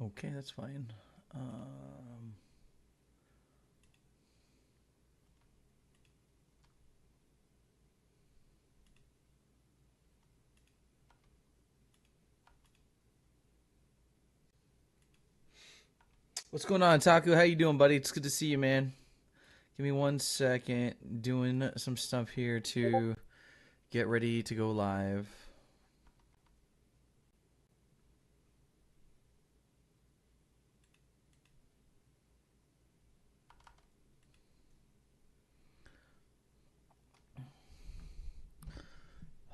Okay, that's fine. What's going on, Taku? How you doing, buddy? It's good to see you, man. Give me 1 second. Doing some stuff here to get ready to go live.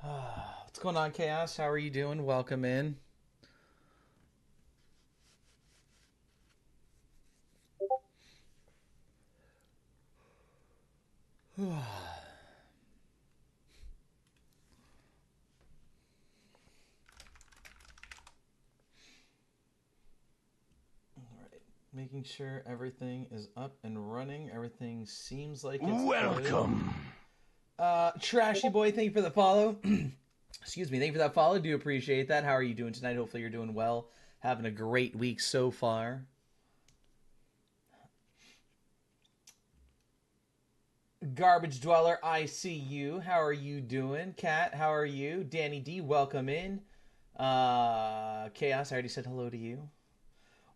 What's going on, Chaos? How are you doing? Welcome in. Alright. Making sure everything is up and running. Everything seems like it's Welcome. good. Trashy boy, thank you for the follow. Excuse me, thank you for that follow. Do appreciate that. How are you doing tonight? Hopefully you're doing well. Having a great week so far. Garbage Dweller, I see you. How are you doing? Kat, how are you? Danny D, welcome in. Chaos, I already said hello to you.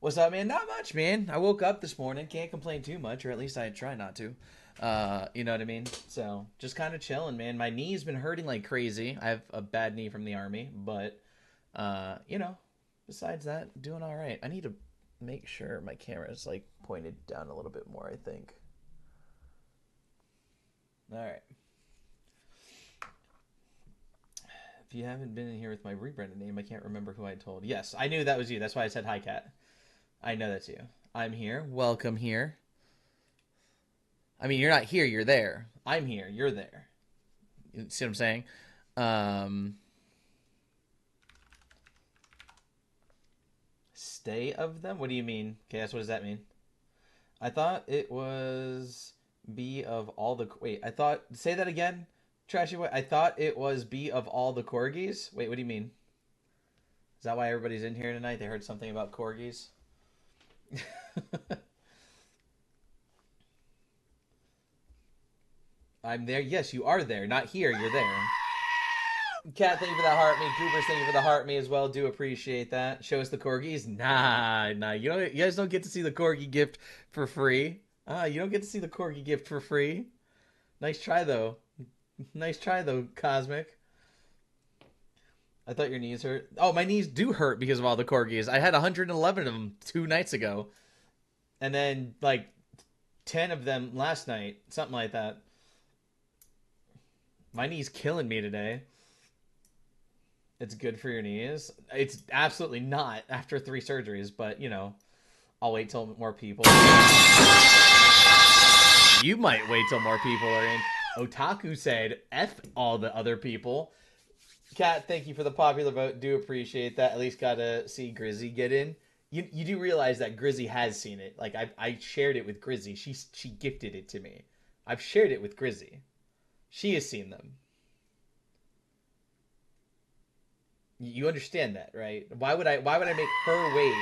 What's up, man? Not much, man. I woke up this morning. Can't complain too much, or at least I try not to. You know what I mean? So, just kind of chilling, man. My knee's been hurting like crazy. I have a bad knee from the army, but, you know, besides that, doing all right. I need to make sure my camera is, like, pointed down a little bit more, I think. All right. If you haven't been in here with my rebranded name, I can't remember who I told. Yes, I knew that was you. That's why I said hi, Cat. I know that's you. I'm here. Welcome here. I mean, you're not here. You're there. I'm here. You're there. You see what I'm saying? Um, stay of them? What do you mean? KS, what does that mean? I thought it was B of all the... Wait, I thought... Say that again, Trashy Boy. I thought it was B of all the corgis. Wait, what do you mean? Is that why everybody's in here tonight? They heard something about corgis? I'm there. Yes, you are there. Not here. You're there. Cat, thank you for the heart me. Goobers, thank you for the heart me as well. Do appreciate that. Show us the corgis. Nah. You guys don't get to see the corgi gift for free. You don't get to see the corgi gift for free. Nice try though. Nice try though, Cosmic. I thought your knees hurt. Oh, my knees do hurt because of all the corgis. I had 111 of them 2 nights ago, and then like 10 of them last night, something like that. My knee's killing me today. It's good for your knees. It's absolutely not after 3 surgeries, but you know, I'll wait till more people. You might wait till more people are in. Otaku said, F all the other people. Kat, thank you for the popular vote. Do appreciate that. At least got to see Grizzy get in. You do realize that Grizzy has seen it. Like, I shared it with Grizzy. She gifted it to me. I've shared it with Grizzy. She has seen them. You understand that, right? Why would I make her wait?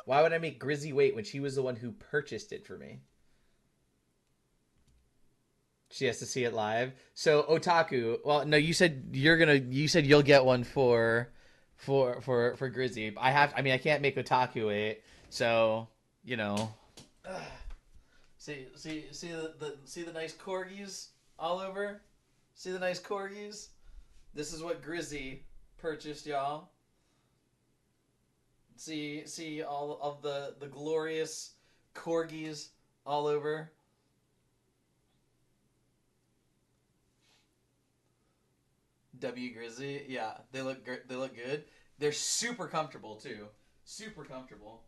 Why would I make Grizzy wait when she was the one who purchased it for me? She has to see it live. So Otaku, well, no, you said you'll get one for Grizzy. I mean I can't make Otaku wait. So, you know. See the nice corgis all over? See the nice corgis? This is what Grizzy purchased, y'all. See all of the glorious corgis all over. W Grizzly, yeah, they look they look good. They're super comfortable too, super comfortable.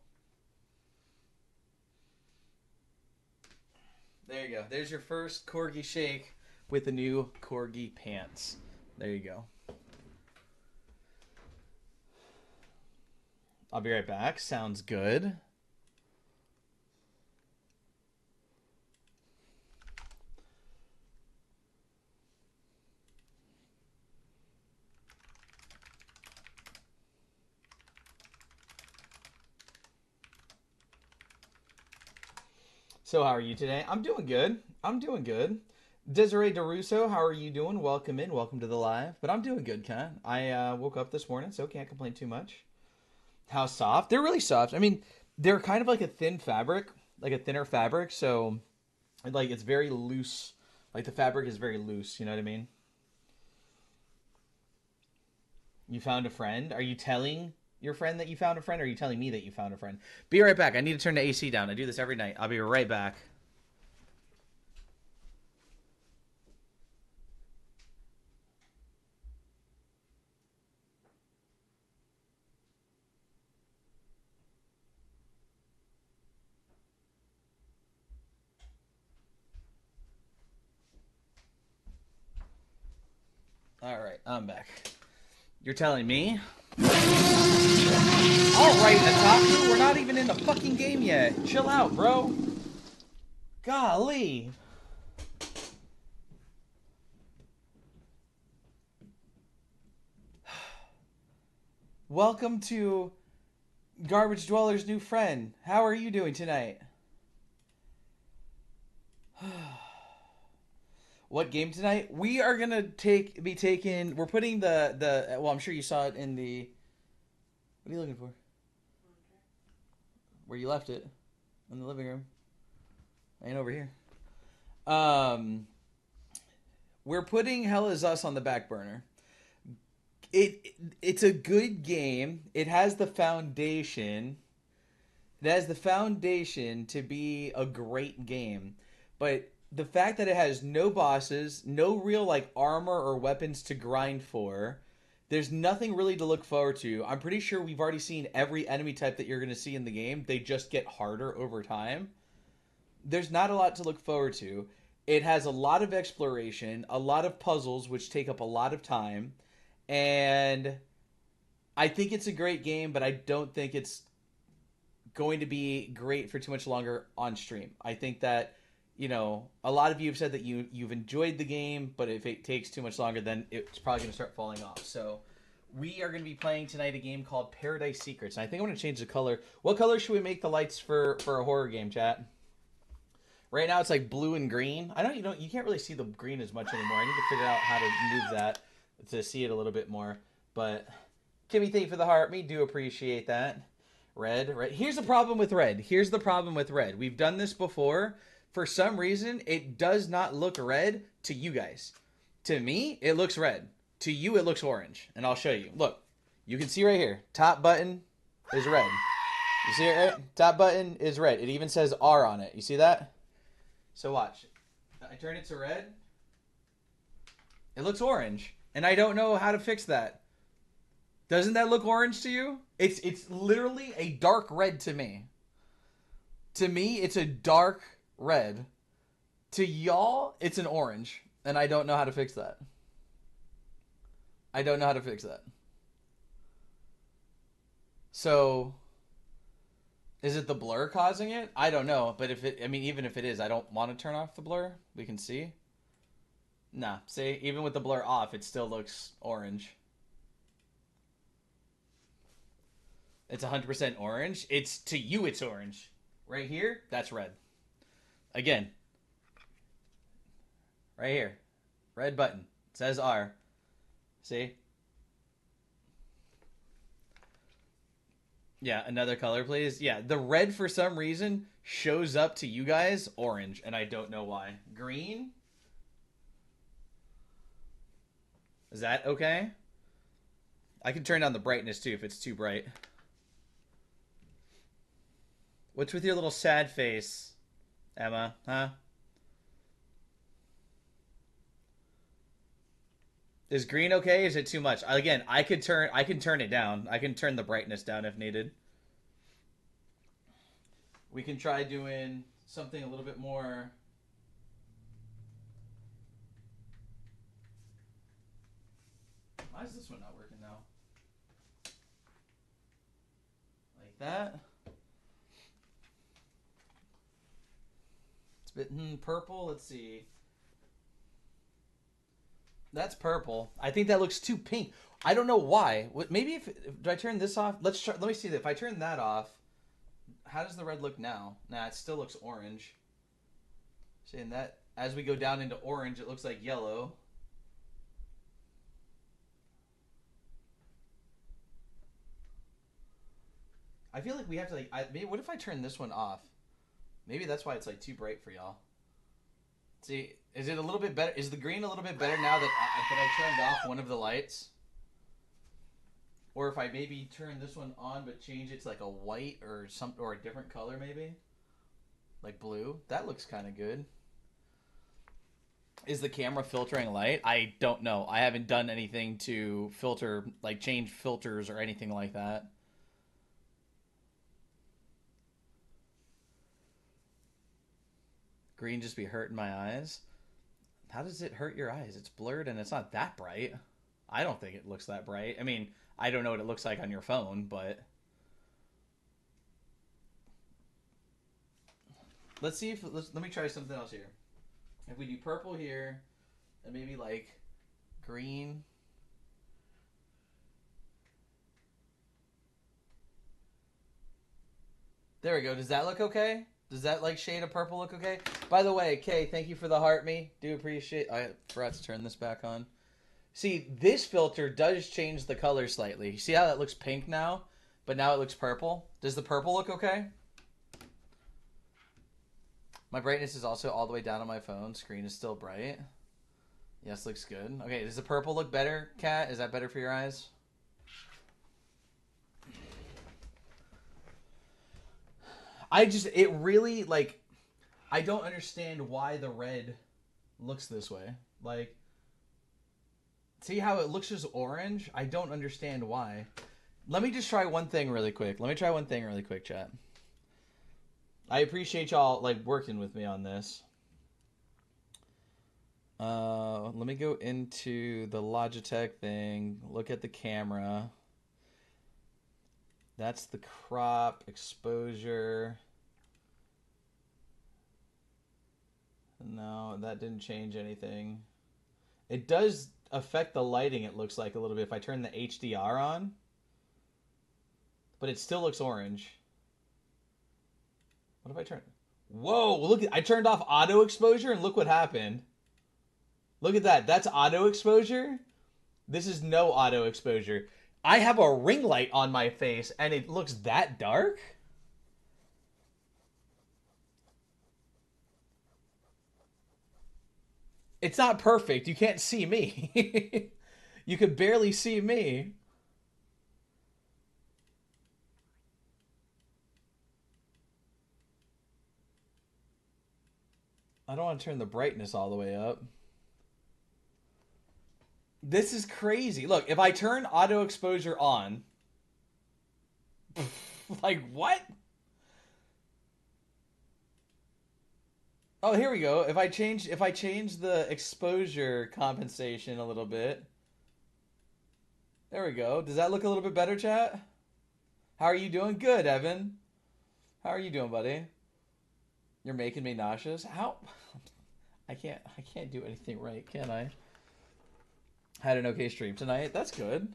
There you go. There's your first corgi shake with the new corgi pants. There you go. I'll be right back. Sounds good. So how are you today? I'm doing good. I'm doing good. Desiree DeRusso, how are you doing? Welcome in. Welcome to the live. But I'm doing good, Kat. I woke up this morning, so can't complain too much. How soft? They're really soft. I mean, they're kind of like a thin fabric, like a thinner fabric. So, like, it's very loose. Like, the fabric is very loose. You know what I mean? You found a friend? Are you telling your friend that you found a friend? Or are you telling me that you found a friend? Be right back. I need to turn the AC down. I do this every night. I'll be right back. All right, I'm back. You're telling me? All right, Nataku, we're not even in the fucking game yet. Chill out, bro. Golly. Welcome to Garbage Dweller's new friend. How are you doing tonight? What game tonight? We are gonna be taking. We're putting the. Well, I'm sure you saw it in the. What are you looking for? Where you left it? In the living room. Ain't over here. We're putting Hell Is Us on the back burner. It's a good game. It has the foundation. It has the foundation to be a great game, but the fact that it has no bosses, no real like armor or weapons to grind for, there's nothing really to look forward to. I'm pretty sure we've already seen every enemy type that you're going to see in the game. They just get harder over time. There's not a lot to look forward to. It has a lot of exploration, a lot of puzzles which take up a lot of time, and I think it's a great game, but I don't think it's going to be great for too much longer on stream. I think that, you know, a lot of you have said that you've enjoyed the game, but if it takes too much longer, then it's probably going to start falling off. So we are going to be playing tonight a game called Paradise Secrets. And I think I'm going to change the color. What color should we make the lights for a horror game, chat? Right now it's like blue and green. I know you can't really see the green as much anymore. I need to figure out how to move that to see it a little bit more. But Kimmy, thank you for the heart. Me do appreciate that. Red. Here's the problem with red. Here's the problem with red. We've done this before. For some reason, it does not look red to you guys. To me, it looks red. To you, it looks orange. And I'll show you. Look, you can see right here. Top button is red. You see it right? Top button is red. It even says R on it. You see that? So watch. I turn it to red. It looks orange. And I don't know how to fix that. Doesn't that look orange to you? It's literally a dark red to me. To me, it's a dark red. To y'all, it's an orange. And I don't know how to fix that. I don't know how to fix that. So, is it the blur causing it? I don't know. But even if it is, I don't want to turn off the blur. We can see. Nah, see, even with the blur off, it still looks orange. It's 100% orange. To you, it's orange. Right here, that's red. Again. Right here. Red button. It says R. See? Yeah, another color, please. Yeah, the red, for some reason, shows up to you guys orange, and I don't know why. Green? Is that okay? I can turn down the brightness, too, if it's too bright. What's with your little sad face, Emma? Huh? Is green okay? Is it too much? Again, I can turn it down. I can turn the brightness down if needed. We can try doing something a little bit more. Why is this one not working now? Like that. It's a bit purple. Let's see. That's purple. I think that looks too pink. I don't know why. Maybe if do I turn this off? Let's try. Let me see. If I turn that off, how does the red look now? Nah, it still looks orange. Saying that as we go down into orange, it looks like yellow. I feel like we have to maybe what if I turn this one off? Maybe that's why it's like too bright for y'all. See, is it a little bit better? Is the green a little bit better now that I turned off one of the lights? Or if I maybe turn this one on but change it to like a white or or a different color maybe? Like blue? That looks kind of good. Is the camera filtering light? I don't know. I haven't done anything to filter, like change filters or anything like that. Green just be hurting my eyes. How does it hurt your eyes? It's blurred and it's not that bright. I don't think it looks that bright. I mean, I don't know what it looks like on your phone, but let's see if let me try something else here. If we do purple here and maybe like green. There we go. Does that look okay? Does that like shade of purple look okay? By the way, Kay, thank you for the heart me. Do appreciate. I forgot to turn this back on. See, this filter does change the color slightly. You see how that looks pink now, but now it looks purple? Does the purple look okay? My brightness is also all the way down on my phone. Screen is still bright. Yes, looks good. Okay, does the purple look better, Kat? Is that better for your eyes? It really, like, I don't understand why the red looks this way. Like, see how it looks just orange? I don't understand why. Let me just try one thing really quick. Chat. I appreciate y'all, like, working with me on this. Let me go into the Logitech thing. Look at the camera. That's the crop, exposure. No, that didn't change anything. It does affect the lighting, it looks like, a little bit if I turn the HDR on. But it still looks orange. What if I turn... Whoa, look, I turned off auto exposure and look what happened. Look at that. That's auto exposure. This is no auto exposure. I have a ring light on my face and it looks that dark? It's not perfect. You can't see me. You could barely see me. I don't want to turn the brightness all the way up. This is crazy. Look, if I turn auto exposure on, like what? Oh, here we go. If I change the exposure compensation a little bit. There we go. Does that look a little bit better, chat? How are you doing? Good, Evan. How are you doing, buddy? You're making me nauseous. How? I can't do anything right, can I? Had an okay stream tonight. That's good.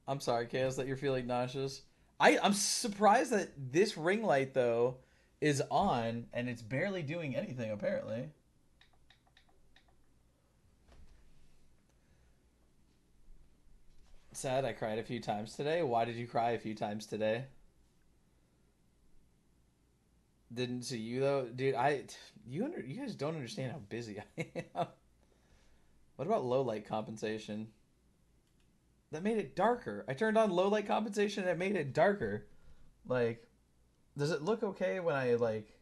I'm sorry, Chaos, that you're feeling nauseous. I'm surprised that this ring light though is on and it's barely doing anything apparently. Sad, I cried a few times today. Why did you cry a few times today? Didn't see you though, dude. You guys don't understand how busy I am. What about low light compensation? That made it darker. I turned on low light compensation and it made it darker. Like, does it look okay when I like?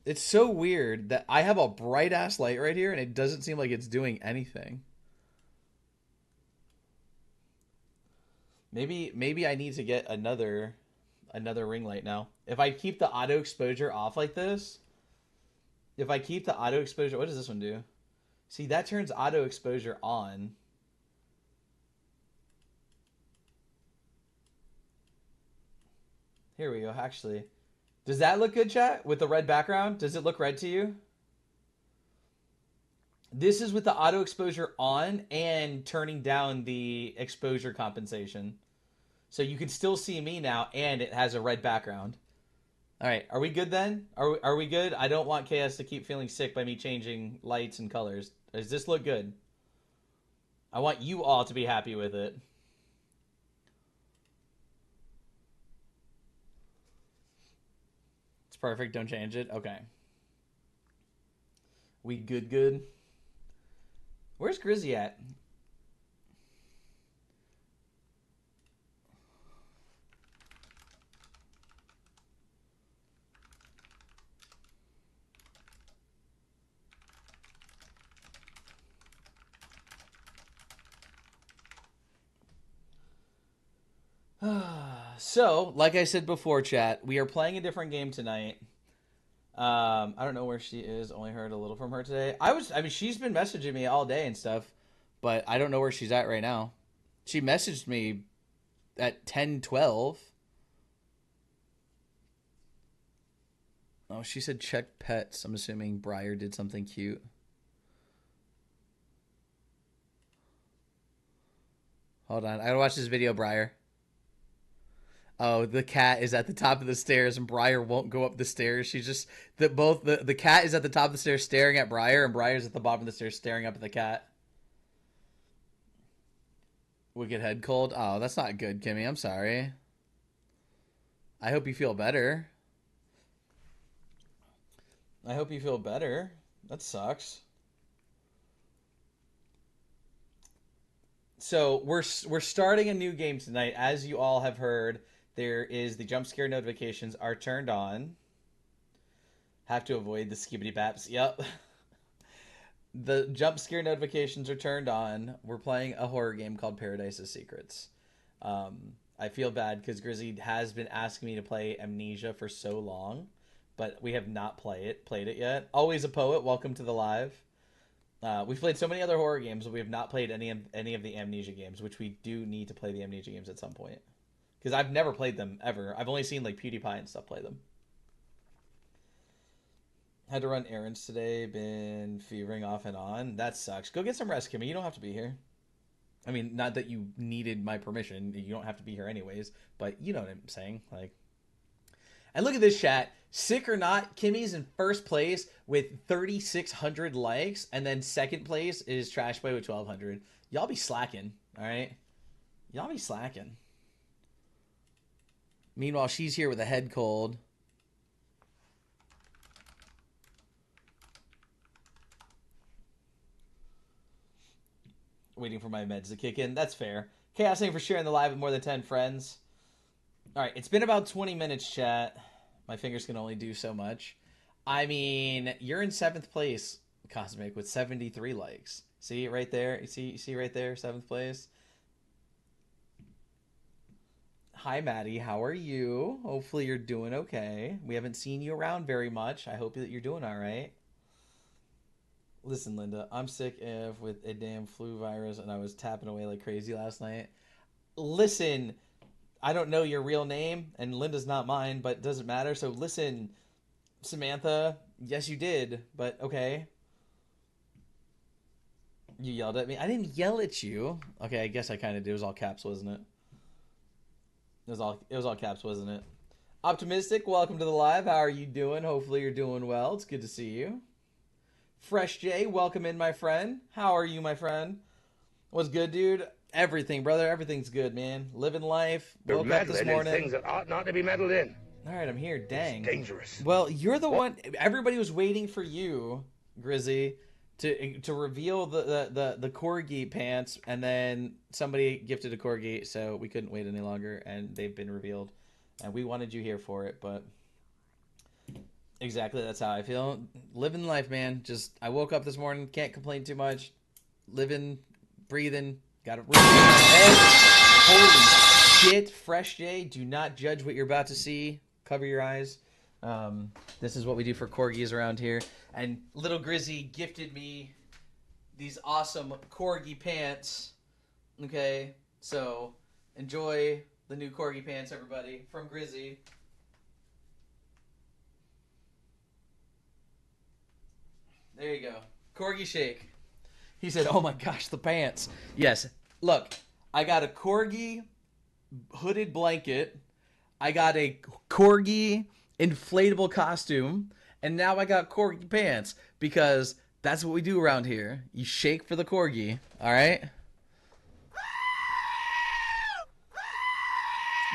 It's so weird that I have a bright ass light right here and it doesn't seem like it's doing anything. Maybe I need to get another ring light now. If I keep the auto exposure off like this, if I keep the auto exposure, what does this one do? See, that turns auto exposure on. Here we go, actually. Does that look good, chat? With the red background? Does it look red to you? This is with the auto exposure on and turning down the exposure compensation. So you can still see me now and it has a red background. All right, are we good then? Are we good? I don't want KS to keep feeling sick by me changing lights and colors. Does this look good? I want you all to be happy with it. It's perfect. Don't change it. Okay. We good, good. Where's Grizzy at? So, like I said before, chat, we are playing a different game tonight. I don't know where she is. Only heard a little from her today. I mean, she's been messaging me all day and stuff, but I don't know where she's at right now. She messaged me at 10:12. Oh, she said check pets. I'm assuming Briar did something cute. Hold on. I gotta watch this video, Briar. Oh, the cat is at the top of the stairs and Briar won't go up the stairs. She's just the cat is at the top of the stairs staring at Briar and Briar's at the bottom of the stairs staring up at the cat. Wicked head cold. Oh, that's not good, Kimmy. I'm sorry. I hope you feel better. I hope you feel better. That sucks. So we're starting a new game tonight. As you all have heard, there is the jump scare notifications are turned on. Have to avoid the skibbity baps. Yep. The jump scare notifications are turned on. We're playing a horror game called Paradise's Secrets. I feel bad because Grizzy has been asking me to play Amnesia for so long, but we have not played it yet. Always a Poet, welcome to the live. We've played so many other horror games, but we have not played any of the Amnesia games, which we do need to play the Amnesia games at some point. Because I've never played them ever. I've only seen like PewDiePie and stuff play them. Had to run errands today. Been fevering off and on. That sucks. Go get some rest, Kimmy. You don't have to be here. I mean, not that you needed my permission. You don't have to be here anyways. But you know what I'm saying. Like, and look at this chat. Sick or not, Kimmy's in first place with 3,600 likes, and then second place is Trash Boy with 1,200. Y'all be slacking, all right? Y'all be slacking. Meanwhile, she's here with a head cold. Waiting for my meds to kick in. That's fair. Chaos, thank you for sharing the live with more than 10 friends. All right, it's been about 20 minutes, chat. My fingers can only do so much. I mean, you're in 7th place, Cosmic, with 73 likes. See it right there? You see right there, 7th place? Hi, Maddie. How are you? Hopefully you're doing okay. We haven't seen you around very much. I hope that you're doing all right. Listen, Linda, I'm sick of with a damn flu virus, and I was tapping away like crazy last night. Listen, I don't know your real name, and Linda's not mine, but it doesn't matter. So listen, Samantha, yes, you did, but okay. You yelled at me. I didn't yell at you. Okay, I guess I kind of did. It was all caps, wasn't it? It was all caps, wasn't it? Optimistic, welcome to the live. How are you doing? Hopefully you're doing well. It's good to see you. Fresh J, welcome in, my friend. How are you, my friend? What's good, dude? Everything, brother. Everything's good, man. Living life. Woke up this morning. Things that ought not to be meddled in. All right, I'm here. Dang. It's dangerous. Well, you're the one. Everybody was waiting for you, Grizzy, to reveal the corgi pants, and then somebody gifted a corgi, so we couldn't wait any longer, and they've been revealed, and we wanted you here for it, but exactly, that's how I feel. Living life, man. Just I woke up this morning, can't complain too much. Living, breathing, got a roof over my head. Holy shit, Fresh J. Do not judge what you're about to see. Cover your eyes. This is what we do for corgis around here. And little Grizzy gifted me these awesome corgi pants. Okay, so enjoy the new corgi pants, everybody, from Grizzy. There you go. Corgi shake. He said, oh my gosh, the pants. Yes. Look, I got a corgi hooded blanket. I got a corgi inflatable costume, and now I got corgi pants because that's what we do around here. You shake for the corgi, all right?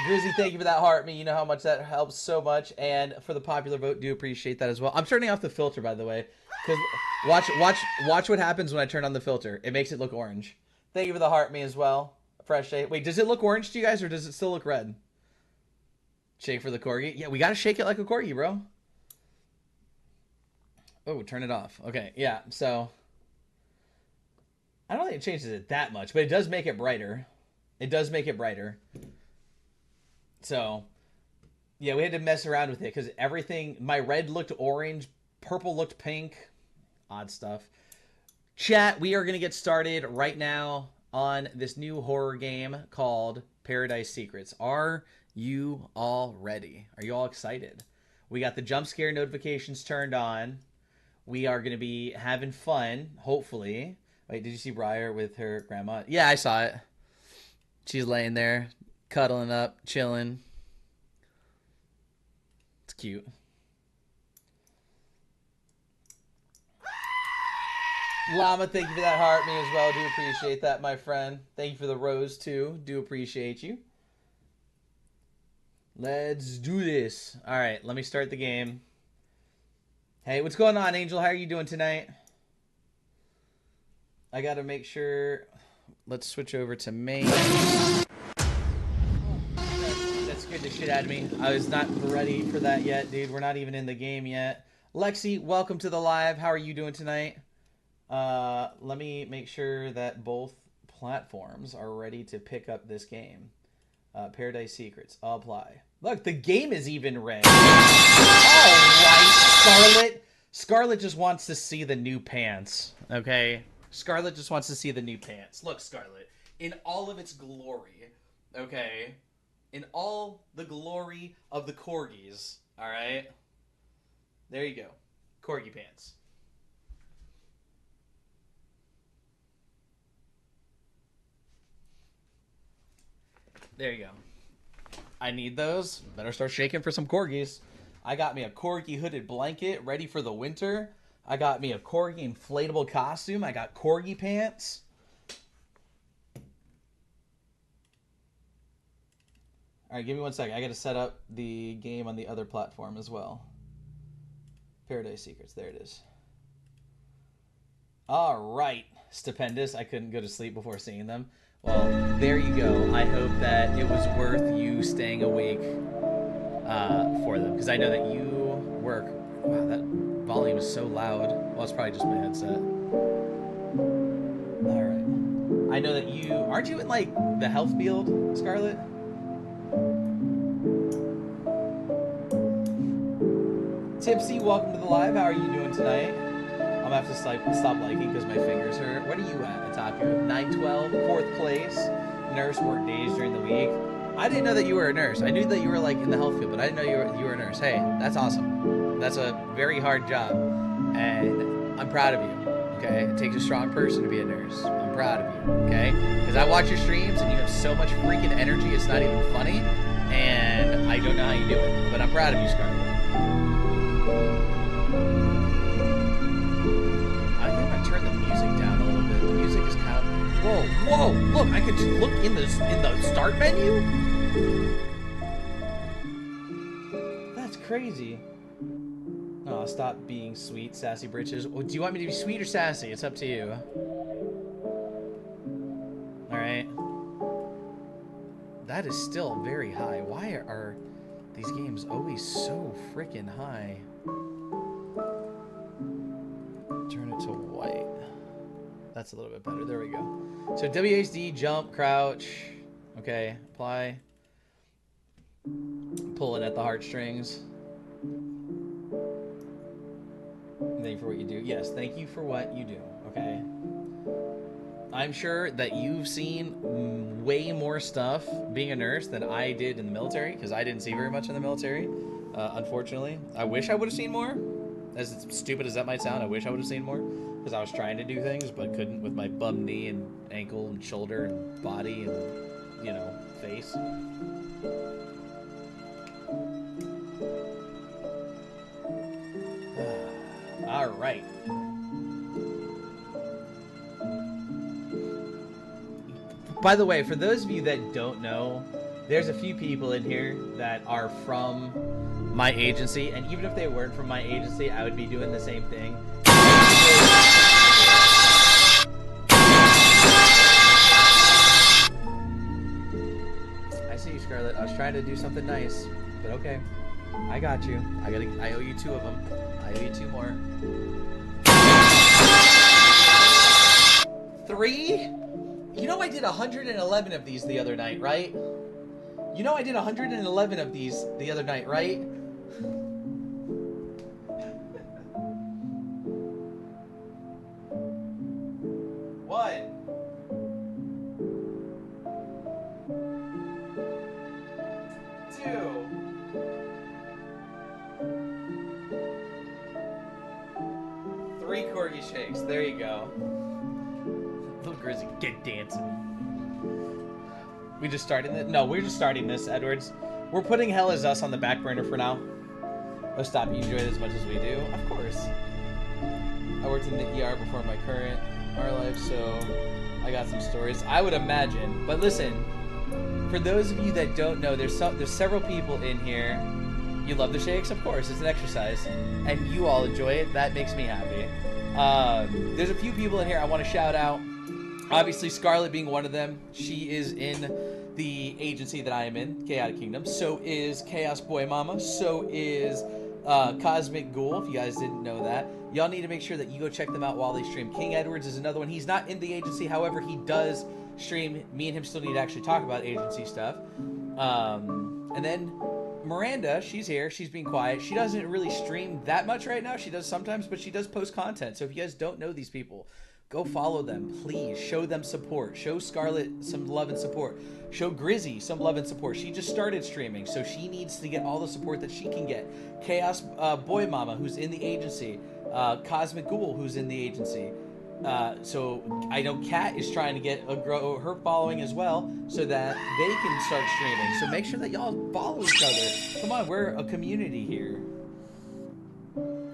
Grizzy, thank you for that heart. Me, you know how much that helps so much, and for the popular vote, do appreciate that as well. I'm turning off the filter, by the way, because watch what happens when I turn on the filter. It makes it look orange. Thank you for the heart, me as well. Fresh day. Wait, does it look orange to you guys, or does it still look red? Shake for the corgi. Yeah, we gotta shake it like a corgi, bro. Oh, turn it off. Okay, yeah. So I don't think it changes it that much, but it does make it brighter. It does make it brighter. So, yeah, we had to mess around with it because everything, my red looked orange, purple looked pink, odd stuff. Chat, we are going to get started right now on this new horror game called Paradise Secrets. Are you all ready? Are you all excited? We got the jump scare notifications turned on. We are going to be having fun, hopefully. Wait, did you see Briar with her grandma? Yeah, I saw it. She's laying there, cuddling up, chilling. It's cute. Llama, thank you for that heart. Me as well. Do appreciate that, my friend. Thank you for the rose, too. Do appreciate you. Let's do this. All right, let me start the game. Hey, what's going on, Angel? How are you doing tonight? I got to make sure. Let's switch over to main. That scared the shit out of me. I was not ready for that yet, dude. We're not even in the game yet. Lexi, welcome to the live. How are you doing tonight? Let me make sure that both platforms are ready to pick up this game. Paradise Secrets. Apply. Look, the game is even red. All right, Scarlet. Scarlet just wants to see the new pants, okay? Scarlet just wants to see the new pants. Look, Scarlet, in all of its glory, okay? In all the glory of the corgis, all right? There you go. Corgi pants. There you go. I need those. Better start shaking for some corgis. I got me a corgi hooded blanket ready for the winter. I got me a corgi inflatable costume. I got corgi pants. All right, give me 1 second. I got to set up the game on the other platform as well. Paradise Secrets. There it is. All right. Stupendous. I couldn't go to sleep before seeing them. Well, there you go. I hope that it was worth you staying awake for them, because I know that you work. Wow, that volume is so loud. Well, it's probably just my headset. All right. I know that you aren't you in like the health field, Scarlet? Tipsy, welcome to the live. How are you doing tonight? I'm gonna have to stop liking because my fingers hurt. What are you at, Ataku? 912, 4th place. Nurse, work days during the week. I didn't know that you were a nurse. I knew that you were like in the health field, but I didn't know you were a nurse. Hey, that's awesome. That's a very hard job, and I'm proud of you. Okay, it takes a strong person to be a nurse. I'm proud of you. Okay, because I watch your streams and you have so much freaking energy. It's not even funny, and I don't know how you do it, but I'm proud of you, Scarlet. Turn the music down a little bit. The music is kind of... Whoa! Look, I could just look in the start menu? That's crazy. Oh, stop being sweet, sassy britches. Oh, do you want me to be sweet or sassy? It's up to you. Alright. That is still very high. Why are these games always so freaking high? Turn it to white. That's a little bit better. There we go. So WASD, jump, crouch. Okay, apply. Pulling at the heartstrings. Thank you for what you do. Yes, thank you for what you do. Okay. I'm sure that you've seen way more stuff being a nurse than I did in the military, because I didn't see very much in the military, unfortunately. I wish I would have seen more. As stupid as that might sound, I wish I would have seen more, because I was trying to do things but couldn't with my bum knee and ankle and shoulder and body and, you know, face. All right. By the way, for those of you that don't know, there's a few people in here that are from my agency, and even if they weren't from my agency, I would be doing the same thing. I see you, Scarlett. I was trying to do something nice, but okay. I got you. I owe you 2 of them. I owe you 2 more. 3? You know I did 111 of these the other night, right? You know I did 111 of these the other night, right? What? Two. Three corgi shakes. There you go. Little Grizzy, get dancing. We just starting this? No, we're just starting this, Edwards. We're putting Hell Is Us on the back burner for now. Oh, stop. You enjoy it as much as we do? Of course. I worked in the ER before my current R life, so I got some stories. I would imagine. But listen, for those of you that don't know, there's several people in here. You love the shakes? Of course. It's an exercise. And you all enjoy it. That makes me happy. There's a few people in here I want to shout out. Obviously, Scarlett being one of them. She is in the agency that I am in, Chaotic Kingdom. So is Chaos Boy Mama. So is Cosmic Ghoul, if you guys didn't know that. Y'all need to make sure that you go check them out while they stream. King Edwards is another one. He's not in the agency, however, he does stream. Me and him still need to actually talk about agency stuff. And then Miranda, she's here. She's being quiet. She doesn't really stream that much right now. She does sometimes, but she does post content. So if you guys don't know these people, go follow them, please. Show them support. Show Scarlett some love and support. Show Grizzy some love and support. She just started streaming, so she needs to get all the support that she can get. Chaos Boy Mama, who's in the agency. Cosmic Ghoul, who's in the agency. So I know Kat is trying to grow her following as well, so that they can start streaming. So make sure that y'all follow each other. Come on, we're a community here.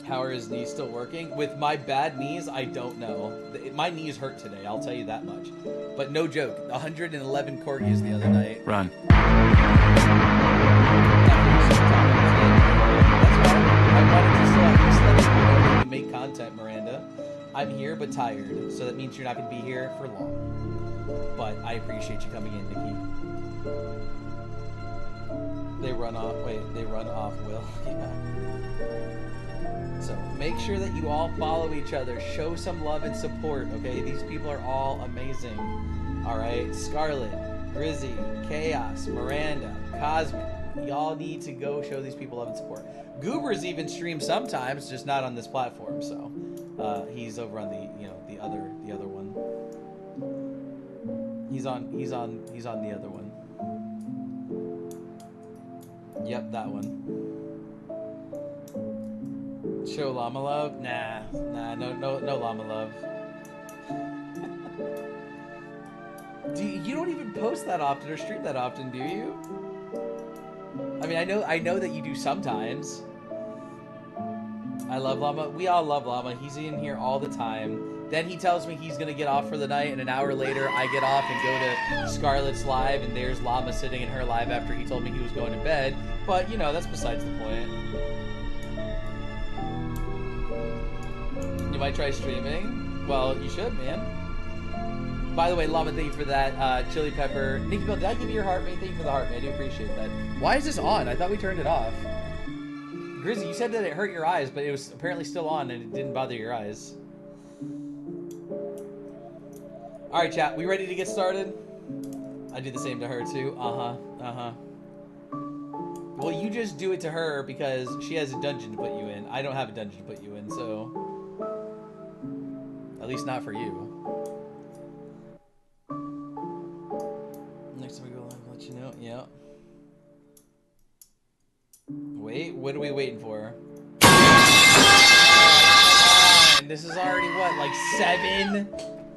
How are his knees still working? With my bad knees, I don't know. My knees hurt today, I'll tell you that much. But no joke, 111 corgis the other night. Run. That's why I wanted to still at least let you know that you make content, Miranda. I'm here, but tired, so that means you're not going to be here for long. But I appreciate you coming in, Nikki. They run off. Wait, they run off, Will. Yeah. So make sure that you all follow each other. Show some love and support, okay? These people are all amazing. All right? Scarlett, Grizzy, Chaos, Miranda, Cosmic. Y'all need to go show these people love and support. Goobers even streams sometimes, just not on this platform. So he's over on the other one. He's on the other one. Yep, that one. Show llama love? Nah, no llama love. You don't even post that often or stream that often, do you? I mean, I know that you do sometimes. I love llama. We all love llama. He's in here all the time. Then he tells me he's gonna get off for the night, and an hour later I get off and go to Scarlett's live, and there's llama sitting in her live after he told me he was going to bed. But you know, that's besides the point. You might try streaming. Well, you should, man. By the way, Llama, thank you for that. Chili Pepper. Nikki Bill, did I give you your heart, mate? Thank you for the heart, man. I do appreciate that. Why is this on? I thought we turned it off. Grizzy, you said that it hurt your eyes, but it was apparently still on and it didn't bother your eyes. Alright, chat. We ready to get started? I do the same to her, too. Well, you just do it to her because she has a dungeon to put you in. I don't have a dungeon to put you in, so... At least not for you. Next time we go live, I'll let you know. Yeah. Wait, what are we waiting for? This is already what, like 7?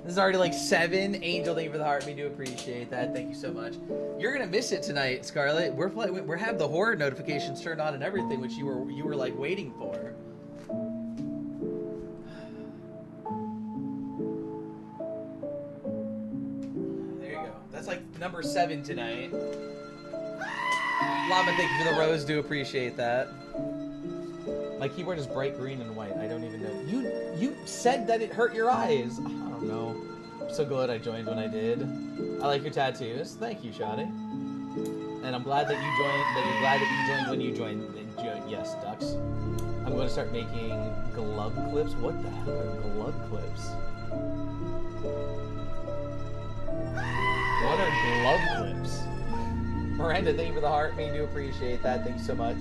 This is already like 7. Angel, thank you for the heart. We do appreciate that. Thank you so much. You're gonna miss it tonight, Scarlett. We're have the horror notifications turned on and everything, which you were like waiting for. number 7 tonight. Llama, thank you for the rose. Do appreciate that. My keyboard is bright green and white. I don't even know. You said that it hurt your eyes. I don't know. I'm so glad I joined when I did. I like your tattoos. Thank you, Shoddy. And I'm glad that you joined. You're glad that you joined when you joined. Yes, ducks. I'm going to start making glove clips. What the hell are glove clips? What are glove clips? Miranda, thank you for the heart. Me do appreciate that. Thank you so much.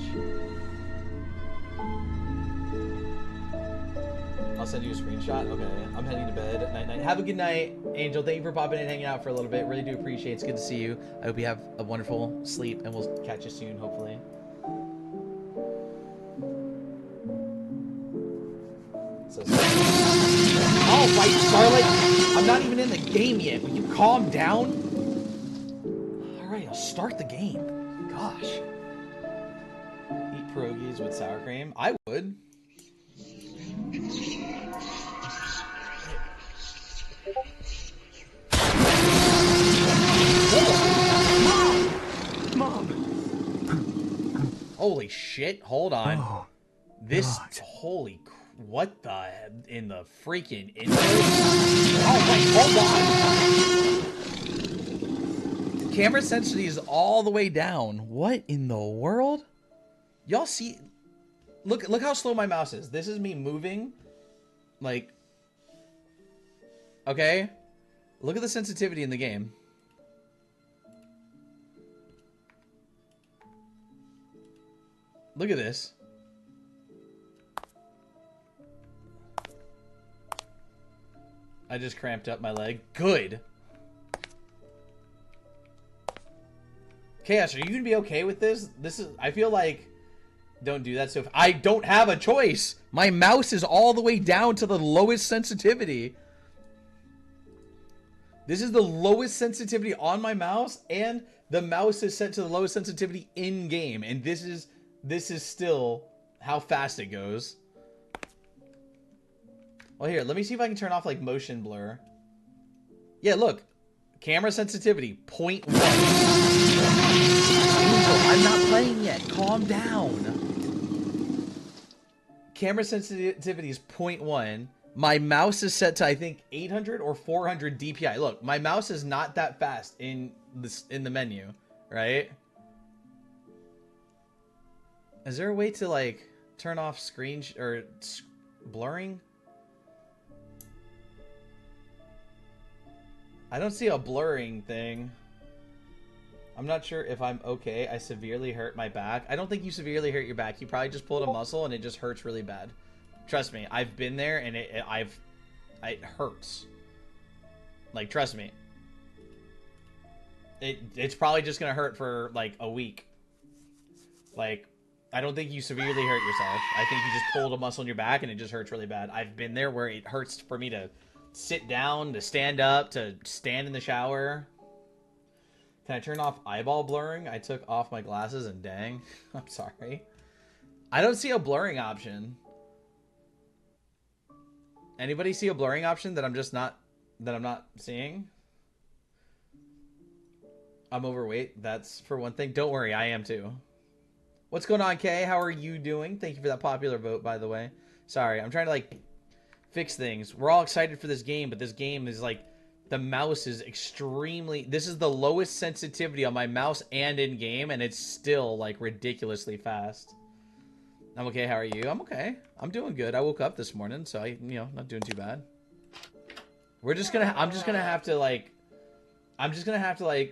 I'll send you a screenshot. Okay, I'm heading to bed. Night, night. Have a good night, Angel. Thank you for popping in and hanging out for a little bit. Really do appreciate it. It's good to see you. I hope you have a wonderful sleep, and we'll catch you soon, hopefully. So, all right, Starlight. I'm not even in the game yet. Will you calm down? All right, I'll start the game. Gosh. Eat pierogies with sour cream. I would. Mom! Holy shit, hold on. Oh, this, God. Holy, what the, in the freaking input? Oh, wait, hold on. Camera sensitivity is all the way down. What in the world? Y'all see, look how slow my mouse is. This is me moving, like, okay? Look at the sensitivity in the game. Look at this. I just cramped up my leg. Good. Chaos, are you gonna be okay with this? This is, I feel like, don't do that. So if I don't have a choice, my mouse is all the way down to the lowest sensitivity. This is the lowest sensitivity on my mouse, and the mouse is set to the lowest sensitivity in game, and this is still how fast it goes. Well, here, let me see if I can turn off like motion blur. Yeah, look, camera sensitivity 0.1. Angel, I'm not playing yet. Calm down. Camera sensitivity is 0.1. My mouse is set to, I think, 800 or 400 DPI. Look, my mouse is not that fast in the menu, right? Is there a way to like turn off screen or blurring? I don't see a blurring thing. I'm not sure if I'm okay. I severely hurt my back. I don't think you severely hurt your back. You probably just pulled a muscle and it just hurts really bad. Trust me, I've been there and it hurts. Like, trust me. It's probably just gonna hurt for like a week. Like, I don't think you severely hurt yourself. I think you just pulled a muscle in your back and it just hurts really bad. I've been there where it hurts for me to sit down, to stand up, to stand in the shower. Can I turn off eyeball blurring? I took off my glasses and dang. I'm sorry. I don't see a blurring option. Anybody see a blurring option that I'm not seeing? I'm overweight. That's for one thing. Don't worry, I am too. What's going on, Kay? How are you doing? Thank you for that popular vote, by the way. Sorry, I'm trying to like fix things. We're all excited for this game, but this game is like, the mouse is extremely, this is the lowest sensitivity on my mouse and in game, and it's still like ridiculously fast. I'm okay. How are you? I'm okay. I'm doing good. I woke up this morning, so not doing too bad. I'm just gonna have to like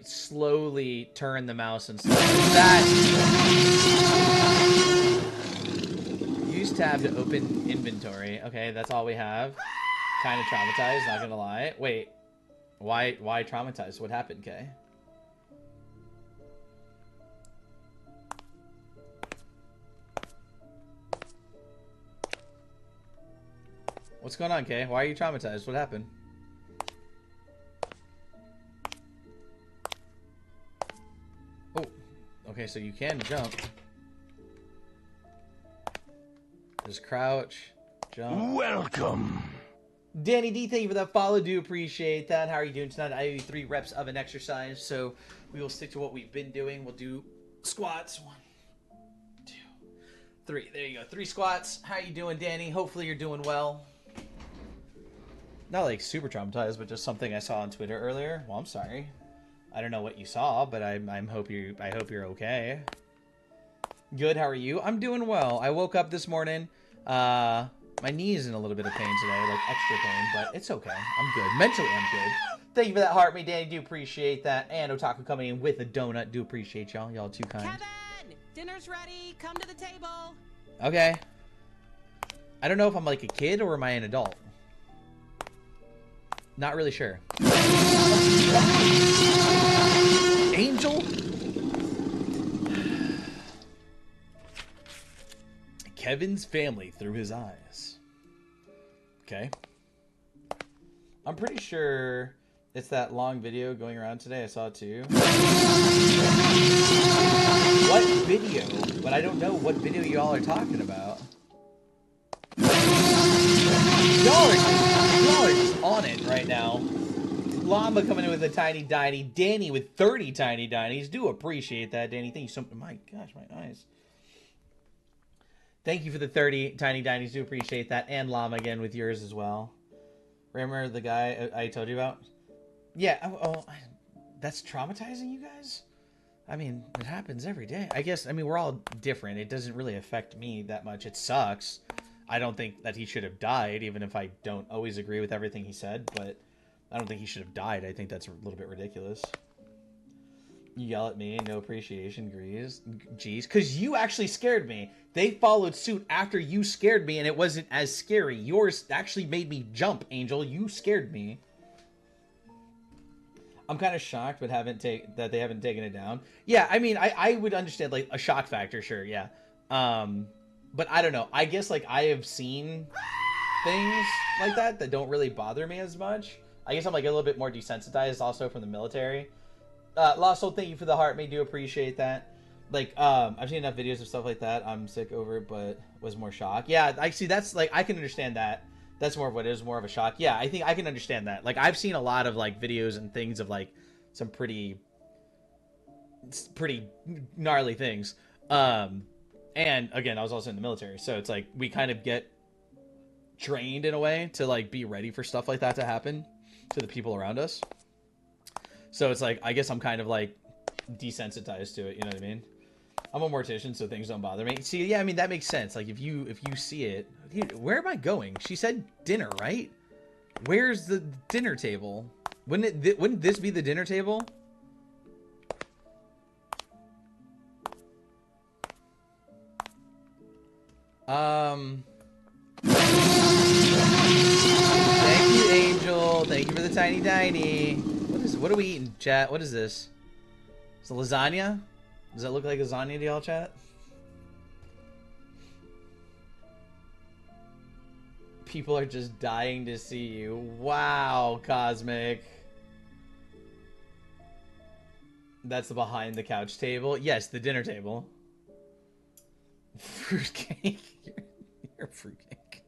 slowly turn the mouse and stuff like that. Use tab to open inventory. Okay, that's all we have. Kind of traumatized, not gonna lie. Wait, why traumatized? What happened, Kay? What's going on, Kay? Why are you traumatized? What happened? Oh, okay, so you can jump. Just crouch, jump. Welcome. Danny D, thank you for that follow. Do appreciate that. How are you doing tonight? I do 3 reps of an exercise, so we will stick to what we've been doing. We'll do squats. 1, 2, 3. There you go. 3 squats. How are you doing, Danny? Hopefully you're doing well. Not like super traumatized, but just something I saw on Twitter earlier. Well, I'm sorry. I don't know what you saw, but I hope you're okay. Good. How are you? I'm doing well. I woke up this morning. My knee is in a little bit of pain today, like extra pain, but it's okay. I'm good. Mentally, I'm good. Thank you for that heart, me, Danny. Do appreciate that. And Otaku coming in with a donut. Do appreciate y'all. Y'all too kind. Kevin, dinner's ready. Come to the table. Okay. I don't know if I'm like a kid or am I an adult. Not really sure. Angel? Kevin's family through his eyes. Okay. I'm pretty sure it's that long video going around today. I saw it too. What video? But I don't know what video y'all are talking about. Y'all are just on it right now. Llama coming in with a tiny diny. Danny with 30 tiny dinies. Do appreciate that, Danny. Thank you so much. My gosh, my eyes. Thank you for the 30 tiny dinies. Do appreciate that. And Llama again with yours as well. Remember the guy I told you about? Yeah. Oh, that's traumatizing you guys? I mean, it happens every day. I guess, I mean, we're all different. It doesn't really affect me that much. It sucks. I don't think that he should have died, even if I don't always agree with everything he said, but I don't think he should have died. I think that's a little bit ridiculous. You yell at me, no appreciation, geez, because you actually scared me. They followed suit after you scared me, and it wasn't as scary. Yours actually made me jump, Angel. You scared me. I'm kind of shocked, but that they haven't taken it down. Yeah, I mean, I would understand like a shock factor, sure, yeah. But I don't know. I guess like I have seen things like that don't really bother me as much. I guess I'm like a little bit more desensitized also from the military. Lost Soul, thank you for the heart. May do appreciate that. Like, I've seen enough videos of stuff like that. I'm sick over it, but was more shock. Yeah, I see. That's like, I can understand that. That's more of what it is, more of a shock. Yeah, I think I can understand that. Like, I've seen a lot of like videos and things of like some pretty gnarly things. And again, I was also in the military, so it's like we kind of get trained in a way to like be ready for stuff like that to happen to the people around us. So it's like, I guess I'm kind of like desensitized to it, you know what I mean? I'm a mortician, so things don't bother me. See, yeah, I mean, that makes sense. Like, if you see it... Dude, where am I going? She said dinner, right? Where's the dinner table? Wouldn't this be the dinner table? Thank you, Angel. Thank you for the tiny diny. What are we eating, chat? What is this? Is it lasagna? Does that look like lasagna to y'all, chat? People are just dying to see you. Wow, Cosmic. That's the behind the couch table. Yes, the dinner table. Fruitcake. You're a fruitcake.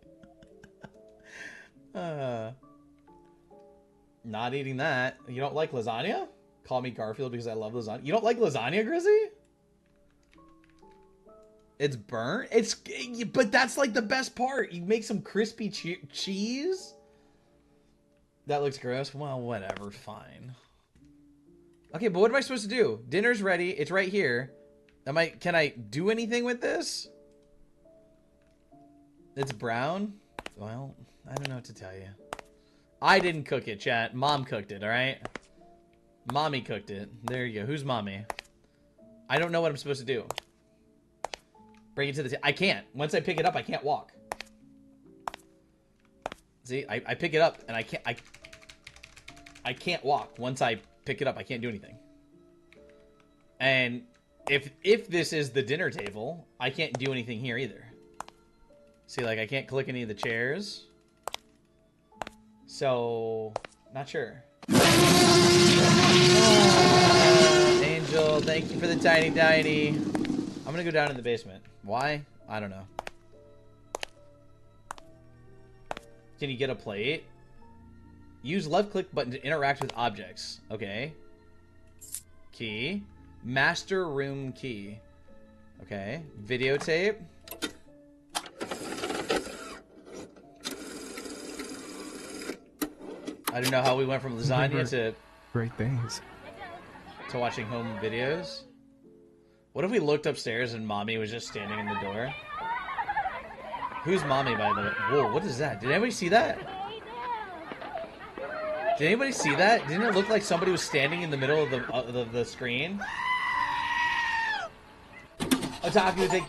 Not eating that. You don't like lasagna? Call me Garfield because I love lasagna. You don't like lasagna, Grizzy? It's burnt? But that's like the best part. You make some crispy cheese? That looks gross. Well, whatever. Fine. Okay, but what am I supposed to do? Dinner's ready. It's right here. Can I do anything with this? It's brown? Well, I don't know what to tell you. I didn't cook it, chat. Mom cooked it, alright? Mommy cooked it. There you go. Who's mommy? I don't know what I'm supposed to do. Bring it to the I can't. Once I pick it up, I can't walk. See, I pick it up and I can't walk. Once I pick it up, I can't do anything. And if this is the dinner table, I can't do anything here either. See, like I can't click any of the chairs. So, not sure. Angel, thank you for the tiny diny. I'm gonna go down in the basement. Why? I don't know. Can you get a plate? Use left click button to interact with objects. Okay. Key. Master room key. Okay. Videotape. I don't know how we went from lasagna to great things. To watching home videos. What if we looked upstairs and mommy was just standing in the door? Who's mommy, by the way? Whoa, what is that? Did anybody see that? Did anybody see that? Didn't it look like somebody was standing in the middle of the screen? Otaku, thank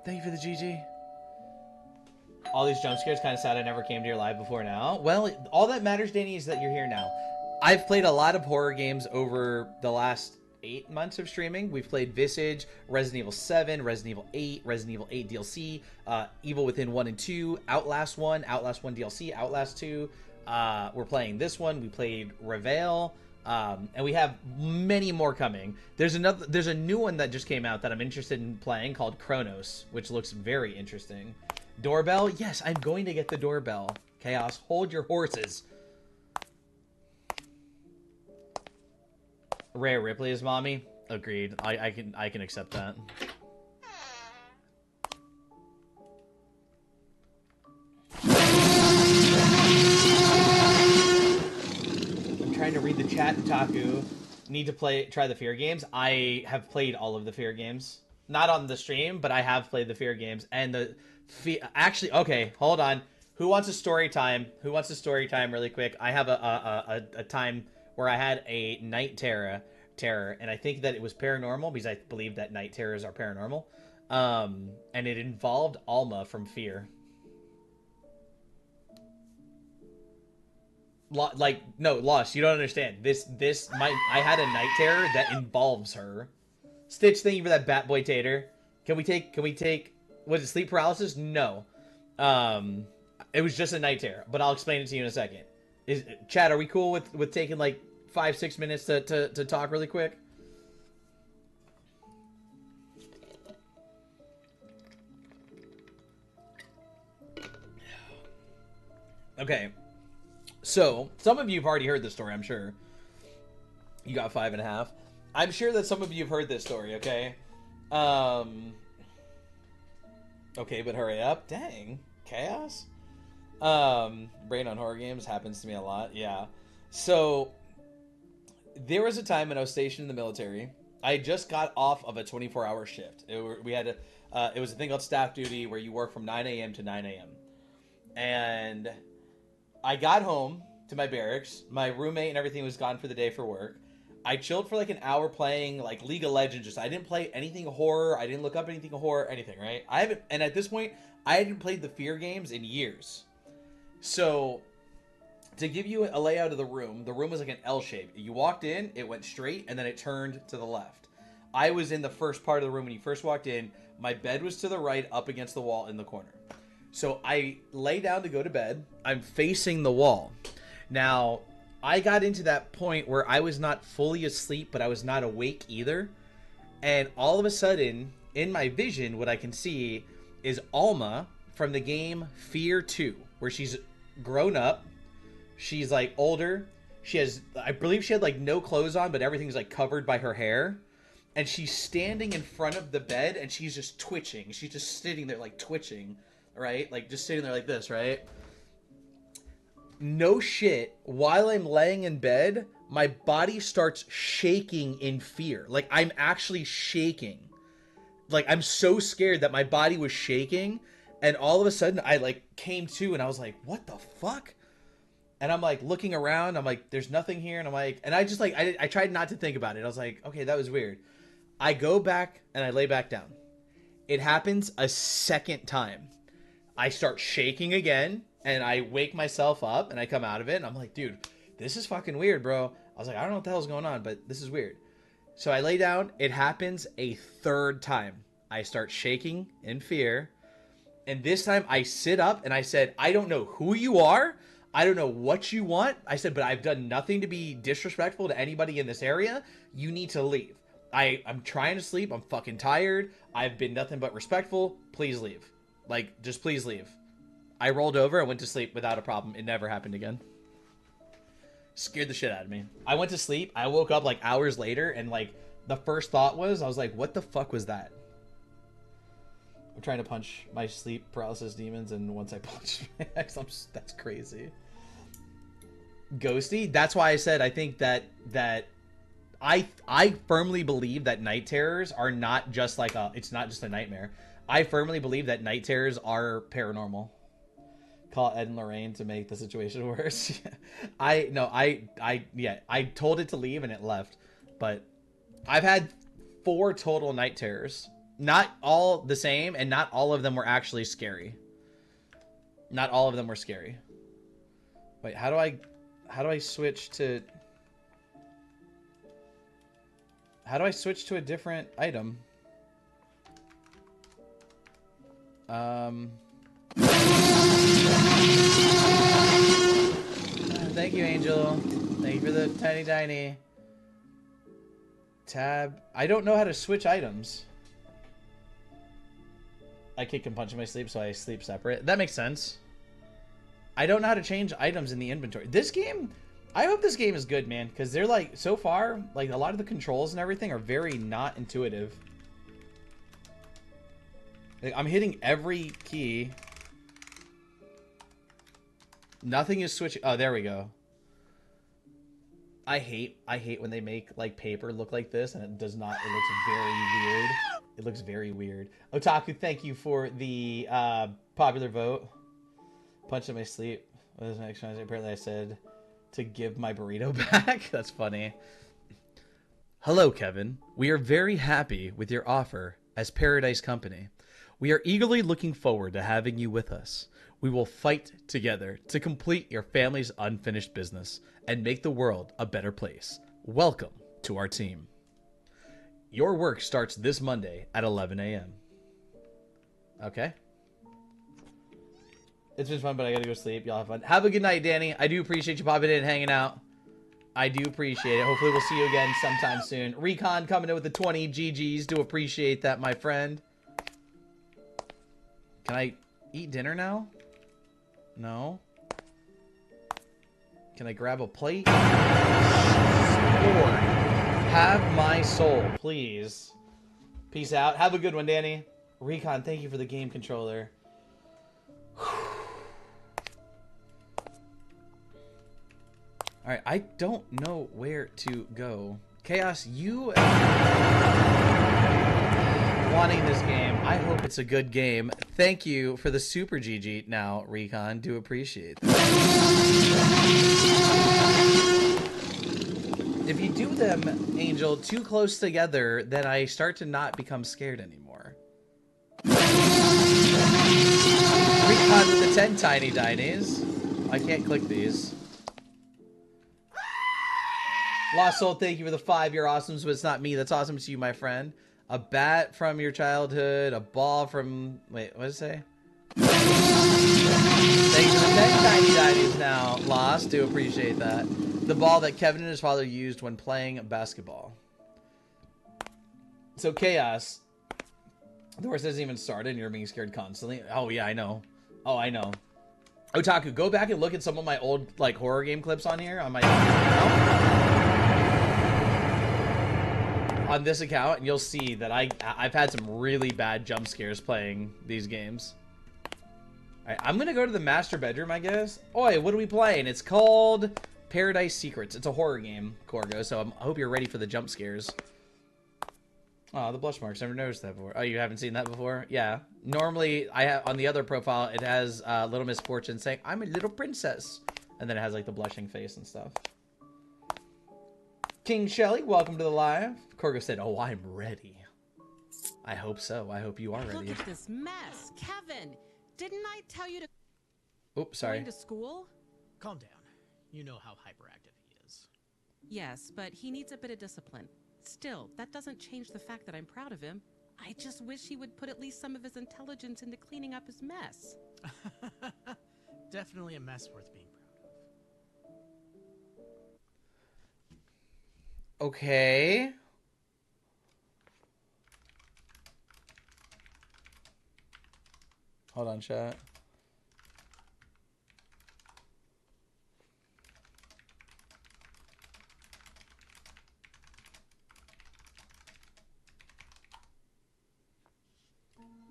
you for the GG. All these jump scares, kind of sad I never came to your live before now. Well, all that matters, Danny, is that you're here now. I've played a lot of horror games over the last 8 months of streaming. We've played Visage, Resident Evil 7, Resident Evil 8, Resident Evil 8 DLC, Evil Within 1 and 2, Outlast 1, Outlast 1 DLC, Outlast 2. We're playing this one. We played Reveal, and we have many more coming. There's a new one that just came out that I'm interested in playing called Chronos, which looks very interesting. Doorbell? Yes, I'm going to get the doorbell. Chaos, hold your horses. Rhea Ripley is mommy. Agreed. I can accept that. I'm trying to read the chat, Taku. Need to try the Fear games. I have played all of the Fear games. Not on the stream, but I have played the Fear games. And actually, okay, hold on. Who wants a story time? Who wants a story time really quick? I have a time where I had a night terror, and I think that it was paranormal because I believe that night terrors are paranormal. And it involved Alma from Fear. No, Lost, you don't understand. I had a night terror that involves her. Stitch, thank you for that Bat Boy Tater. Can we take, was it sleep paralysis? No. It was just a night terror, but I'll explain it to you in a second. Chad, are we cool with taking like 5-6 minutes to talk really quick? Okay. So, some of you have already heard this story, I'm sure. You got 5.5. I'm sure that some of you have heard this story, okay? Okay, but hurry up. Dang. Chaos? Brain on horror games happens to me a lot, yeah. So, there was a time when I was stationed in the military. I just got off of a 24-hour shift. It was a thing called staff duty where you work from 9 a.m. to 9 a.m. And I got home to my barracks. My roommate and everything was gone for the day for work. I chilled for like an hour playing like League of Legends. I didn't play anything horror. I didn't look up anything horror, anything, right? And at this point, I hadn't played the Fear games in years. So, to give you a layout of the room was like an L shape. You walked in, it went straight, and then it turned to the left. I was in the first part of the room when you first walked in. My bed was to the right, up against the wall in the corner. So I lay down to go to bed. I'm facing the wall. Now, I got into that point where I was not fully asleep, but I was not awake either. And all of a sudden, in my vision, what I can see is Alma from the game Fear 2, where she's grown up. She's like older. I believe she had like no clothes on, but everything's like covered by her hair. And she's standing in front of the bed and she's just twitching. She's just sitting there like twitching, right? Like just sitting there like this, right? No shit. While I'm laying in bed, my body starts shaking in fear. Like I'm actually shaking. Like I'm so scared that my body was shaking. And all of a sudden I like came to and I was like, what the fuck? And I'm like looking around. I'm like, there's nothing here. And I'm like, and I just like, I tried not to think about it. I was like, okay, that was weird. I go back and I lay back down. It happens a second time. I start shaking again and I wake myself up and I come out of it. And I'm like, dude, this is fucking weird, bro. I was like, I don't know what the hell's going on, but this is weird. So I lay down. It happens a third time. I start shaking in fear. And this time I sit up and I said, I don't know who you are. I don't know what you want. I said, but I've done nothing to be disrespectful to anybody in this area. You need to leave. I'm trying to sleep. I'm fucking tired. I've been nothing but respectful. Please leave. Like, just please leave. I rolled over and went to sleep without a problem. It never happened again. Scared the shit out of me. I went to sleep. I woke up like hours later, and like the first thought was, I was like, what the fuck was that? I'm trying to punch my sleep paralysis demons, and once I punch my ex, that's crazy. Ghosty. That's why I said I think that I firmly believe that night terrors are not just like it's not just a nightmare. I firmly believe that night terrors are paranormal. Call Ed and Lorraine to make the situation worse. I told it to leave and it left. But I've had 4 total night terrors. Not all the same, and not all of them were actually scary. Not all of them were scary. Wait, how do I switch to a different item? Thank you, Angel. Thank you for the tiny tab. I don't know how to switch items. I kick and punch in my sleep, so I sleep separate. That makes sense. I don't know how to change items in the inventory. This game, I hope this game is good, man, because they're like, so far, like a lot of the controls and everything are very not intuitive. Like, I'm hitting every key. Nothing is switching. Oh, there we go. I hate when they make like paper look like this, and it does not. It looks very weird. It looks very weird. Otaku, thank you for the popular vote. Punch in my sleep. What is my next one? Apparently I said to give my burrito back. That's funny. Hello, Kevin. We are very happy with your offer as Paradise Company. We are eagerly looking forward to having you with us. We will fight together to complete your family's unfinished business and make the world a better place. Welcome to our team. Your work starts this Monday at 11 a.m. Okay. It's been fun, but I gotta go sleep. Y'all have fun. Have a good night, Danny. I do appreciate you popping in and hanging out. I do appreciate it. Hopefully we'll see you again sometime soon. Recon coming in with the 20 GGs. Do appreciate that, my friend. Can I eat dinner now? No. Can I grab a plate? Lord, have my soul, please. Peace out. Have a good one, Danny. Recon, thank you for the game controller. Alright, I don't know where to go. Chaos, you wanting this game. I hope it's a good game. Thank you for the super GG now, Recon. Do appreciate that. If you do them, Angel, too close together, then I start to not become scared anymore. Recon with the 10 tiny dinies. I can't click these. Lost Soul, thank you for the 5. You're awesome, but it's not me. That's awesome to you, my friend. A bat from your childhood. A ball from... Wait, what did it say? Thank you for the 10 tiny dinies now, Lost. Do appreciate that. The ball that Kevin and his father used when playing basketball. So, Chaos. The worst hasn't even started and you're being scared constantly. Oh, yeah, I know. Oh, I know. Otaku, go back and look at some of my old, like, horror game clips on here. On my... on this account, and you'll see that I've had some really bad jump scares playing these games. Alright, I'm gonna go to the master bedroom, I guess. Oi, what are we playing? It's called Paradise Secrets. It's a horror game, Corgo, so I hope you're ready for the jump scares. Oh, the blush marks. Never noticed that before. Oh, you haven't seen that before? Yeah. Normally, I have on the other profile, it has Little Miss Fortune saying, "I'm a little princess." And then it has, like, the blushing face and stuff. King Shelly, welcome to the live. Corgo said, "Oh, I'm ready." I hope so. I hope you are ready. Look at this mess. Kevin, didn't I tell you to Oops, sorry. going to school? Calm down. You know how hyperactive he is. Yes, but he needs a bit of discipline. Still, that doesn't change the fact that I'm proud of him. I just wish he would put at least some of his intelligence into cleaning up his mess. Definitely a mess worth being proud of. Okay. Hold on, chat.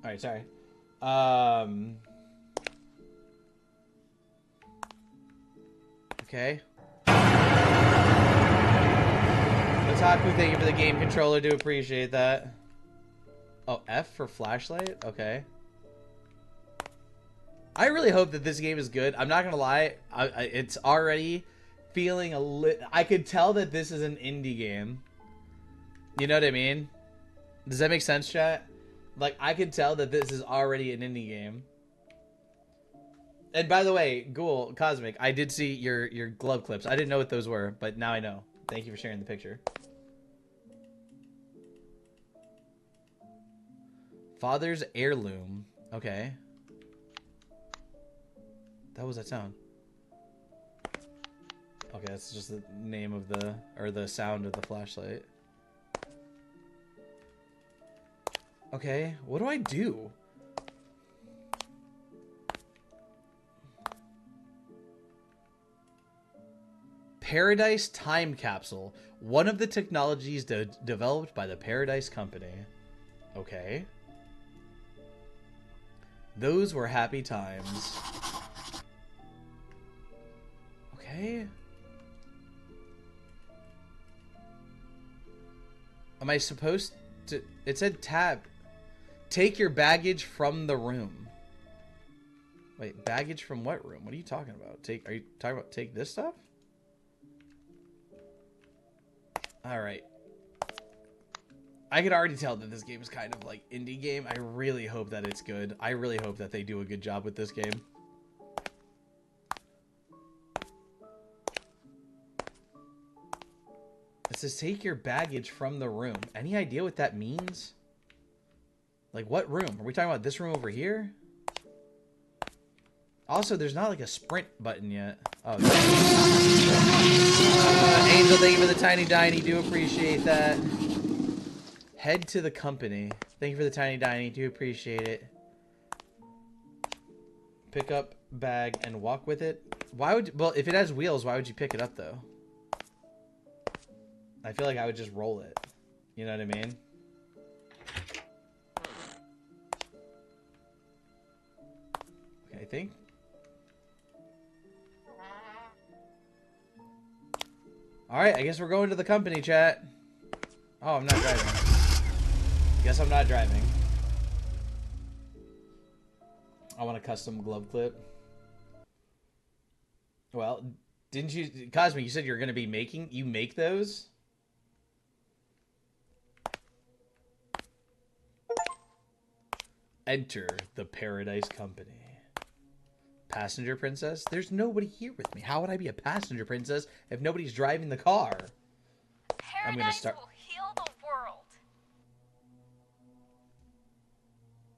Alright, sorry. Okay. Otaku, thank you for the game controller. Do appreciate that. Oh, F for flashlight? Okay. I really hope that this game is good. I'm not gonna lie. It's already feeling a little... I could tell that this is an indie game. You know what I mean? Does that make sense, chat? Like, I could tell that this is already an indie game. And by the way, Ghoul, Cosmic, I did see your glove clips. I didn't know what those were, but now I know. Thank you for sharing the picture. Father's heirloom. Okay. That was that sound. Okay, that's just the name of the, or the sound of the flashlight. Okay, what do I do? Paradise Time Capsule. One of the technologies developed by the Paradise Company. Okay. Those were happy times. Okay. Am I supposed to... It said tab. Take your baggage from the room. Wait, baggage from what room? What are you talking about? Are you talking about take this stuff? Alright. I could already tell that this game is kind of like indie game. I really hope that it's good. I really hope that they do a good job with this game. It says take your baggage from the room. Any idea what that means? Like what room? Are we talking about this room over here? Also, there's not like a sprint button yet. Oh, Angel, thank you for the tiny diny. Do appreciate that. Head to the company. Thank you for the tiny diny. Do appreciate it. Pick up bag and walk with it. Why would... Well, if it has wheels, why would you pick it up, though? I feel like I would just roll it. You know what I mean? Okay, I think... Alright, I guess we're going to the company, chat. Oh, I'm not driving. Guess I'm not driving. I want a custom glove clip. Well, didn't you... Cosmic, you said you're going to be making... You make those? Enter the Paradise Company. Passenger princess? There's nobody here with me. How would I be a passenger princess if nobody's driving the car? Paradise I'm gonna start... will heal the world.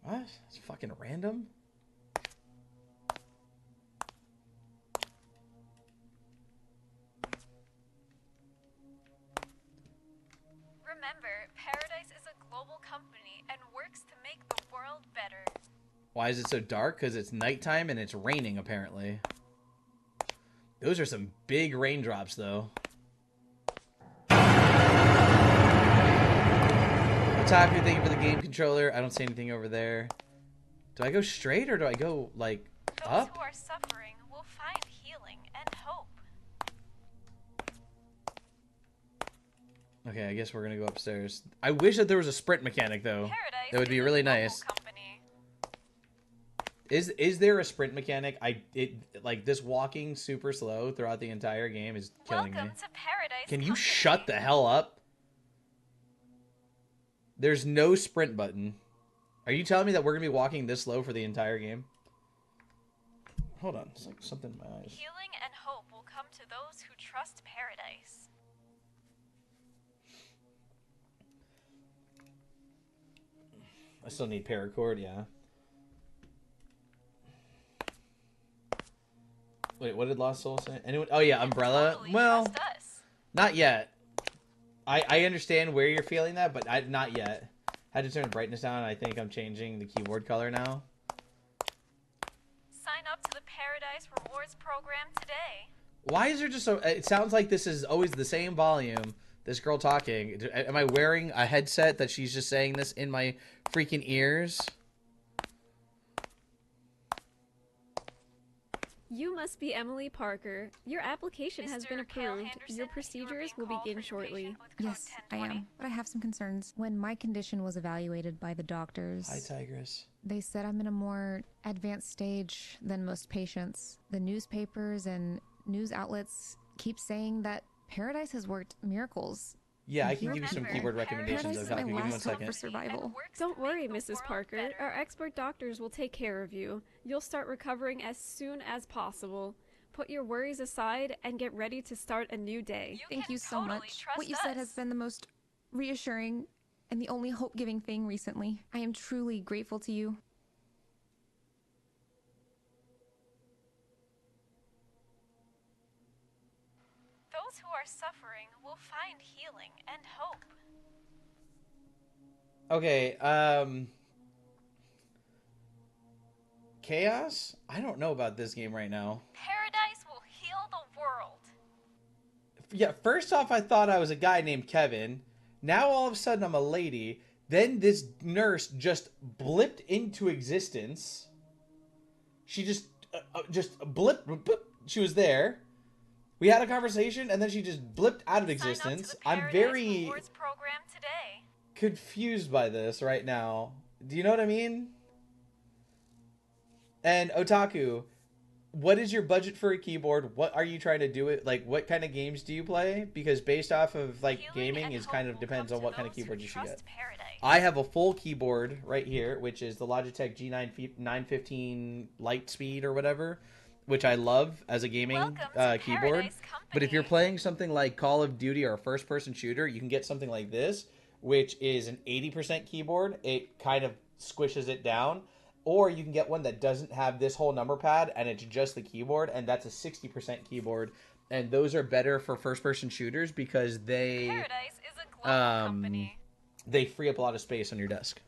What? It's fucking random. Remember, Paradise is a global company and works to make the world better. Why is it so dark? Because it's nighttime and it's raining, apparently. Those are some big raindrops, though. Otaku, thank you for the game controller. I don't see anything over there. Do I go straight or do I go, like, Those up? who are suffering will find healing and hope. Okay, I guess we're gonna go upstairs. I wish that there was a sprint mechanic, though. Paradise That would be is a really global nice. company. Is there a sprint mechanic? Like this walking super slow throughout the entire game is killing Welcome me. to Paradise Can you Company. shut the hell up? There's no sprint button. Are you telling me that we're gonna be walking this slow for the entire game? Hold on, it's like something in my eyes. Healing and hope will come to those who trust Paradise. I still need paracord, yeah. Wait, what did Lost Soul say? Anyone? Oh yeah, Umbrella. Totally Well, trust us. not yet. I understand where you're feeling that, but not yet. Had to turn the brightness down. I think I'm changing the keyboard color now. Sign up to the Paradise Rewards program today. Why is there just so... It sounds like this is always the same volume. This girl talking. Am I wearing a headset that she's just saying this in my freaking ears? You must be Emily Parker. Your application has been Mr. Cale approved. Henderson, Your you are procedures being will called begin for your shortly. patient with code Yes, I 1020. am. But I have some concerns. When my condition was evaluated by the doctors, Hi, Tigress. they said I'm in a more advanced stage than most patients. The newspapers and news outlets keep saying that Paradise has worked miracles. Yeah, I can give you some Remember, keyboard recommendations. Paradise is Otaku. my Give me one last hope second. for survival. And works Don't to worry, make the Mrs. world Parker. better. Our expert doctors will take care of you. You'll start recovering as soon as possible. Put your worries aside and get ready to start a new day. Thank can you so totally much. trust What you said has us. been the most reassuring and the only hope-giving thing recently. I am truly grateful to you. Those who are suffering will find healing and hope. Okay, Chaos? I don't know about this game right now. Paradise will heal the world. Yeah, first off, I thought I was a guy named Kevin. Now all of a sudden I'm a lady. Then this nurse just blipped into existence. She just blipped. Boop, she was there. We had a conversation, and then she just blipped out of Sign up to existence. the I'm Paradise very Rewards program today. confused by this right now. Do you know what I mean? And Otaku, what is your budget for a keyboard? What are you trying to do it? Like, what kind of games do you play? Because based off of like Healing gaming and is hope kind of will depends come on to what kind of those who keyboard you should get. trust Paradise. I have a full keyboard right here, which is the Logitech G915 Lightspeed or whatever, which I love as a gaming Welcome to keyboard. Paradise But if you're Company. playing something like Call of Duty or a first-person shooter, you can get something like this, which is an 80% keyboard. It kind of squishes it down. Or you can get one that doesn't have this whole number pad, and it's just the keyboard, and that's a 60% keyboard. And those are better for first-person shooters because Paradise is a global company. they free up a lot of space on your desk.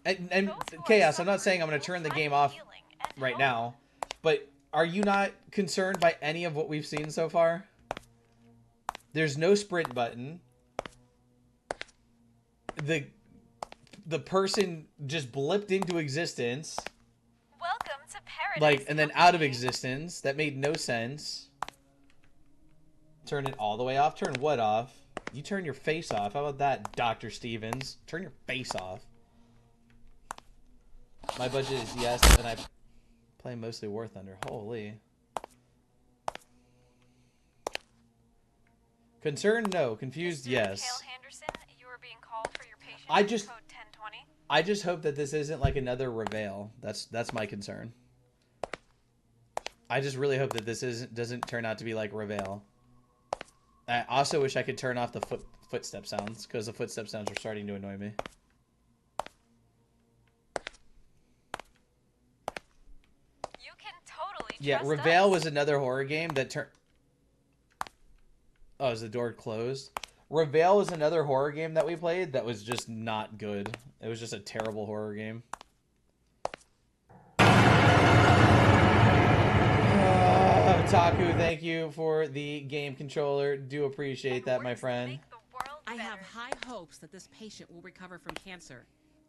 And Those who are Chaos, I'm not suffering saying I'm going will to turn the find game off healing and right hope. now, but are you not concerned by any of what we've seen so far? There's no sprint button. The person just blipped into existence, Welcome to Paradise like, and then out of Company. existence. That made no sense. Turn it all the way off. Turn what off? You turn your face off. How about that, Dr. Stevens? Turn your face off. My budget is yes, and I play mostly War Thunder. Holy. Concerned? No. Confused? Mr. Yes. Cale Henderson, you are being called for your patient I with just- code 1020. I just hope that this isn't like another Reveal. That's my concern. I just really hope that this doesn't turn out to be like Reveal. I also wish I could turn off the footstep sounds, because the footstep sounds are starting to annoy me. You can totally Yeah, trust Reveal us. was another horror game that turned... Oh, is the door closed? Reveal was another horror game that we played that was just not good. It was just a terrible horror game. Otaku, thank you for the game controller. Do appreciate And that, my works to friend. make the world I have better. high hopes that this patient will recover from cancer.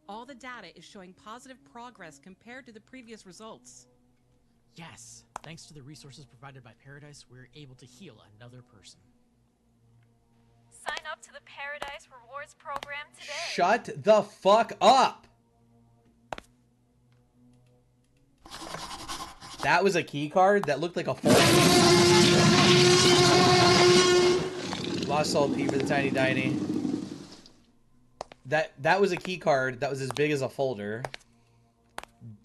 All the data is showing positive progress compared to the previous results. Yes, thanks to the resources provided by Paradise, we're able to heal another person. Sign up to the Paradise Rewards program today. Shut the fuck up! That was a key card that looked like a folder. Lost Soul P for the Tiny Tiny. That was a key card that was as big as a folder.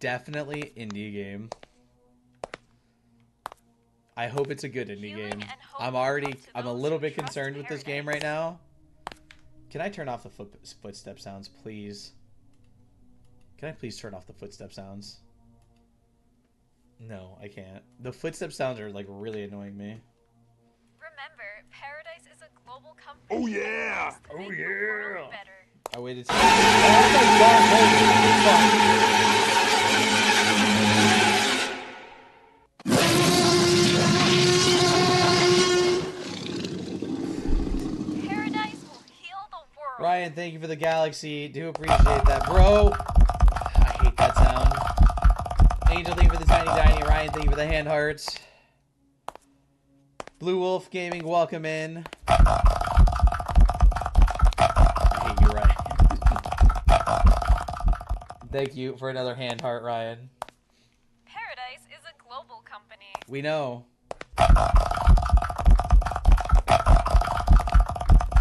Definitely indie game. I hope it's a good indie Healing game. and hope I'm will already, come to I'm a those little who bit trust concerned with this game right Paradise. now. Can I turn off the footstep sounds, please? Can I please turn off the footstep sounds? No, I can't. The footstep sounds are like really annoying me. Remember, Paradise is a global company. Oh, and yeah. works to make the world better. I waited. Oh my god! Paradise will heal the world. Ryan, thank you for the galaxy. Do appreciate that, bro. I hate that sound. Ryan, thank you for the hand hearts. Blue Wolf Gaming, welcome in. I hate you, Ryan. Thank you for another hand heart, Ryan. Paradise is a global company. We know.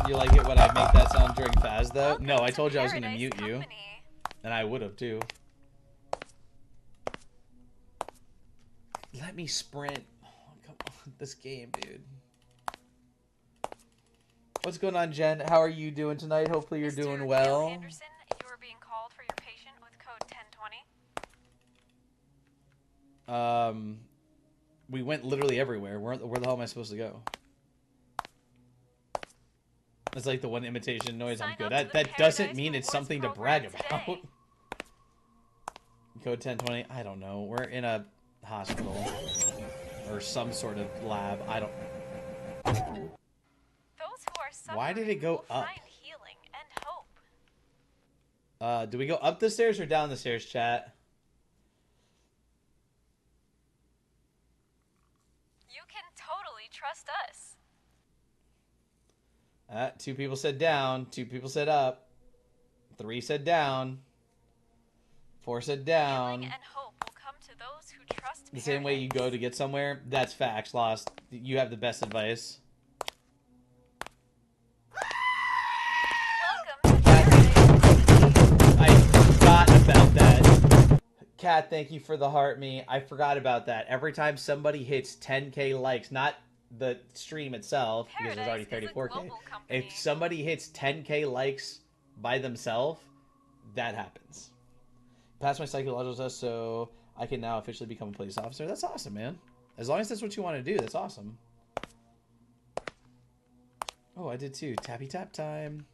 You like it when I make that sound during Faz, though? Welcome No, I to told you I was going to Paradise mute you. Company. And I would have, too. Let me sprint. Oh, come on, this game, dude. What's going on, Jen? How are you doing tonight? Hopefully you're Mr. doing Gil well. Anderson, you are being called for your patient with code 1020. We went literally everywhere. Where the hell am I supposed to go? It's like the one imitation noise I'm Sign good up at. to the That doesn't Paradise mean it's Rewards something to program brag about. today. Code 1020. I don't know. We're in a hospital or some sort of lab. I don't. Those who are suffering Why did it go will up? find healing and hope. Do we go up the stairs or down the stairs, chat? You can totally trust us. 2 people said down. 2 people said up. 3 said down. 4 said down. Healing and hope will come to those who trust The same way you go to get somewhere. That's facts, Lost. You have the best advice. Welcome to Paradise. I forgot about that. Kat, thank you for the heart me. I forgot about that. Every time somebody hits 10k likes, not the stream itself, because there's already Paradise is a 34k. global company. If somebody hits 10k likes by themselves, that happens. Pass my psychological test so I can now officially become a police officer. That's awesome, man. As long as that's what you want to do, that's awesome. Oh, I did too. Tappy tap time.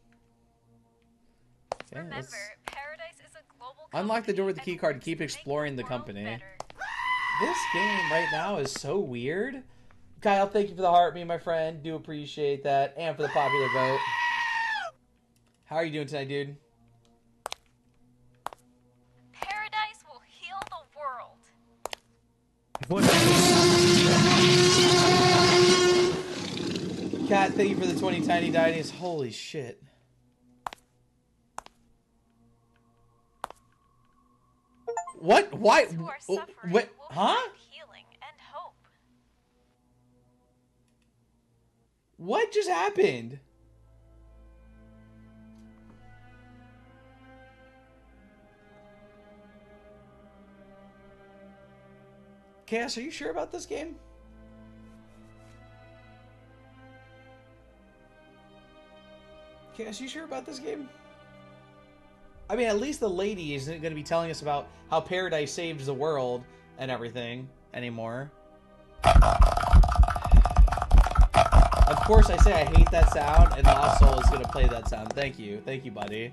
Okay, Remember, let's Paradise is a global unlock the door with the company key card and to keep works make exploring the world company. better. This game right now is so weird. Kyle, thank you for the heart, me, my friend. Do appreciate that. And for the popular vote. How are you doing tonight, dude? Paradise will heal the world. Kat, thank you for the 20 tiny dinies. Holy shit. What? Why? Those who are suffering What? will Huh? find healing and hope. What just happened? Cass, are you sure about this game? Cass, you sure about this game? I mean, at least the lady isn't going to be telling us about how Paradise saves the world and everything anymore. Of course, I say I hate that sound, and Lost Soul is going to play that sound. Thank you. Thank you, buddy.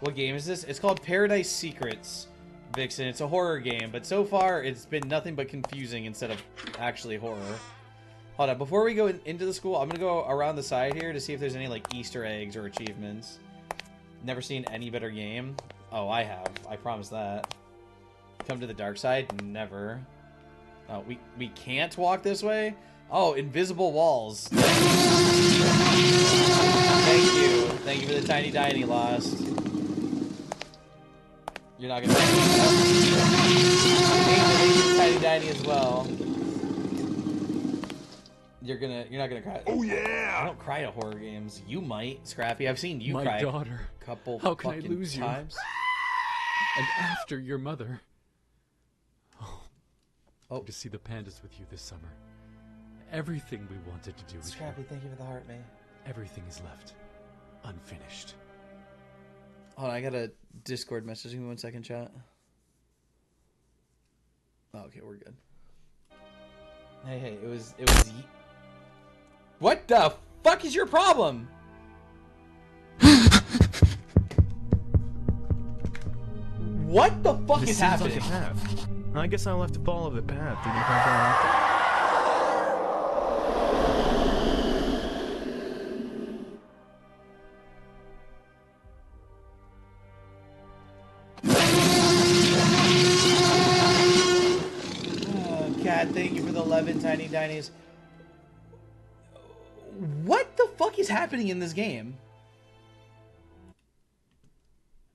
What game is this? It's called Paradise Secrets, Vixen. It's a horror game, but so far it's been nothing but confusing instead of actually horror. Hold on, before we go into the school, I'm gonna go around the side here to see if there's any like Easter eggs or achievements. Never seen any better game. Oh, I have. I promise that. Come to the dark side? Never. Oh, we can't walk this way? Oh, invisible walls. Thank you. Thank you for the tiny tiny Lost. You're not gonna. Tiny Tiny as well. You're not gonna cry. Oh yeah! I don't cry at horror games. You might, Scrappy. I've seen you My cry daughter. a couple How can I fucking lose you? times. And after your mother. Oh. To see the pandas with you this summer. Everything we wanted to do with Scrappy, you. thank you for the heart, man. Everything is left unfinished. Hold on, I got a Discord message. Give me 1 second, chat. Oh, okay, we're good. Hey, it was. What the fuck is your problem? What the fuck This is seems happening? like a path. I guess I'll have to follow the path, even if I 11 Tiny Dinies. What the fuck is happening in this game?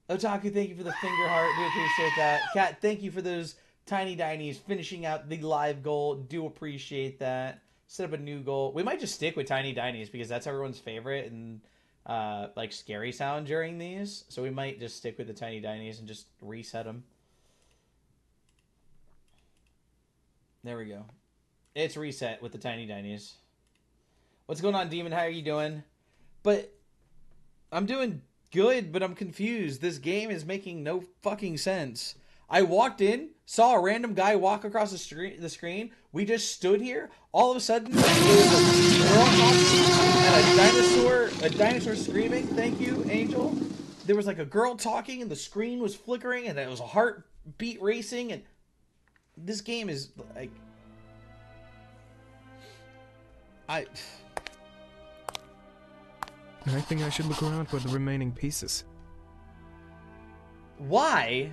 Otaku, thank you for the finger heart. Do appreciate that. Kat, thank you for those Tiny Dinies finishing out the live goal. Do appreciate that. Set up a new goal. We might just stick with Tiny Dinies because that's everyone's favorite and like scary sound during these. So we might just stick with the Tiny Dinies and just reset them. There we go. It's reset with the Tiny Dinies. What's going on, Demon? How are you doing? But I'm doing good, but I'm confused. This game is making no fucking sense. I walked in, saw a random guy walk across the screen. We just stood here. All of a sudden, there was a girl talking and a dinosaur screaming. Thank you, Angel. There was like a girl talking, and the screen was flickering, and there was a heartbeat racing, and this game is like, I think I should look around for the remaining pieces. Why?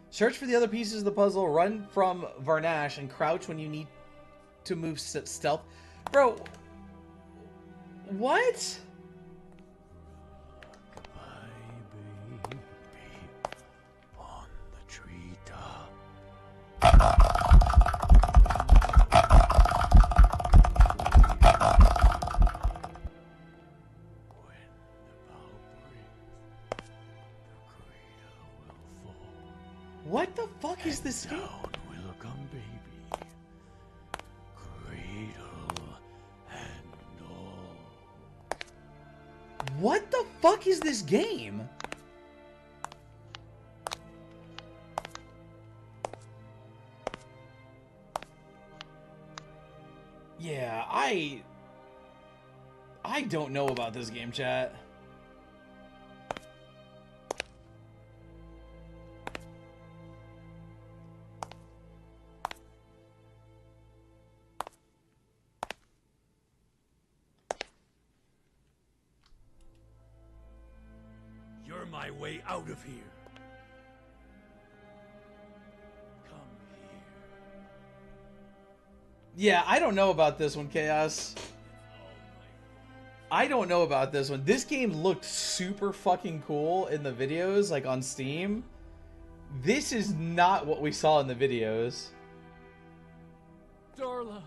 Search for the other pieces of the puzzle, run from Varnash, and crouch when you need to move stealth. Bro, what? Goodbye, baby, on the treetop. What the fuck is this game? Down will come, baby. Cradle and all. What the fuck is this game? Yeah, I don't know about this game, chat. You're my way out of here. Come here. Yeah, I don't know about this one, Chaos. I don't know about this one. This game looked super fucking cool in the videos, like on Steam. This is not what we saw in the videos. Darla.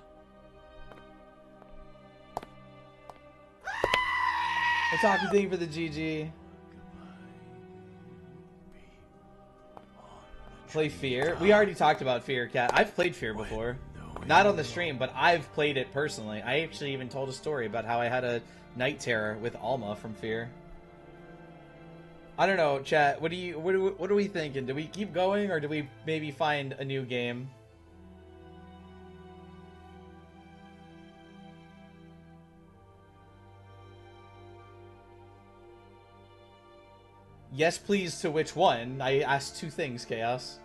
Otaku, thank you for the GG. Play Fear? We already talked about Fear, Cat. I've played Fear before. Not on the stream, but I've played it personally. I actually even told a story about how I had a night terror with Alma from Fear. I don't know, chat. What are we thinking? Do we keep going, or do we maybe find a new game? Yes, please, to which one? I asked two things, Chaos.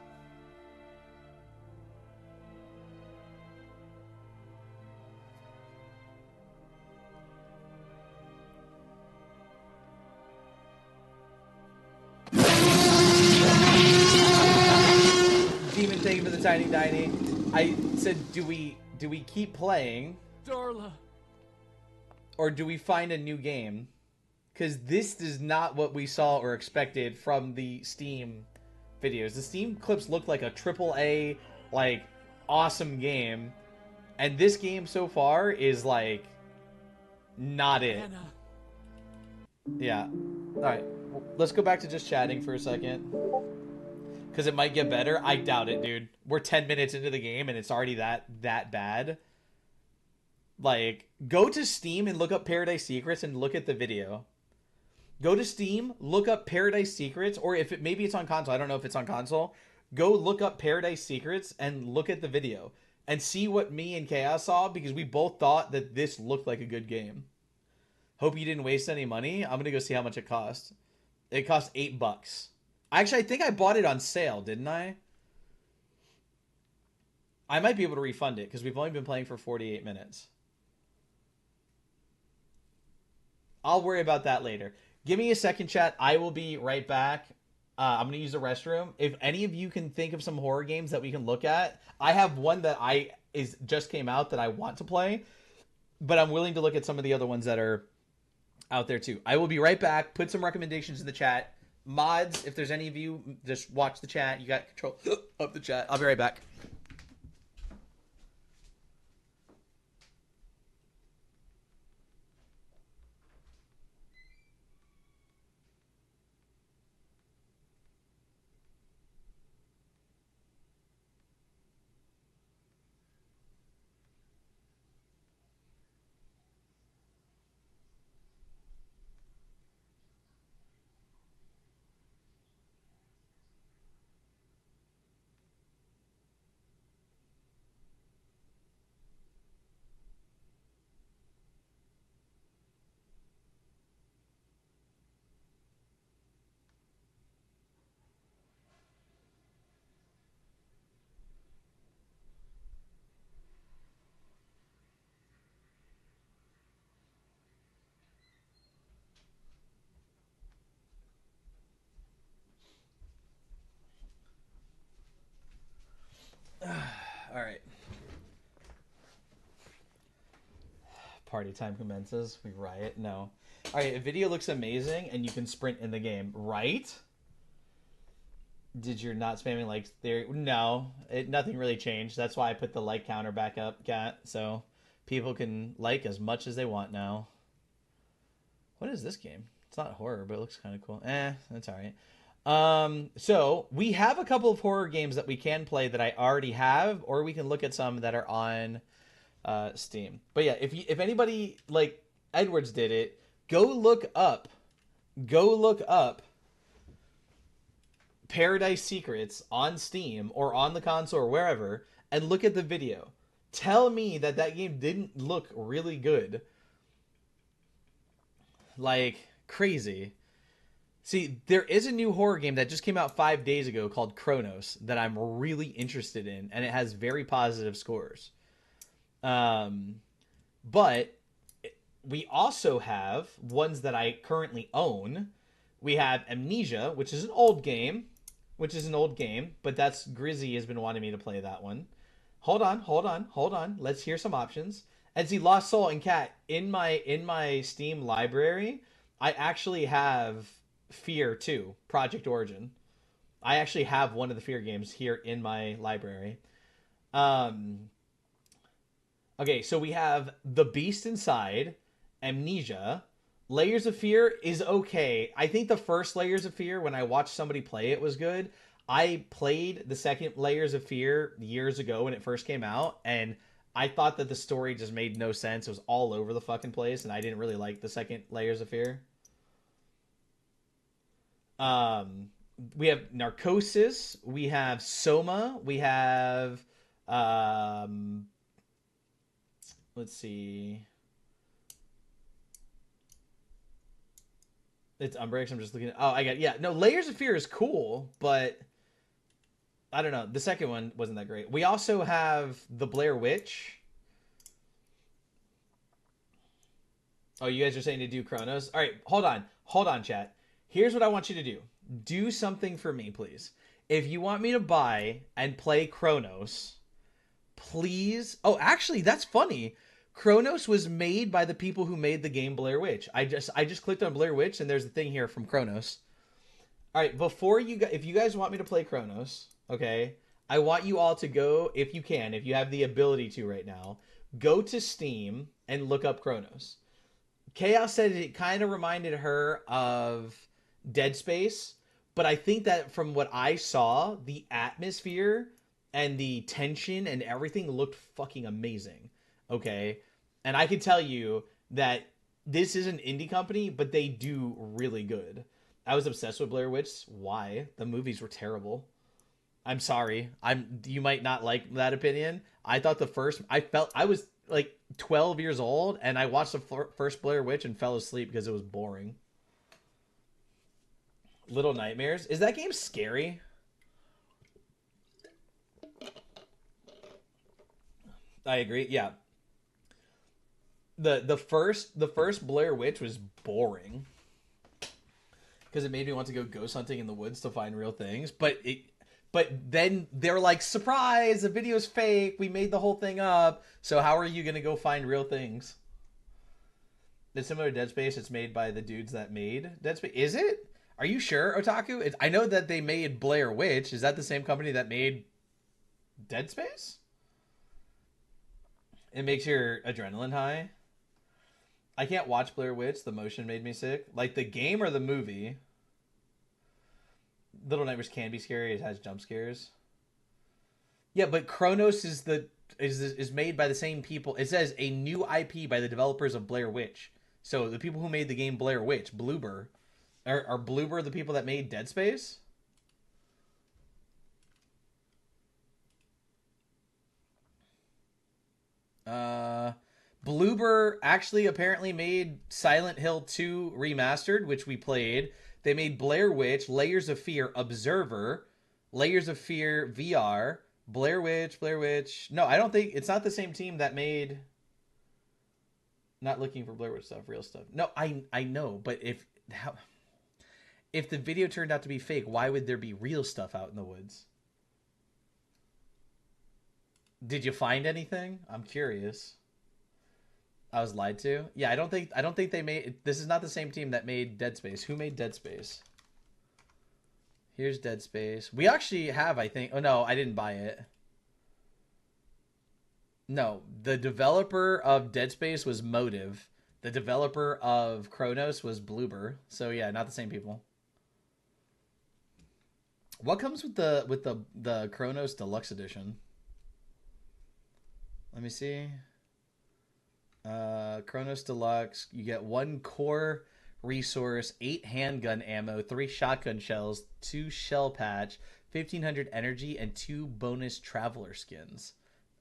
Demon, thank you for the tiny diny. I said, do we keep playing? Darla. Or do we find a new game? Because this is not what we saw or expected from the Steam videos. The Steam clips looked like a AAA, like, awesome game. And this game so far is, like, not it. Anna. Yeah. Alright, well, let's go back to just chatting for a second. Because it might get better. I doubt it, dude. We're 10 minutes into the game and it's already that bad. Like, go to Steam and look up Paradise Secrets and look at the video. Go to Steam, look up Paradise Secrets, or if maybe it's on console. I don't know if it's on console. Go look up Paradise Secrets and look at the video and see what me and Chaos saw, because we both thought that this looked like a good game. Hope you didn't waste any money. I'm gonna go see how much it cost. It cost $8. Actually, I think I bought it on sale, didn't I? I might be able to refund it because we've only been playing for 48 minutes. I'll worry about that later. Give me a second, chat. I will be right back. I'm going to use the restroom. If any of you can think of some horror games that we can look at, I have one that I just came out that I want to play, but I'm willing to look at some of the other ones that are out there too. I will be right back. Put some recommendations in the chat. Mods, if there's any of you, just watch the chat. You got control of the chat. I'll be right back. All right. Party time commences. We riot. No. All right. A video looks amazing, and you can sprint in the game, right? Did you not spamming likes there? No, nothing really changed. That's why I put the like counter back up, Cat, so people can like as much as they want now. What is this game? It's not horror, but it looks kind of cool. That's all right. So we have a couple of horror games that we can play that I already have, or we can look at some that are on Steam. But yeah, if anybody like Edwards did it, go look up Paradise Secrets on Steam or on the console or wherever, and look at the video. Tell me that game didn't look really good. Like crazy. See, there is a new horror game that just came out 5 days ago called Chronos that I'm really interested in, and it has very positive scores. But we also have ones that I currently own. We have Amnesia, which is an old game, but that's Grizzy has been wanting me to play that one. Hold on. Let's hear some options. And see, Lost Soul and Cat, in my Steam library, I actually have Fear 2, Project Origin. I actually have one of the Fear games here in my library. Okay, so we have The Beast Inside, Amnesia. Layers of Fear is okay. I think the first Layers of Fear, when I watched somebody play it, was good. I played the second Layers of Fear years ago when it first came out, and I thought that the story just made no sense. It was all over the fucking place, and I didn't really like the second Layers of Fear. We have Narcosis, we have Soma, we have let's see. It's Umbrex. I'm just looking at Layers of Fear is cool, but I don't know. The second one wasn't that great. We also have The Blair Witch. Oh, you guys are saying to do Chronos? All right, hold on, chat. Here's what I want you to do. Do something for me, please. If you want me to buy and play Chronos, please. Oh, actually, that's funny. Chronos was made by the people who made the game Blair Witch. I just clicked on Blair Witch, and there's a thing here from Chronos. All right, if you guys want me to play Chronos, okay, I want you all to go, if you have the ability to right now, go to Steam and look up Chronos. Chaos said it kind of reminded her of Dead Space, but I think that from what I saw, the atmosphere and the tension and everything looked fucking amazing. Okay? And I can tell you that this is an indie company, but they do really good. I was obsessed with Blair Witch. Why? The movies were terrible. I'm sorry. You might not like that opinion. I thought I was like 12 years old, and I watched the first Blair Witch and fell asleep because it was boring. Little Nightmares. Is that game scary? I agree. Yeah. The first Blair Witch was boring because it made me want to go ghost hunting in the woods to find real things. But But then they're like, surprise, the video's fake. We made the whole thing up. So how are you going to go find real things? It's similar to Dead Space. It's made by the dudes that made Dead Space. Is it? Are you sure, Otaku? I know that they made Blair Witch. Is that the same company that made Dead Space? It makes your adrenaline high. I can't watch Blair Witch. The motion made me sick. Like the game or the movie? Little Nightmares can be scary. It has jump scares. Yeah, but Chronos is made by the same people. It says a new IP by the developers of Blair Witch. So the people who made the game Blair Witch, Bloober, are Bloober the people that made Dead Space? Bloober actually apparently made Silent Hill 2 Remastered, which we played. They made Blair Witch, Layers of Fear, Observer, Layers of Fear VR, Blair Witch. No, I don't think it's not the same team that made. Not looking for Blair Witch stuff, real stuff. No, I know, but if the video turned out to be fake, why would there be real stuff out in the woods? Did you find anything? I'm curious. I was lied to. Yeah, I don't think they made. This is not the same team that made Dead Space. Who made Dead Space? Here's Dead Space. We actually have, I think. Oh no, I didn't buy it. No, the developer of Dead Space was Motive. The developer of Chronos was Bloober. So yeah, not the same people. What comes with the Chronos Deluxe Edition? Let me see. Chronos Deluxe. You get 1 core resource, 8 handgun ammo, 3 shotgun shells, 2 shell patch, 1500 energy, and 2 bonus traveler skins.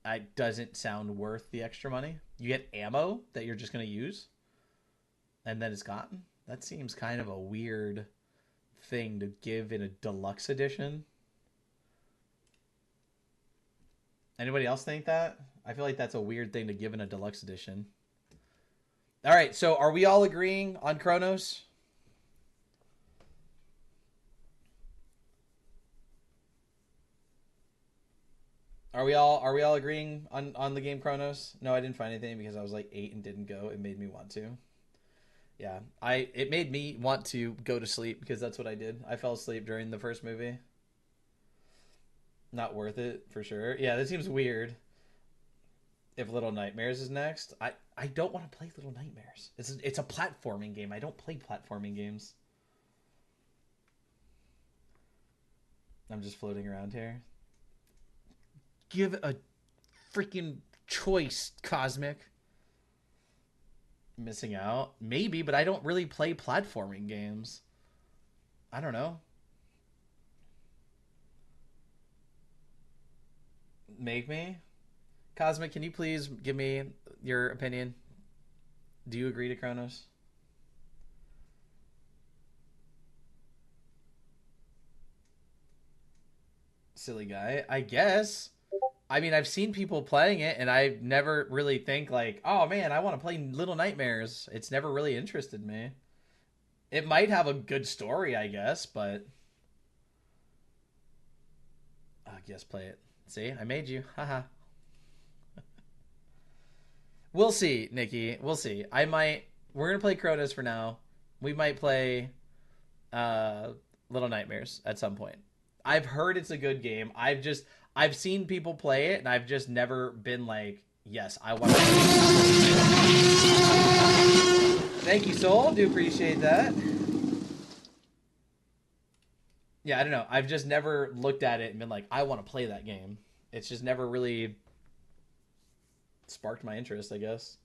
It doesn't sound worth the extra money. You get ammo that you're just going to use, and then it's gone. That seems kind of a weird thing to give in a deluxe edition. Anybody else think that? I feel like that's a weird thing to give in a deluxe edition. All right, so are we all agreeing on Chronos? Are we all agreeing on the game Chronos? No, I didn't find anything because I was like 8 and didn't go. It made me want to. Yeah, it made me want to go to sleep because that's what I did. I fell asleep during the first movie. Not worth it for sure. Yeah, that seems weird. If Little Nightmares is next, I don't want to play Little Nightmares. It's a platforming game. I don't play platforming games. I'm just floating around here. Give a freaking choice, Cosmic. Missing out? Maybe, but I don't really play platforming games. I don't know. Make me? Cosmic, can you please give me your opinion? Do you agree to Chronos? Silly guy. I guess. I mean, I've seen people playing it, and I never really think like, oh man, I want to play Little Nightmares. It's never really interested me. It might have a good story, I guess, but... yes, play it. See, I made you. Haha. We'll see, Nikki. We'll see. We're going to play Chronos for now. We might play Little Nightmares at some point. I've heard it's a good game. I've seen people play it, and I've just never been like, yes, I want to play it. Thank you, Soul. Do appreciate that. Yeah, I don't know. I've just never looked at it and been like, I want to play that game. It's just never really sparked my interest, I guess.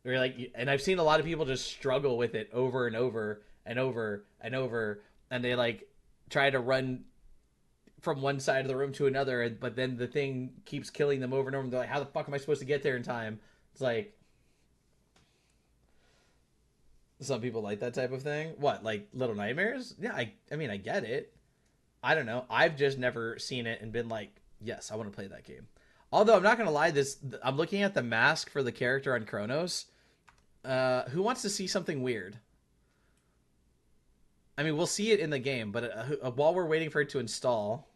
Or like, and I've seen a lot of people just struggle with it over and over and over and over, and they like try to run from one side of the room to another, but then the thing keeps killing them over and over, and they're like, how the fuck am I supposed to get there in time? It's like, some people like that type of thing. What, like Little Nightmares? Yeah, I mean, I get it. I don't know. I've just never seen it and been like, yes, I want to play that game. Although, I'm not going to lie, I'm looking at the mask for the character on Chronos. Who wants to see something weird? I mean, we'll see it in the game, but while we're waiting for it to install...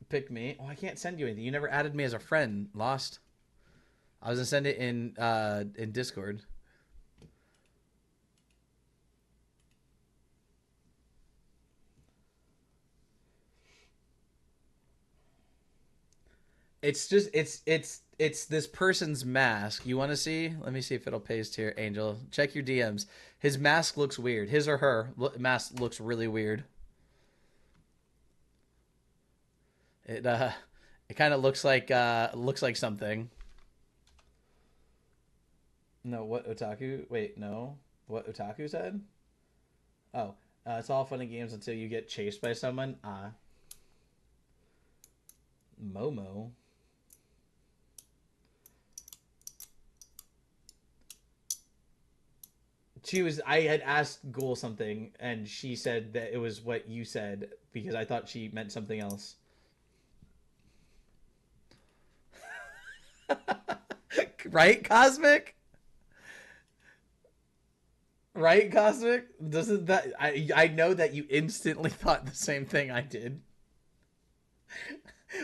Pick me. Oh, I can't send you anything. You never added me as a friend. Lost. I was gonna send it in Discord. It's just it's this person's mask. You want to see? Let me see if it'll paste here. Angel, check your DMs. His mask looks weird. His or her mask looks really weird. It kind of looks like something. No, what Otaku? Wait, no. What Otaku said? Oh, it's all fun and games until you get chased by someone. Momo. I had asked Ghoul something, and she said that it was what you said, because I thought she meant something else. Right, Cosmic? Right, Cosmic? Doesn't that... I know that you instantly thought the same thing I did.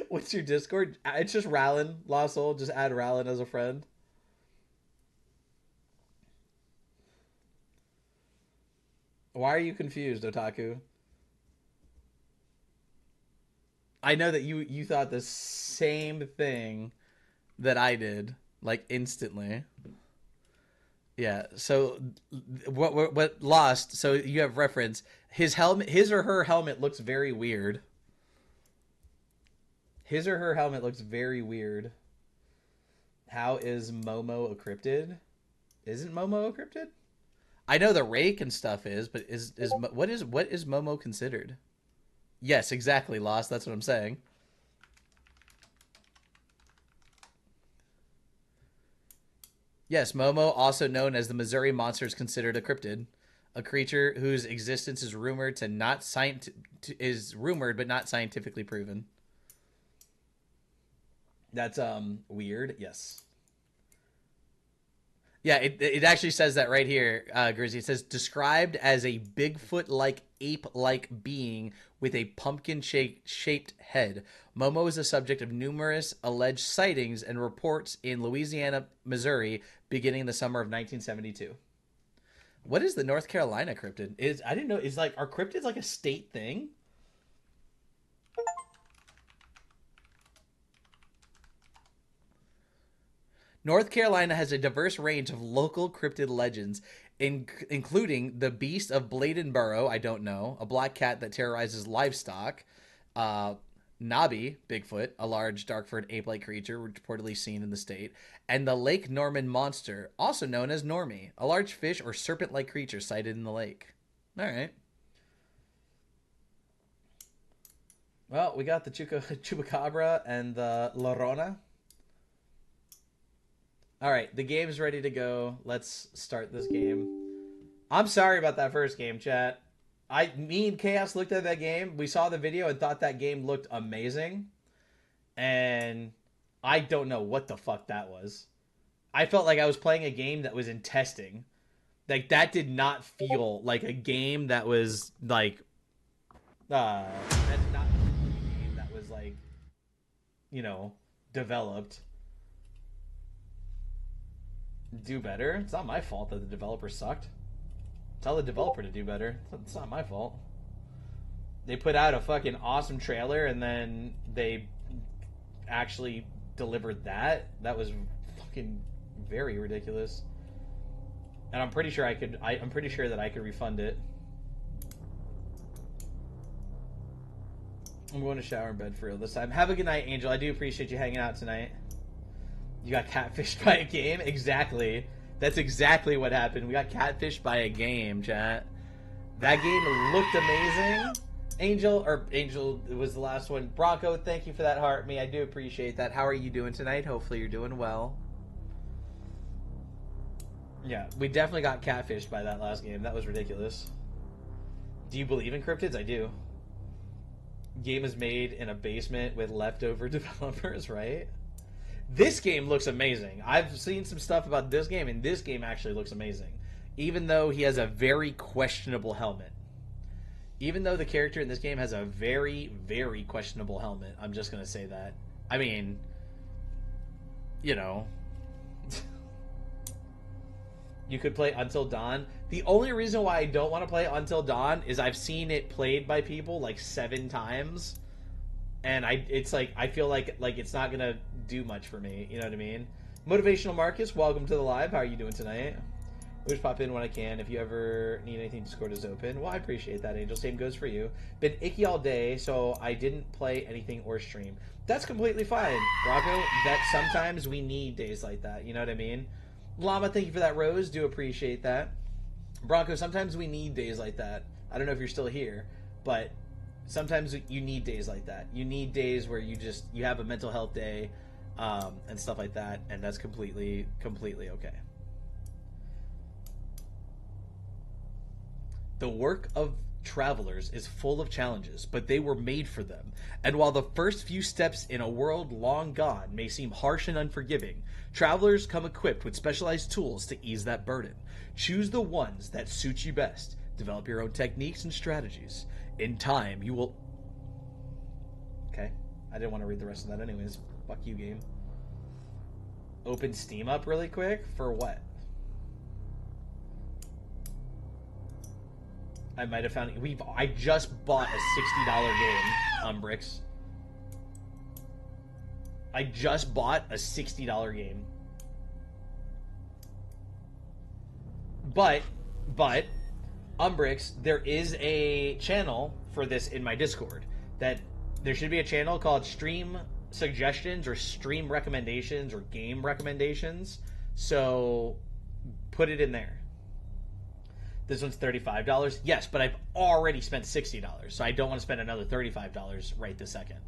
What's your Discord? It's just Rallin, Lost Soul. Just add Rallin as a friend. Why are you confused, Otaku? I know that you thought the same thing that I did, like instantly. Yeah. So what Lost? So you have reference. His or her helmet looks very weird. His or her helmet looks very weird. How is Momo a cryptid? Isn't Momo a cryptid? I know the rake and stuff is, but what is Momo considered? Yes, exactly, Lost. That's what I'm saying. Yes, Momo, also known as the Missouri Monster, is considered a cryptid, a creature whose existence is rumored but not scientifically proven. That's weird. Yes. Yeah, it actually says that right here, Grizzy. It says, described as a Bigfoot-like, ape-like being with a pumpkin-shaped head. Momo is the subject of numerous alleged sightings and reports in Louisiana, Missouri, beginning the summer of 1972. What is the North Carolina cryptid? I didn't know. Are cryptids like a state thing? North Carolina has a diverse range of local cryptid legends, including the Beast of Bladenboro, I don't know, a black cat that terrorizes livestock, Nobby, Bigfoot, a large dark-furred ape-like creature reportedly seen in the state, and the Lake Norman Monster, also known as Normie, a large fish or serpent-like creature sighted in the lake. All right. Well, we got the Chupacabra and the Llorona. All right, the game's ready to go. Let's start this game. I'm sorry about that first game, chat. Me and Chaos looked at that game. We saw the video and thought that game looked amazing. And I don't know what the fuck that was. I felt like I was playing a game that was in testing. Like, that did not feel like a game that was, like... that did not feel like a game that was, like, you know, developed. Do better? It's not my fault that the developer sucked. Tell the developer to do better. It's not my fault. They put out a fucking awesome trailer and then they actually delivered that. That was fucking very ridiculous. And I'm pretty sure I'm pretty sure that I could refund it. I'm going to shower in bed for real this time. Have a good night, Angel. I do appreciate you hanging out tonight. You got catfished by a game? Exactly. That's exactly what happened. We got catfished by a game, chat. That game looked amazing. Angel was the last one. Bronco, thank you for that heart me. I do appreciate that. How are you doing tonight? Hopefully you're doing well. Yeah, we definitely got catfished by that last game. That was ridiculous. Do you believe in cryptids? I do. Game is made in a basement with leftover developers, right? This game looks amazing. I've seen some stuff about this game, and this game actually looks amazing. even though he has a very questionable helmet. Even though the character in this game has a very, very questionable helmet. I'm just going to say that. I mean, you know, you could play Until Dawn. The only reason why I don't want to play Until Dawn is I've seen it played by people like 7 times. And it's like, I feel like it's not going to do much for me. You know what I mean? Motivational Marcus, welcome to the live. How are you doing tonight? Always pop in when I can. If you ever need anything, Discord is open. Well, I appreciate that, Angel. Same goes for you. Been icky all day, so I didn't play anything or stream. That's completely fine, Bronco. That sometimes we need days like that. You know what I mean? Llama, thank you for that rose. Do appreciate that. Bronco, sometimes we need days like that. I don't know if you're still here, but sometimes you need days like that. You need days where you have a mental health day and stuff like that, and that's completely okay. The work of travelers is full of challenges, but they were made for them. And while the first few steps in a world long gone may seem harsh and unforgiving, travelers come equipped with specialized tools to ease that burden. Choose the ones that suit you best. Develop your own techniques and strategies. In time, you will... Okay. I didn't want to read the rest of that anyways. Fuck you, game. Open Steam up really quick? For what? I might have found... I just bought a $60 game, Umbrix. I just bought a $60 game. But, Umbrix, there is a channel for this in my Discord. That there should be a channel called Stream Suggestions or Stream Recommendations or Game Recommendations. So, put it in there. This one's $35. Yes, but I've already spent $60, so I don't want to spend another $35 right this second.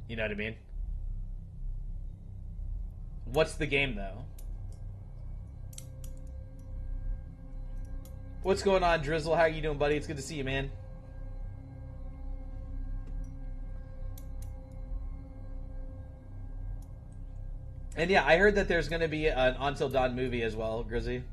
You know what I mean? What's the game, though? What's going on, Drizzle? How are you doing, buddy? It's good to see you, man. And yeah, I heard that there's going to be an Until Dawn movie as well, Grizzy.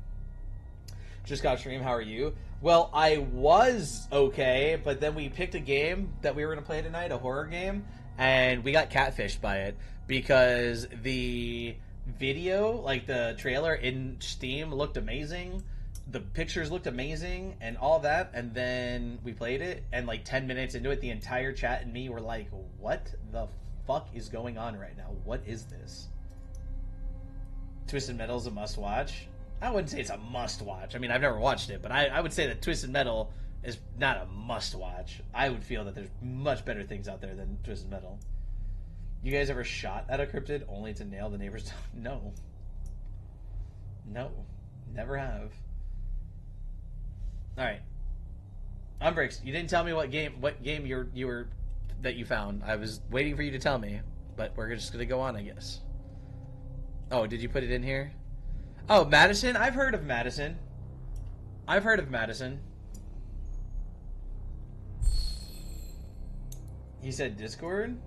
Just got stream. How are you? Well, I was okay, but then we picked a game that we were going to play tonight, a horror game, and we got catfished by it because the video, like the trailer in Steam, looked amazing. The pictures looked amazing and all that, and then we played it, and like 10 minutes into it, the entire chat and me were like, what the fuck is going on right now? What is this? Twisted Metal is a must-watch. I wouldn't say it's a must-watch. I mean, I've never watched it, but I would say that Twisted Metal is not a must-watch. I would feel that there's much better things out there than Twisted Metal. You guys ever shot at a cryptid only to nail the neighbor's dog? No. No. Never have. Alright. Umbrix, you didn't tell me what game you were that you found. I was waiting for you to tell me, but we're just gonna go on, I guess. Oh, did you put it in here? Oh, Madison? I've heard of Madison. I've heard of Madison. He said Discord?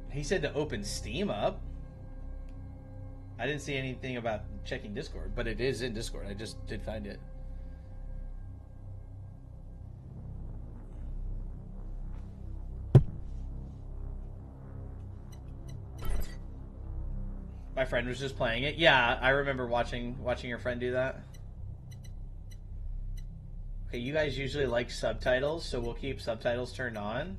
He said to open Steam up. I didn't see anything about checking Discord, but it is in Discord. I just did find it. My friend was just playing it. Yeah, I remember watching your friend do that. Okay, you guys usually like subtitles, so we'll keep subtitles turned on.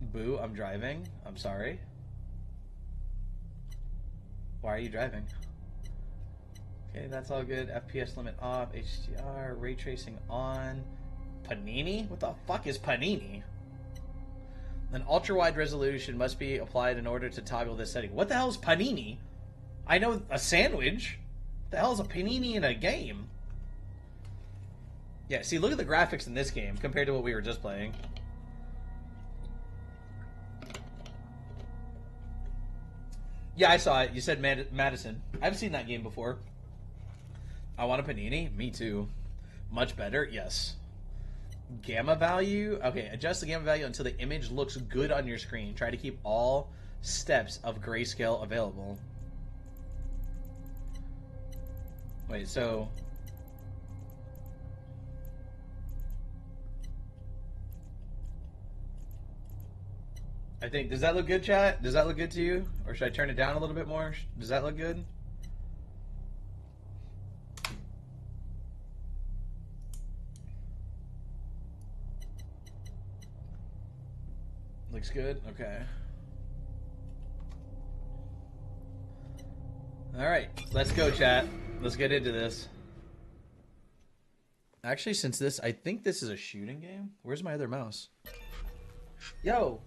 Boo, I'm driving. I'm sorry. Why are you driving? Okay, that's all good. FPS limit off. HDR. Ray tracing on. Panini? What the fuck is Panini? An ultra-wide resolution must be applied in order to toggle this setting. What the hell is Panini? I know a sandwich. What the hell is a Panini in a game? Yeah, see, look at the graphics in this game compared to what we were just playing. Yeah, I saw it. You said Madison. I've seen that game before. I want a Panini? Me too. Much better? Yes. Gamma value? Okay, adjust the gamma value until the image looks good on your screen. Try to keep all steps of grayscale available. Wait, so... I think, does that look good, chat? Does that look good to you? Or should I turn it down a little bit more? Does that look good? Looks good? Okay. Alright, let's go, chat. Let's get into this. Actually, since this, I think this is a shooting game. Where's my other mouse? Yo!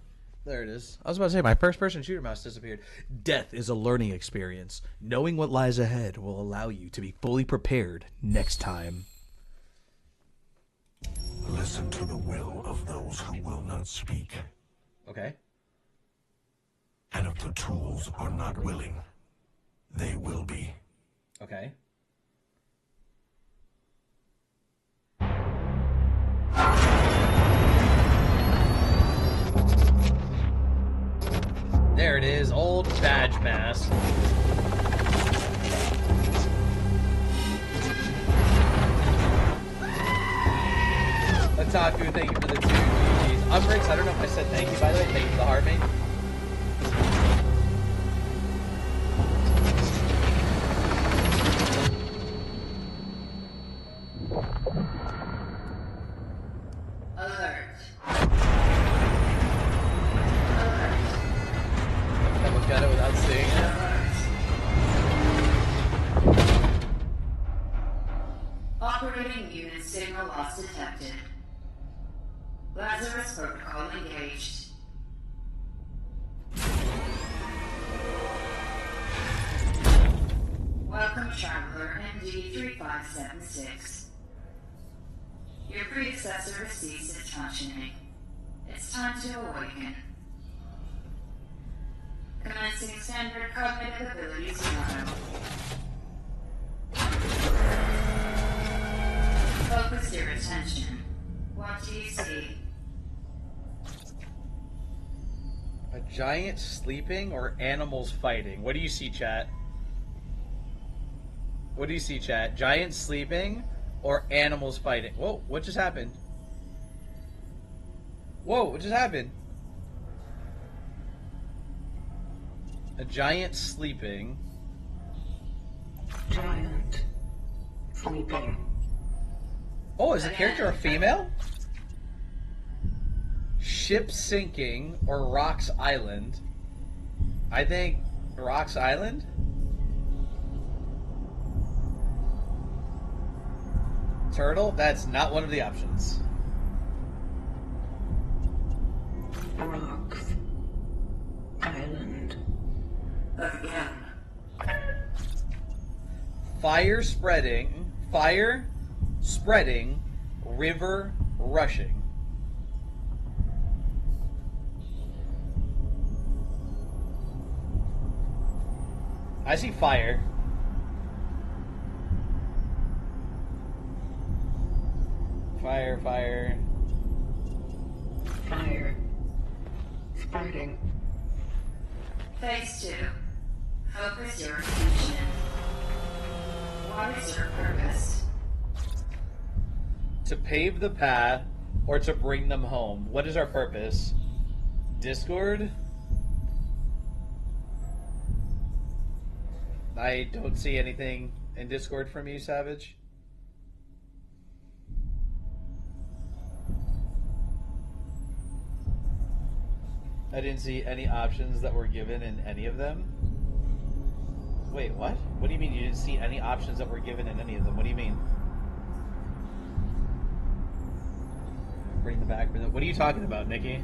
There it is. I was about to say, my first-person shooter mouse disappeared. Death is a learning experience. Knowing what lies ahead will allow you to be fully prepared next time. Listen to the will of those who will not speak. Okay. And if the tools are not willing, they will be. Okay. There it is, old badge mask. Otaku, thank you for the 2 GGs. I'm Rix, I don't know if I said thank you, by the way. Thank you for the heart, mate. Alert. I look at it without seeing it. Operating unit signal loss detected. Lazarus protocol engaged. Welcome, Traveler MD3576. Your predecessor has ceased its functioning. It's time to awaken. Commencing standard cognitive abilities now. Focus your attention. What do you see? A giant sleeping or animals fighting? What do you see, chat? What do you see, chat? Giant sleeping or animals fighting? Whoa, what just happened? Whoa, what just happened? A giant sleeping. Giant sleeping. Oh, is the character a female? Ship sinking or Rocks Island? I think Rocks Island? Turtle? That's not one of the options. Rocks Island. Again. Fire spreading, river rushing. I see fire. Fire. Fire. Spreading. Phase 2. Focus your attention. What is your purpose? To pave the path or to bring them home. What is our purpose? Discord? I don't see anything in Discord from you, Savage. I didn't see any options that were given in any of them. Wait, what? What do you mean you didn't see any options that were given in any of them? What do you mean? Bring the back. What are you talking about, Nikki?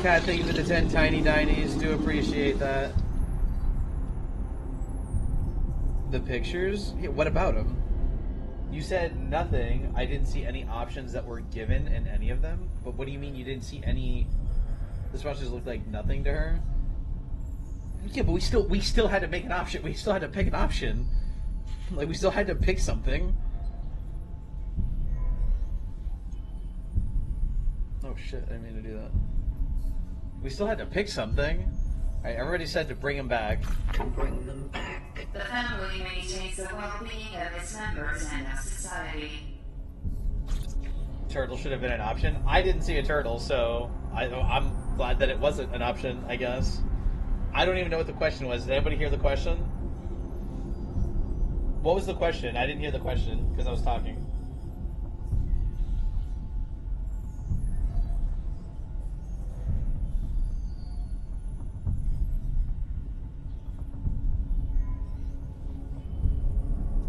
Cat, thank you for the 10 tiny dinies. Do appreciate that. The pictures? Yeah, what about them? You said nothing. I didn't see any options that were given in any of them. But what do you mean you didn't see any? This watch just looked like nothing to her? Yeah, but we still had to make an option. We still had to pick an option. Like, we still had to pick something. Oh shit, I didn't mean to do that. We still had to pick something. Alright, everybody said to bring him back. To bring them back. The family maintains the well-being of its members and of society. Turtle should have been an option. I didn't see a turtle, so I'm glad that it wasn't an option, I guess. I don't even know what the question was. Did anybody hear the question? What was the question? I didn't hear the question because I was talking.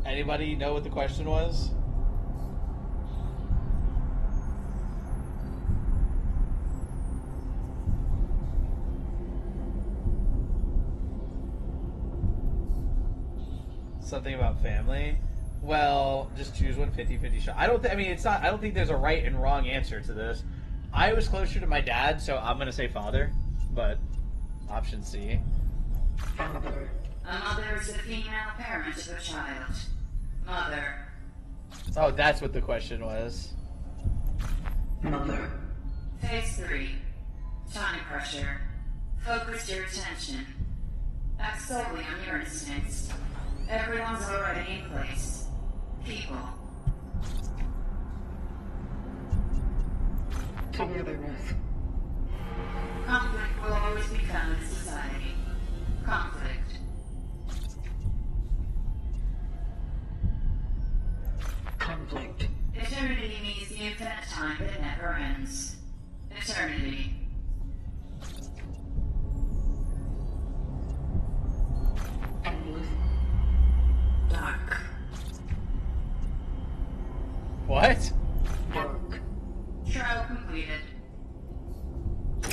Anybody know what the question was? Something about family? Well, just choose one 50-50 shot. I don't think there's a right and wrong answer to this. I was closer to my dad, so I'm gonna say father, but option C. Father. A mother is the female parent of a child. Mother. Oh, that's what the question was. Mother. Phase 3. Time pressure. Focus your attention. Act solely on your instincts. Everyone's already in place. People. Togetherness. Conflict will always be found in society. Conflict. Conflict. Eternity means the infinite time that never ends. Eternity. Endless. Dark. What? Dark. Trial completed. I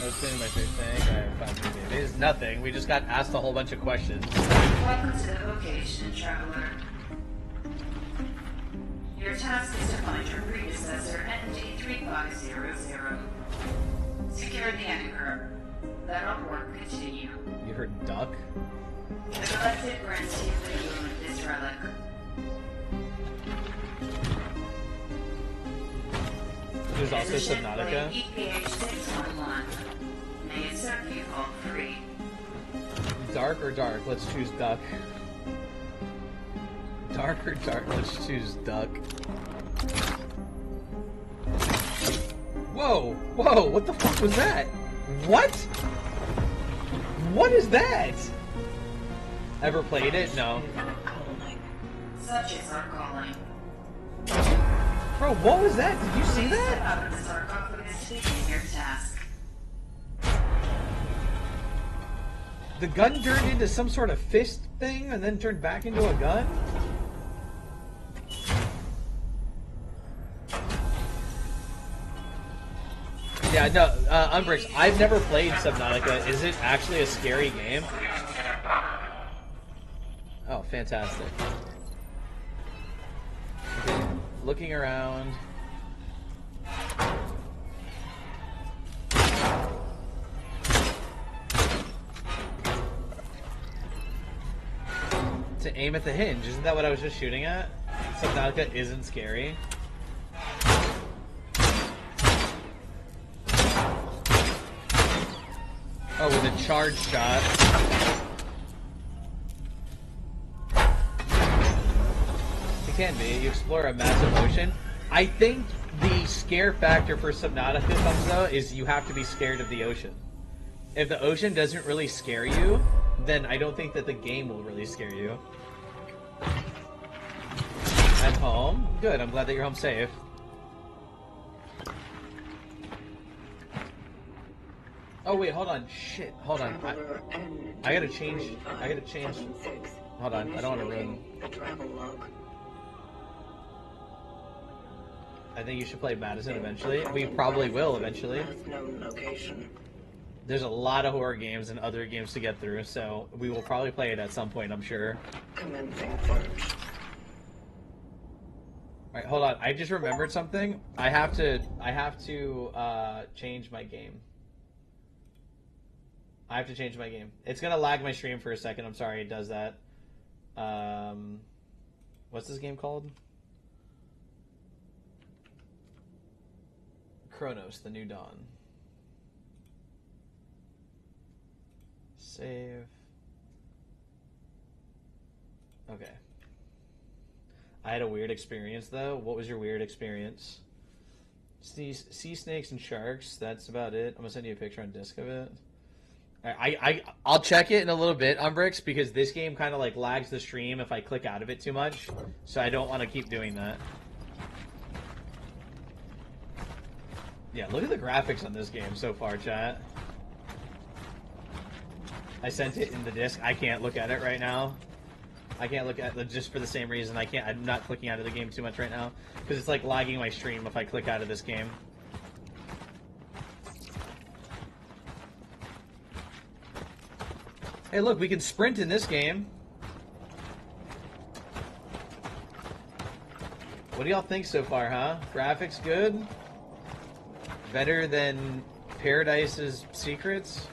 was saying my favorite thing. I found it is nothing. We just got asked a whole bunch of questions. Welcome to the vocation, traveler. Your task is to find your predecessor, ND3500. Secure the anchor. Let our work continue. You heard duck? The collective grants you the boon of this relic. There's also Subnautica. EPH 611. May it serve you all free. Dark or dark? Let's choose duck. Dark or dark? Let's choose duck. Whoa! Whoa! What the fuck was that? What? What is that? Ever played it? No. Such is our calling. Bro, what was that? Did you see Step that? out of the sarcophagus to begin your task. The gun turned into some sort of fist thing and then turned back into a gun? Yeah, no, Umbrix, I've never played Subnautica. Is it actually a scary game? Oh, fantastic. Okay, looking around. To aim at the hinge, isn't that what I was just shooting at? Subnautica isn't scary. Oh, with a charge shot. It can be. You explore a massive ocean. I think the scare factor for Subnautica comes though is you have to be scared of the ocean. If the ocean doesn't really scare you, then I don't think that the game will really scare you. At home? Good, I'm glad that you're home safe. Oh wait, hold on. Shit, hold on. I gotta change. Hold on, I don't want to ruin. I think you should play Madison eventually. We probably will eventually. There's a lot of horror games and other games to get through, so we will probably play it at some point, I'm sure. Alright, hold on. I just remembered something. I have to change my game. I have to change my game. It's gonna lag my stream for a second. I'm sorry it does that. What's this game called? Chronos: The New Dawn. Save. Okay. I had a weird experience though. What was your weird experience? Sea snakes and sharks. That's about it. I'm gonna send you a picture on disc of it. I'll check it in a little bit, Umbrix, because this game kind of like lags the stream if I click out of it too much. So I don't want to keep doing that. Yeah, look at the graphics on this game so far, chat. I sent it in the disc. I can't look at it right now. I can't look at it just for the same reason. I'm not clicking out of the game too much right now because it's like lagging my stream if I click out of this game. Hey, look, we can sprint in this game. What do y'all think so far, huh? Graphics good? Better than Paradise's Secrets?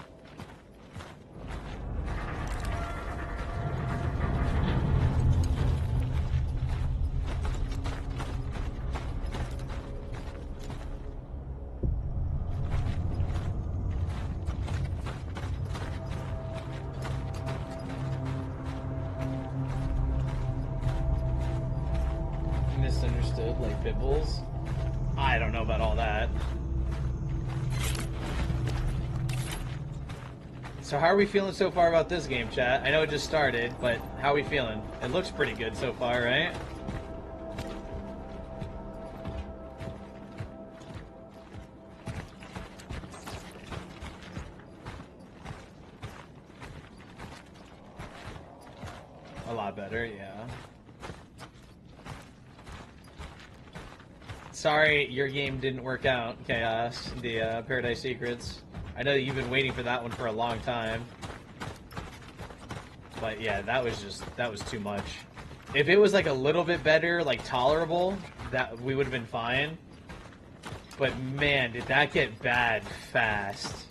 Misunderstood, like pit bulls? I don't know about all that. So how are we feeling so far about this game, chat? I know it just started, but how are we feeling? It looks pretty good so far, right? A lot better, yeah. Sorry, your game didn't work out, Chaos, the Paradise Secrets. I know that you've been waiting for that one for a long time. But yeah, that was too much. If it was like a little bit better, like tolerable, that we would have been fine. But man, did that get bad fast.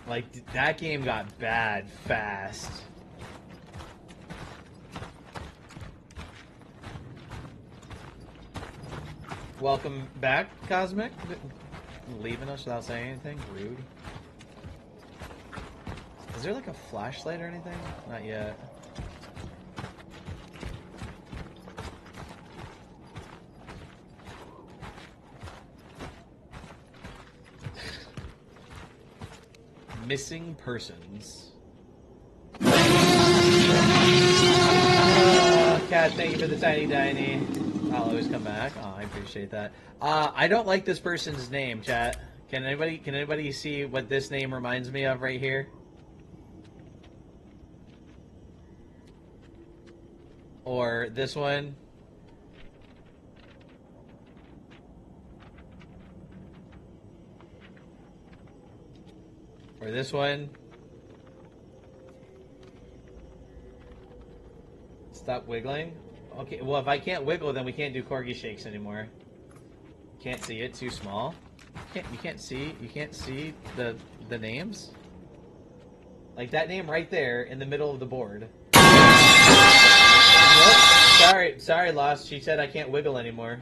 Like, that game got bad fast. Welcome back, Cosmic. Leaving us without saying anything? Rude. Is there like a flashlight or anything? Not yet. Missing persons. Cat, thank you for the tiny. I'll always come back. Oh, I appreciate that. I don't like this person's name, chat. Can anybody see what this name reminds me of right here? Or this one? Or this one? Stop wiggling? Okay, well, if I can't wiggle, then we can't do corgi shakes anymore. Can't see it, too small. You can't see the names? Like that name right there in the middle of the board. Nope. Sorry, Lost. She said I can't wiggle anymore.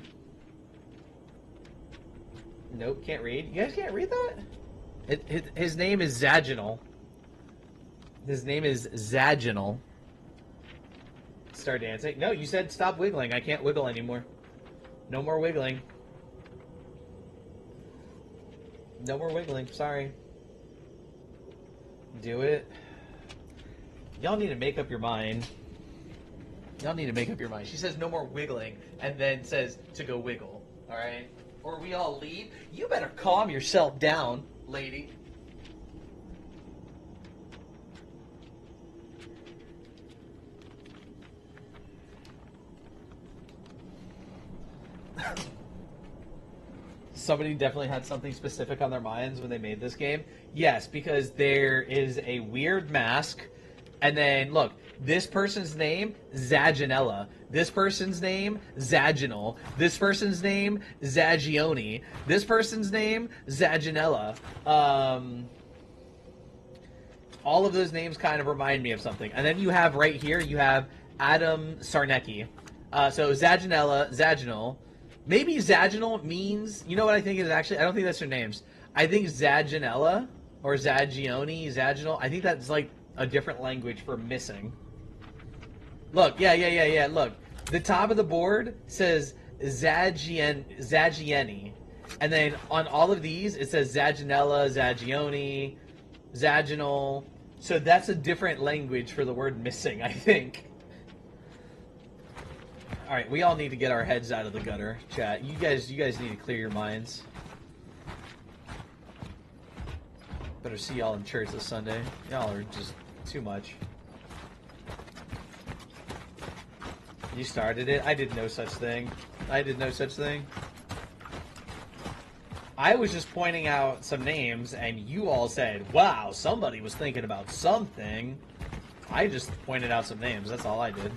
Nope, can't read. You guys can't read that? His name is Zaginal. His name is Zaginal. Start dancing. No, you said stop wiggling. I can't wiggle anymore. No more wiggling. No more wiggling. Sorry. Do it. Y'all need to make up your mind. Y'all need to make up your mind. She says no more wiggling and then says to go wiggle. Alright? Or we all leave. You better calm yourself down, lady. Somebody definitely had something specific on their minds when they made this game. Yes, because there is a weird mask And then, look, this person's name, Zaginella. This person's name, Zaginal. This person's name, Zagioni. This person's name, Zaginella. All of those names kind of remind me of something. And then you have right here, you have Adam Sarnecki. So Zaginella, Zaginal. Maybe Zaginal means, you know what I think is actually, I don't think that's their names. I think Zaginella or Zagioni, Zaginal, I think that's like a different language for missing. Look, yeah. Look, the top of the board says Zagieni. And then on all of these, it says Zaginella, Zagioni, Zaginal. So that's a different language for the word missing, I think. All right, we all need to get our heads out of the gutter, chat. You guys need to clear your minds. Better see y'all in church this Sunday. Y'all are just too much. You started it? I did no such thing. I did no such thing. I was just pointing out some names, and you all said, wow, somebody was thinking about something. I just pointed out some names. That's all I did.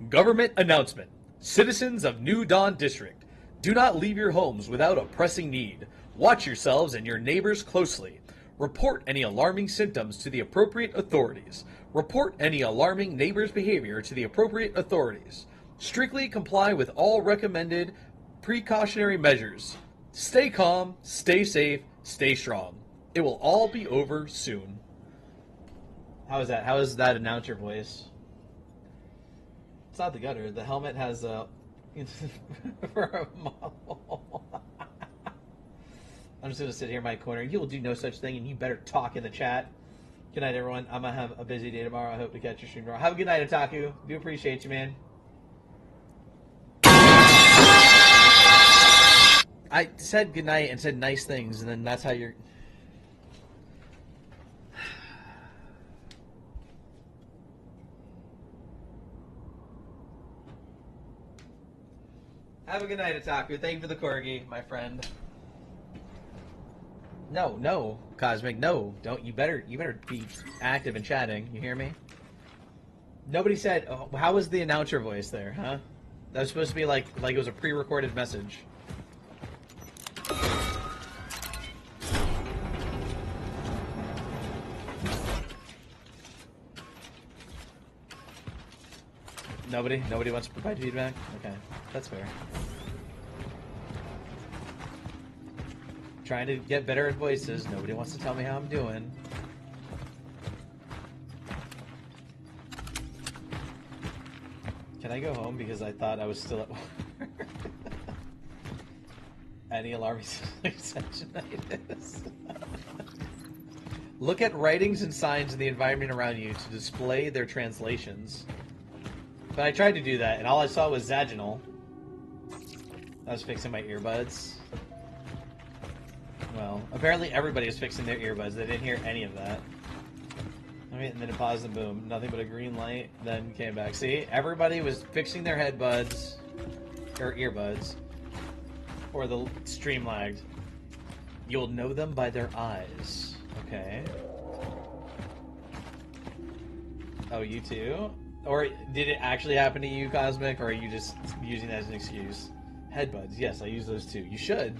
Government announcement. Citizens of New Dawn District, do not leave your homes without a pressing need. Watch yourselves and your neighbors closely. Report any alarming symptoms to the appropriate authorities. Report any alarming neighbors' behavior to the appropriate authorities. Strictly comply with all recommended precautionary measures. Stay calm, stay safe, stay strong. It will all be over soon. How is that? How is that announcer voice? It's not the gutter. The helmet has a for a model. I'm just gonna sit here in my corner. You will do no such thing, and you better talk in the chat. Good night, everyone. I'm gonna have a busy day tomorrow. I hope to catch your stream tomorrow. Have a good night, Otaku. Do appreciate you, man. I said good night and said nice things, and then that's how you're. Have a good night, Otaku. Thank you for the corgi, my friend. No, Cosmic, no. Don't. You better be active and chatting. You hear me? Nobody said. Oh, how was the announcer voice there, huh? That was supposed to be like it was a pre-recorded message. Nobody wants to provide feedback? Okay, that's fair. Trying to get better at voices. Nobody wants to tell me how I'm doing. Can I go home because I thought I was still at work? Any alarming sectionitis. Look at writings and signs in the environment around you to display their translations. But I tried to do that, and all I saw was Zaginal. I was fixing my earbuds. Well, apparently everybody was fixing their earbuds. They didn't hear any of that. Alright, and then it paused and boom. Nothing but a green light, then came back. See? Everybody was fixing their headbuds, or earbuds, or the stream lagged. You'll know them by their eyes. Okay. Oh, you too? Or did it actually happen to you, Cosmic, or are you just using that as an excuse? Headbuds, yes, I use those too. You should.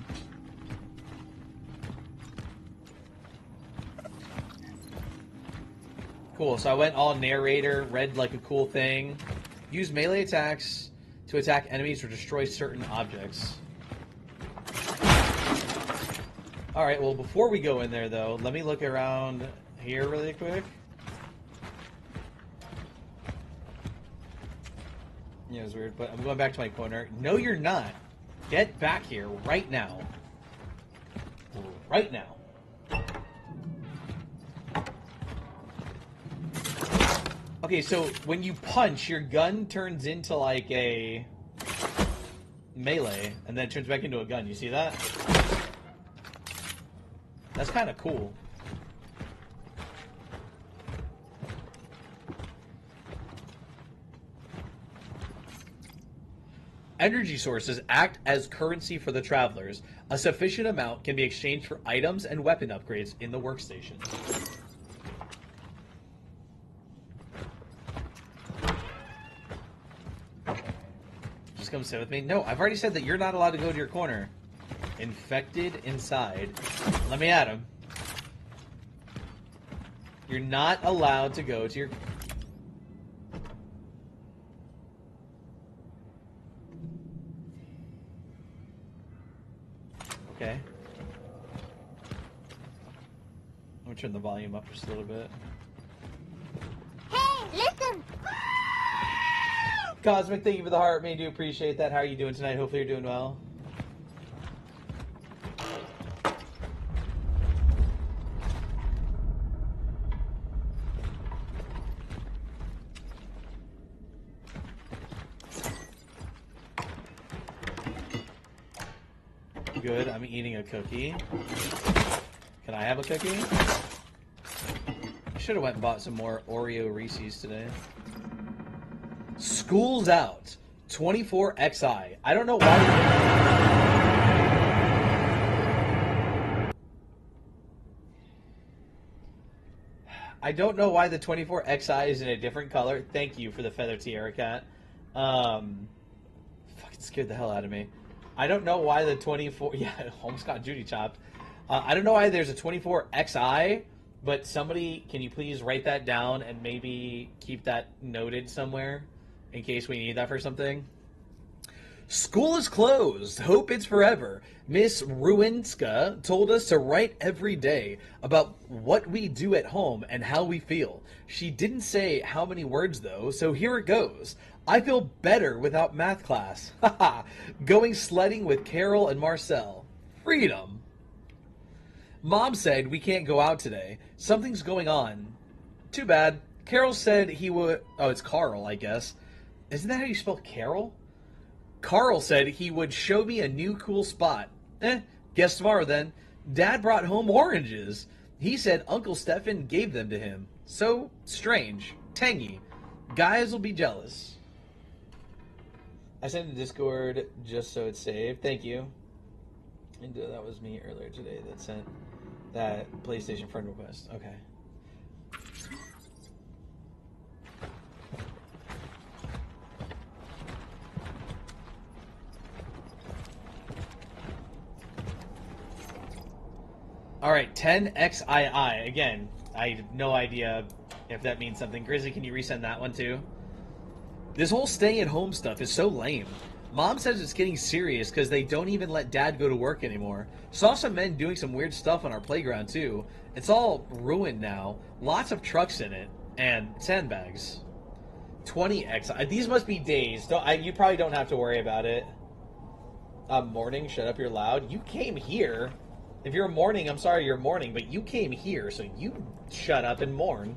Cool, so I went all narrator, read like a cool thing. Use melee attacks to attack enemies or destroy certain objects. Alright, well before we go in there though, let me look around here really quick. Yeah, it was weird, but I'm going back to my corner. No, you're not. Get back here right now. Right now. Okay, so when you punch, your gun turns into like a melee, and then it turns back into a gun. You see that? That's kind of cool. Energy sources act as currency for the travelers. A sufficient amount can be exchanged for items and weapon upgrades in the workstation. Just come sit with me. No, I've already said that you're not allowed to go to your corner. Infected inside. Let me at him. You're not allowed to go to your... Okay. I'm gonna turn the volume up just a little bit. Hey, listen! Cosmic, thank you for the heart. Man, do appreciate that. How are you doing tonight? Hopefully you're doing well. Good. I'm eating a cookie. Can I have a cookie? I should have went and bought some more Oreo Reese's today. School's out. 24XI. I don't know why. I don't know why the 24XI is in a different color. Thank you for the feather tiara, cat. Fucking scared the hell out of me. I don't know why the 24... Yeah, almost got Judy chopped. I don't know why there's a 24XI, but somebody, can you please write that down and maybe keep that noted somewhere in case we need that for something? School is closed. Hope it's forever. Miss Ruinska told us to write every day about what we do at home and how we feel. She didn't say how many words, though, so here it goes. I feel better without math class. Haha. Going sledding with Carol and Marcel. Freedom. Mom said we can't go out today. Something's going on. Too bad. Carol said he would... Oh, it's Carl, I guess. Isn't that how you spell Carol? Carl said he would show me a new cool spot. Guess tomorrow then. Dad brought home oranges. He said Uncle Stefan gave them to him. So strange. Tangy. Guys will be jealous. I sent it to Discord just so it's saved. Thank you. And that was me earlier today that sent that PlayStation friend request. Okay. Alright, 10XII. Again, I have no idea if that means something. Grizzly, can you resend that one too? This whole staying at home stuff is so lame. Mom says it's getting serious because they don't even let Dad go to work anymore. Saw some men doing some weird stuff on our playground too. It's all ruined now. Lots of trucks in it. And sandbags. 20X. These must be days. You probably don't have to worry about it. Morning, shut up, you're loud. You came here. If you're mourning, I'm sorry you're mourning, but you came here, so you shut up and mourn.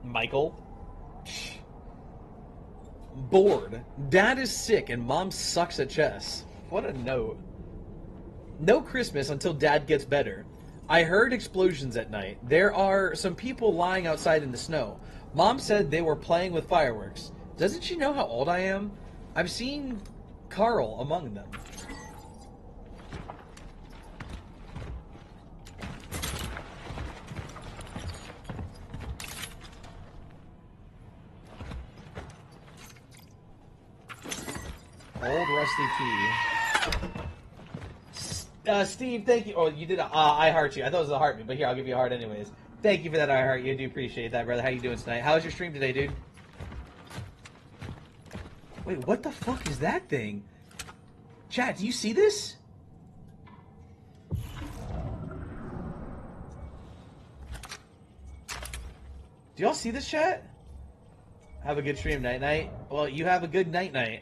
Michael. Bored. Dad is sick and Mom sucks at chess. What a note. No Christmas until Dad gets better. I heard explosions at night. There are some people lying outside in the snow. Mom said they were playing with fireworks. Doesn't she know how old I am? I've seen Carl among them. Old rusty key. Steve, thank you. Oh, you did I heart you. I thought it was a heart me, but here, I'll give you a heart anyways. Thank you for that I heart you. I do appreciate that, brother. How you doing tonight? How was your stream today, dude? Wait, what the fuck is that thing? Chat, do you see this? Do y'all see this, chat? Have a good stream, night-night. Well, you have a good night-night.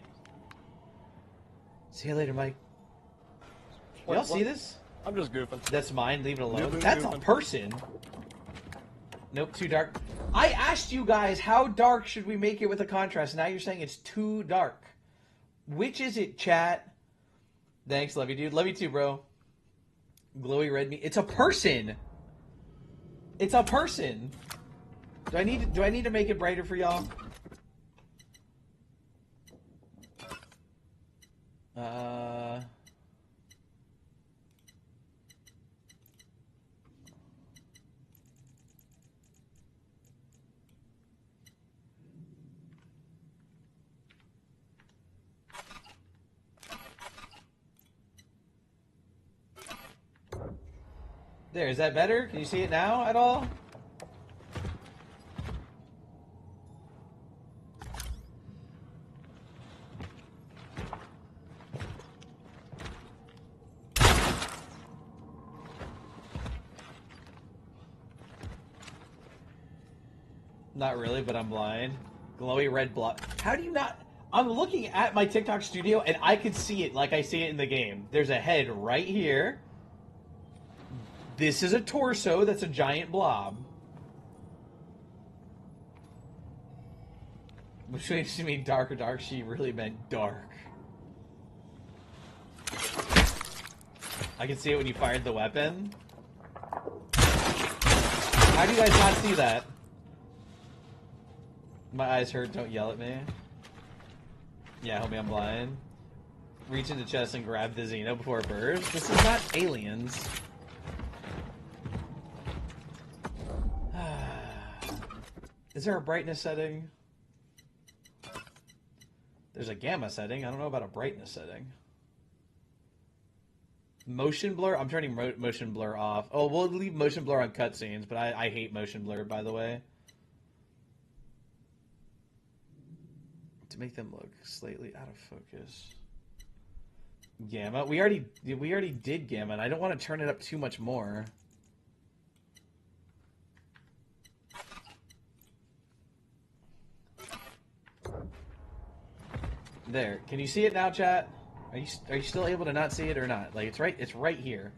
See you later, Mike. Do y'all see this? I'm just goofing. That's mine. Leave it alone. Goofing, That's goofing. a person. Nope, too dark. I asked you guys how dark should we make it with a contrast. Now you're saying it's too dark. Which is it, chat? Thanks, love you, dude. Love you too, bro. Glowy red meat. It's a person. It's a person. Do I need to make it brighter for y'all? There, is that better? Can you see it now at all? Not really, but I'm blind. Glowy red block. How do you not... I'm looking at my TikTok studio and I could see it like I see it in the game. There's a head right here. This is a torso that's a giant blob. Which makes me dark or dark. She really meant dark. I can see it when you fired the weapon. How do you guys not see that? My eyes hurt, don't yell at me. Yeah, homie, I'm blind. Reach into chest and grab the Xeno before it bursts. This is not Aliens. Is there a brightness setting? There's a gamma setting. I don't know about a brightness setting. Motion blur? I'm turning motion blur off. Oh, we'll leave motion blur on cutscenes, but I hate motion blur, by the way. To make them look slightly out of focus. Gamma? We already did gamma, and I don't want to turn it up too much more. There. Can you see it now, chat? Are you still able to not see it or not? Like it's right here.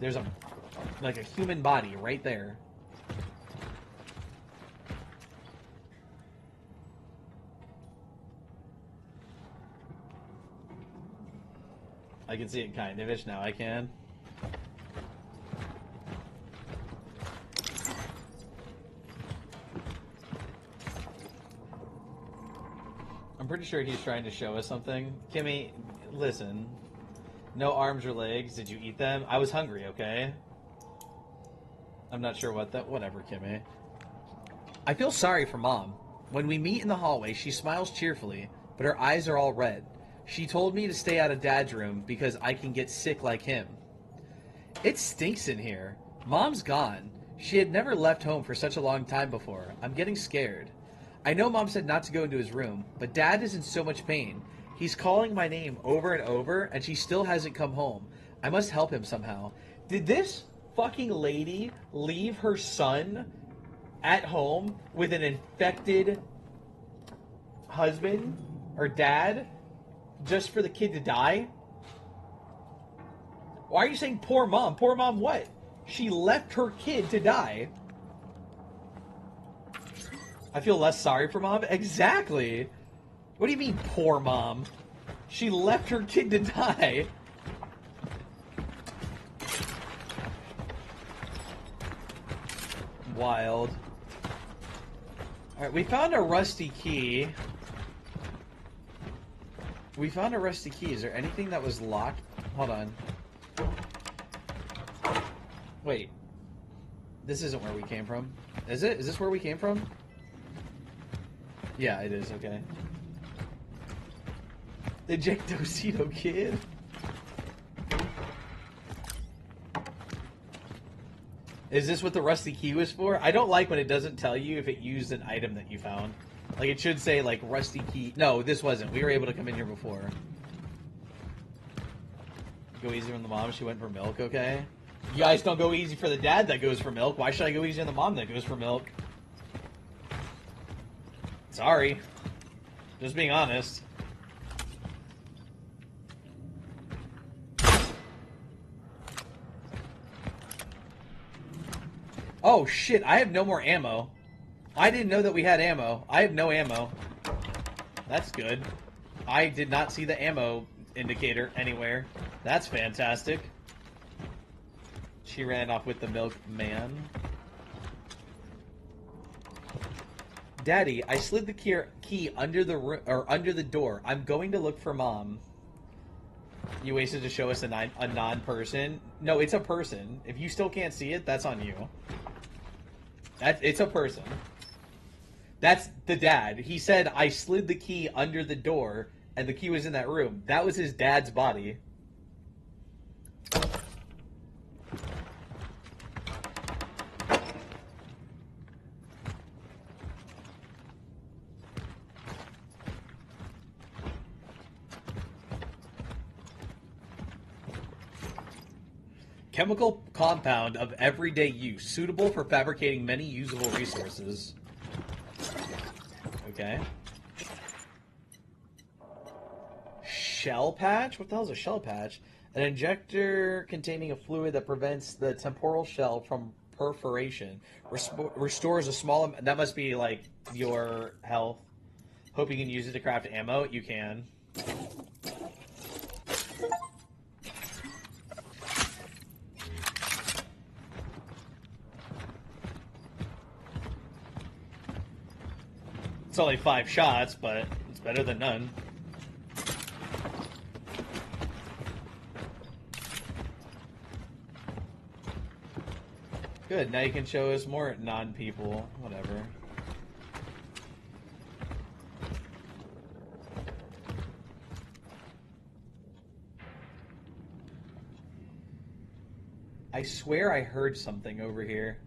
There's a human body right there. I can see it kind of-ish now. I can. I'm pretty sure he's trying to show us something. Kimmy, listen. No arms or legs. Did you eat them? I was hungry, okay? I'm not sure what that... Whatever, Kimmy. I feel sorry for Mom. When we meet in the hallway, she smiles cheerfully, but her eyes are all red. She told me to stay out of Dad's room because I can get sick like him. It stinks in here. Mom's gone. She had never left home for such a long time before. I'm getting scared. I know Mom said not to go into his room, but Dad is in so much pain. He's calling my name over and over, and she still hasn't come home. I must help him somehow. Did this fucking lady leave her son at home with an infected husband or dad just for the kid to die? Why are you saying poor mom? Poor mom what? She left her kid to die. I feel less sorry for mom? Exactly. What do you mean, poor mom? She left her kid to die. Wild. Alright, we found a rusty key. We found a rusty key. Is there anything that was locked? Hold on. Wait. This isn't where we came from. Is it? Is this where we came from? Yeah, it is. Okay. The Jake Dosito kid. Is this what the rusty key was for? I don't like when it doesn't tell you if it used an item that you found. Like, it should say, like, rusty key. No, this wasn't. We were able to come in here before. Go easy on the mom. She went for milk, okay? You guys don't go easy for the dad that goes for milk. Why should I go easy on the mom that goes for milk? Sorry. Just being honest. Oh, shit. I have no more ammo. I didn't know that we had ammo. I have no ammo. That's good. I did not see the ammo indicator anywhere. That's fantastic. She ran off with the milkman. Daddy, I slid the key under the door. I'm going to look for Mom. You wasted to show us a non-person. No, it's a person. If you still can't see it, that's on you. It's a person. That's the dad. He said, I slid the key under the door, and the key was in that room. That was his dad's body. Chemical compound of everyday use, suitable for fabricating many usable resources. Okay. Shell patch? What the hell is a shell patch? An injector containing a fluid that prevents the temporal shell from perforation. Restores a small... That must be, like, your health. Hope you can use it to craft ammo. You can. It's only 5 shots, but it's better than none. Good, now you can show us more non-people. Whatever. I swear I heard something over here.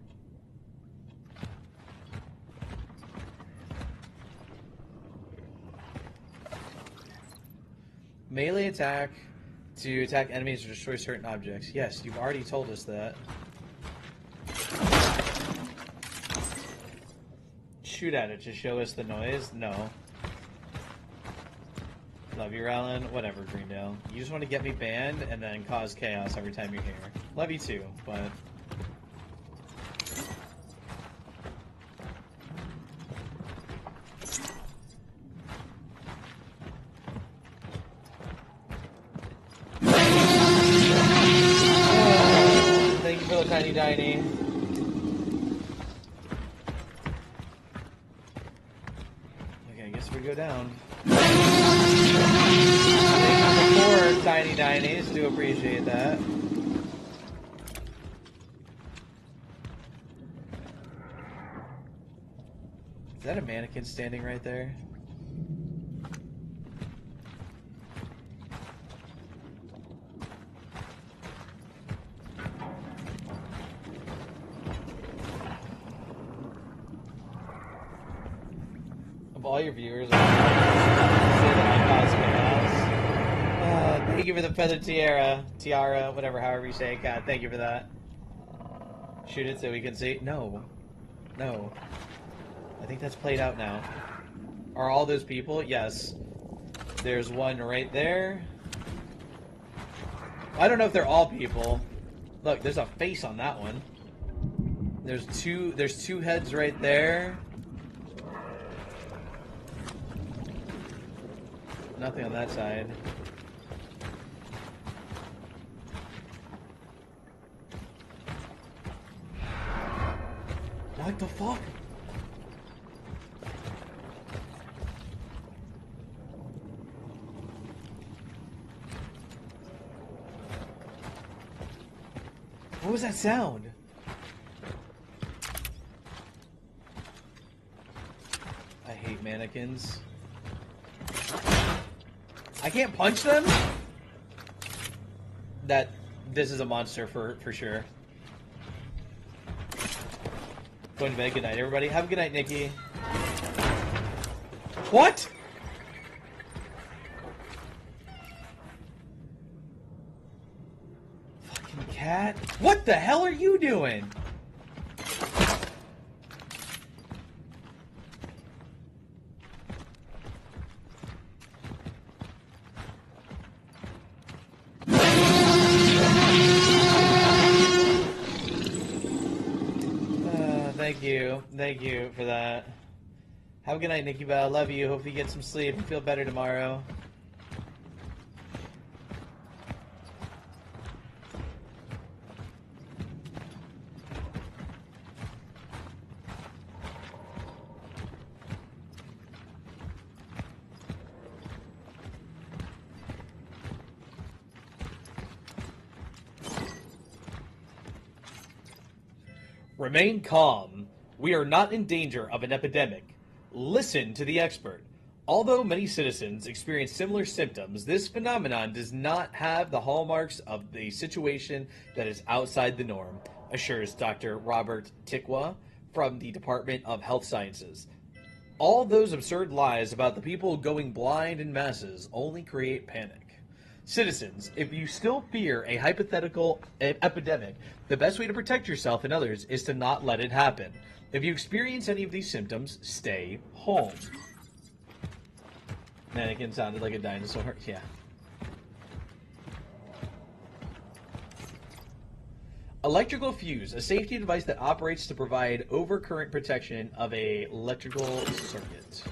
Melee attack to attack enemies or destroy certain objects. Yes, you've already told us that. Shoot at it to show us the noise? No. Love you, Rowland. Whatever, Greendale. You just want to get me banned and then cause chaos every time you're here. Love you too, but... Thank you for the tiny tiny. Okay, I guess we go down. Thank you for 4 tiny tinies. Do appreciate that. Is that a mannequin standing right there? All your viewers are say that I cause chaos. Thank you for the feather tiara, whatever, however you say it. God, thank you for that. Shoot it so we can see. No. I think that's played out now. Are all those people? Yes. There's one right there. I don't know if they're all people. Look, there's a face on that one. There's two heads right there. Nothing on that side. What the fuck? What was that sound? I hate mannequins. I can't punch them? This is a monster for sure. Going to bed. Good night, everybody. Have a good night, Nikki. What? Fucking cat. What the hell are you doing? Thank you for that. Have a good night, Nikki Bell. Love you. Hope you get some sleep and feel better tomorrow. Remain calm. We are not in danger of an epidemic. Listen to the expert. Although many citizens experience similar symptoms, this phenomenon does not have the hallmarks of the situation that is outside the norm, assures Dr. Robert Tikwa from the Department of Health Sciences. All those absurd lies about the people going blind in masses only create panic. Citizens, if you still fear a hypothetical epidemic, the best way to protect yourself and others is to not let it happen. If you experience any of these symptoms, stay home. Mannequin sounded like a dinosaur. Yeah. Electrical fuse, a safety device that operates to provide overcurrent protection of a electrical circuit.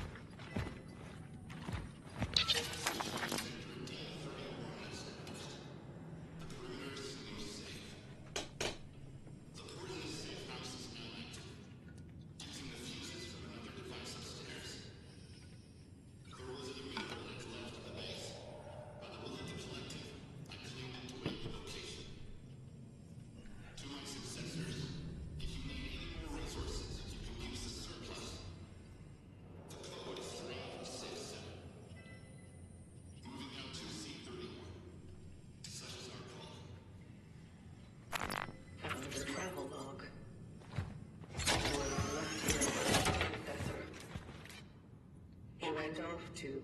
To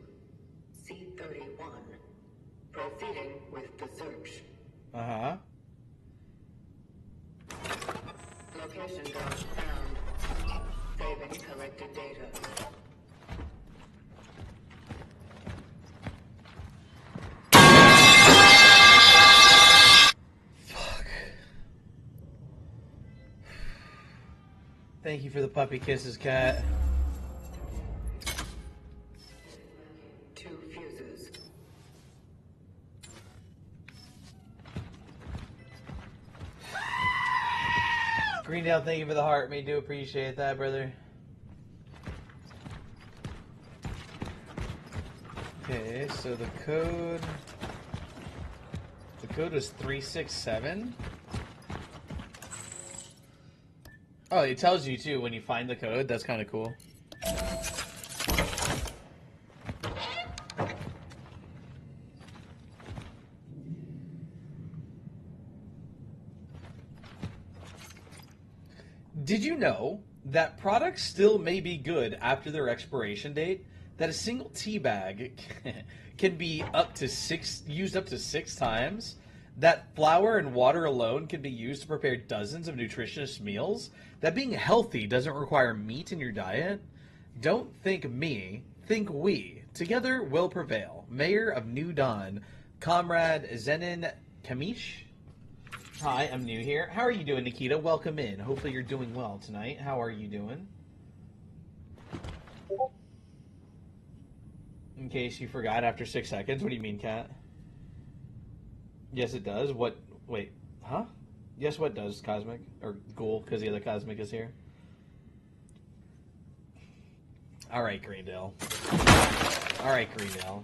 C31, proceeding with the search. Location dot found. Saving collected data. Fuck. Thank you for the puppy kisses, cat. Greendale, thank you for the heart. Me do appreciate that, brother. Okay, so the code was 367. Oh, it tells you too when you find the code. That's kind of cool. Did you know that products still may be good after their expiration date? That a single tea bag can be used up to 6 times? That flour and water alone can be used to prepare dozens of nutritious meals? That being healthy doesn't require meat in your diet? Don't think me, think we. Together we'll prevail. Mayor of New Dawn, Comrade Zenon Kamish. Hi, I'm new here. How are you doing, Nikita? Welcome in. Hopefully you're doing well tonight. How are you doing? In case you forgot after 6 seconds. What do you mean, Kat? Yes, it does. What? Wait. Huh? Yes, what does, Cosmic? Or Ghoul, because the other Cosmic is here. Alright, Greendale. Alright, Greendale.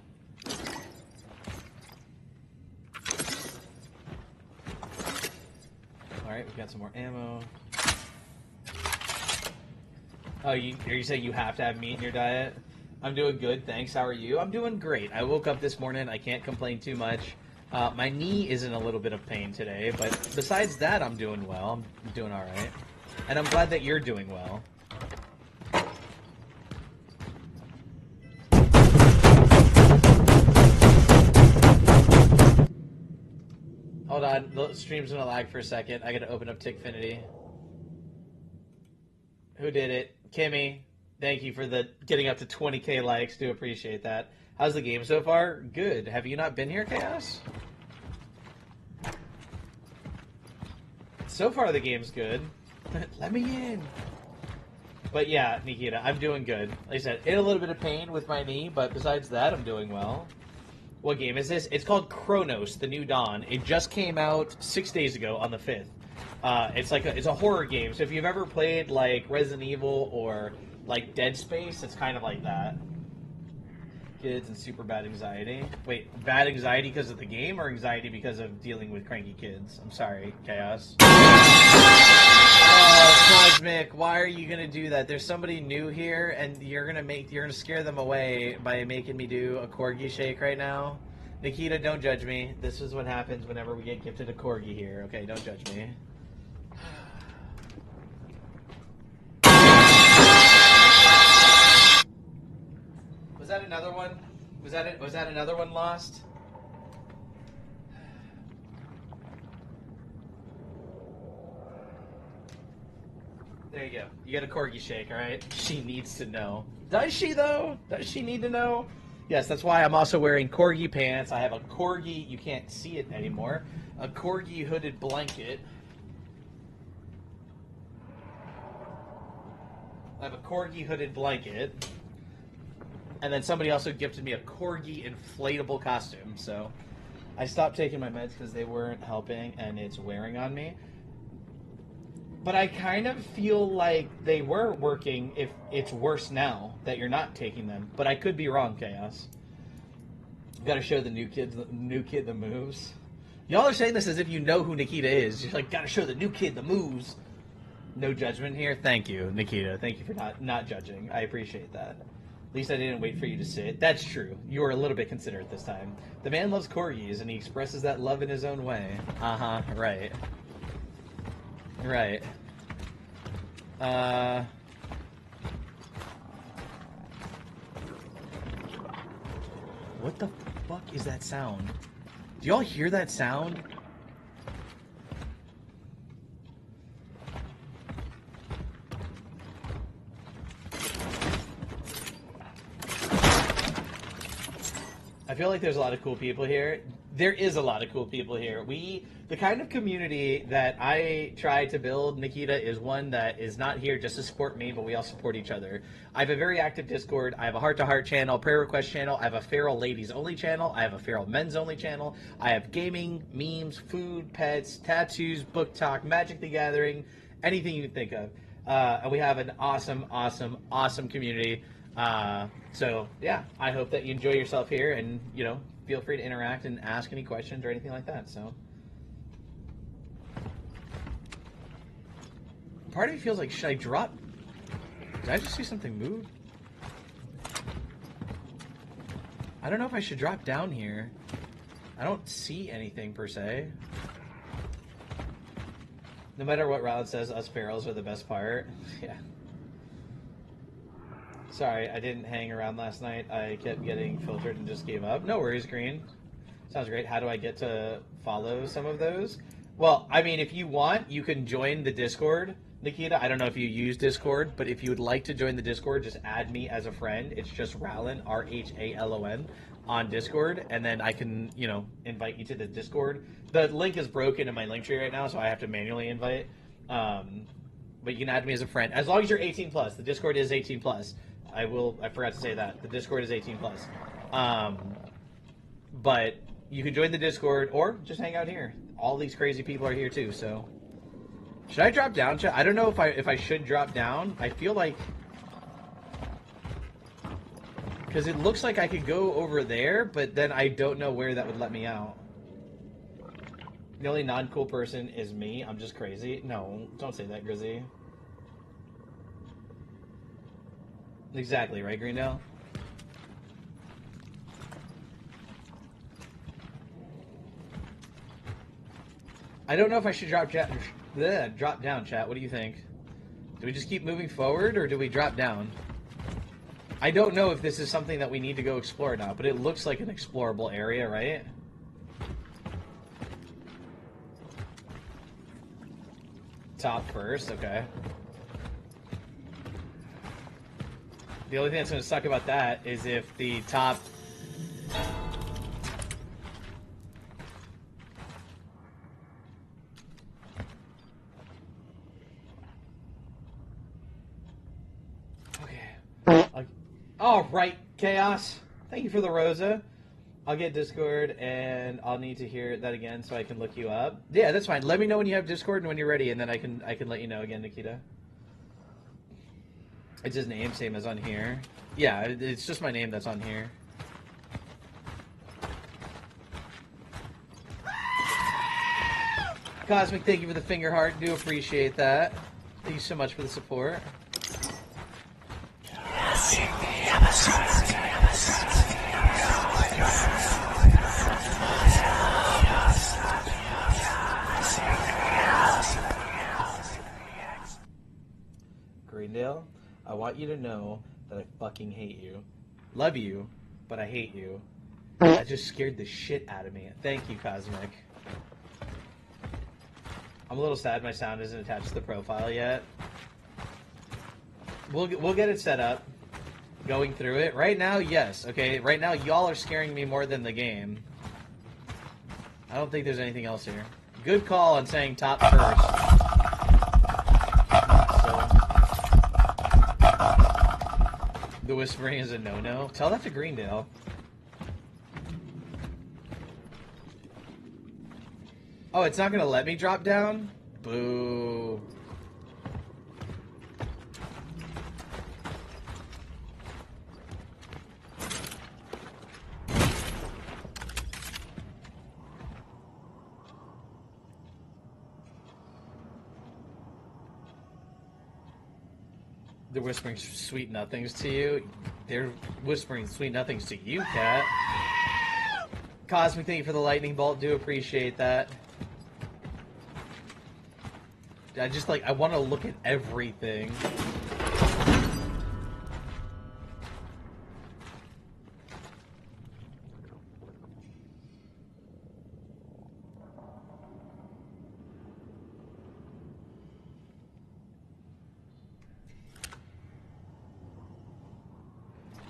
Alright, we've got some more ammo. Oh, are you saying you have to have meat in your diet? I'm doing good, thanks. How are you? I'm doing great. I woke up this morning. I can't complain too much. My knee is in a little bit of pain today, but besides that, I'm doing well. I'm doing alright. And I'm glad that you're doing well. Hold on, the stream's gonna lag for a second. I gotta open up Tickfinity. Who did it? Kimmy. Thank you for the getting up to 20k likes. Do appreciate that. How's the game so far? Good. Have you not been here, Chaos? So far the game's good. Let me in. But yeah, Nikita, I'm doing good. Like I said, in a little bit of pain with my knee, but besides that, I'm doing well. What game is this? It's called Chronos: The New Dawn. It just came out 6 days ago on the 5th. It's a horror game. So if you've ever played like Resident Evil or like Dead Space, it's kind of like that. Kids and super bad anxiety. Wait, bad anxiety because of the game or anxiety because of dealing with cranky kids? I'm sorry, Chaos. Oh, Cosmic, why are you gonna do that? There's somebody new here, and you're gonna scare them away by making me do a corgi shake right now. Nikita, don't judge me. This is what happens whenever we get gifted a corgi here. Okay, don't judge me. Was that another one? Was that another one lost? There you go. You get a corgi shake, alright? She needs to know. Does she, though? Does she need to know? Yes, that's why I'm also wearing corgi pants. I have a corgi, you can't see it anymore, a corgi hooded blanket. I have a corgi hooded blanket. And then somebody also gifted me a corgi inflatable costume, so I stopped taking my meds because they weren't helping and it's wearing on me. But I kind of feel like they were working if it's worse now that you're not taking them. But I could be wrong, Chaos. Gotta show the new kid the moves. Y'all are saying this as if you know who Nikita is. You're like, gotta show the new kid the moves. No judgment here. Thank you, Nikita. Thank you for not judging. I appreciate that. At least I didn't wait for you to sit. That's true. You were a little bit considerate this time. The man loves corgis, and he expresses that love in his own way. Uh-huh, right. Right. What the fuck is that sound? Do y'all hear that sound? I feel like there's a lot of cool people here. There is a lot of cool people here. The kind of community that I try to build, Nikita, is one that is not here just to support me, but we all support each other. I have a very active Discord. I have a heart-to-heart channel, prayer request channel. I have a feral ladies only channel. I have a feral men's only channel. I have gaming, memes, food, pets, tattoos, book talk, Magic the Gathering, anything you can think of. And we have an awesome, awesome, awesome community. So yeah, I hope that you enjoy yourself here, and feel free to interact and ask any questions or anything like that. So part of me feels like, should I drop? Did I just see something move? I don't know if I should drop down here. I don't see anything per se. No matter what Rowland says, us ferals are the best part. Yeah. Sorry, I didn't hang around last night. I kept getting filtered and just gave up. No worries, Green. Sounds great. How do I get to follow some of those? Well, I mean, if you want, you can join the Discord, Nikita. I don't know if you use Discord, but if you would like to join the Discord, just add me as a friend. It's just Rhalon, R-H-A-L-O-N, on Discord, and then I can, invite you to the Discord. The link is broken in my link tree right now, so I have to manually invite. But you can add me as a friend. As long as you're 18 plus. The Discord is 18 plus. I forgot to say that. The Discord is 18 plus. But you can join the Discord or just hang out here. All these crazy people are here too, so. Should I drop down, chat? I don't know if I should drop down. I feel like, because it looks like I could go over there, but then I don't know where that would let me out. The only non-cool person is me. I'm just crazy. No, don't say that, Grizzy. Exactly, right, Greendale? I don't know if I should drop down, chat. What do you think? Do we just keep moving forward, or do we drop down? I don't know if this is something that we need to go explore now, but it looks like an explorable area, right? Top first, okay. The only thing that's going to suck about that is if the top... Okay. All right, Chaos. Thank you for the Rosa. I'll get Discord, and I'll need to hear that again so I can look you up. Yeah, that's fine. Let me know when you have Discord and when you're ready, and then I can let you know again, Nikita. It's his name, same as on here. Yeah, it's just my name that's on here. Cosmic, thank you for the finger heart. Do appreciate that. Thank you so much for the support. Greendale, I want you to know that I fucking hate you. Love you, but I hate you. That just scared the shit out of me. Thank you, Cosmic. I'm a little sad my sound isn't attached to the profile yet. We'll get it set up. Going through it. Right now, yes. Okay, right now y'all are scaring me more than the game. I don't think there's anything else here. Good call on saying top first. So, the whispering is a no-no. Tell that to Greendale. Oh, it's not gonna let me drop down? Boo. They're whispering sweet nothings to you. They're whispering sweet nothings to you, Cat. Cosmic, thank you for the lightning bolt. Do appreciate that. I just I want to look at everything.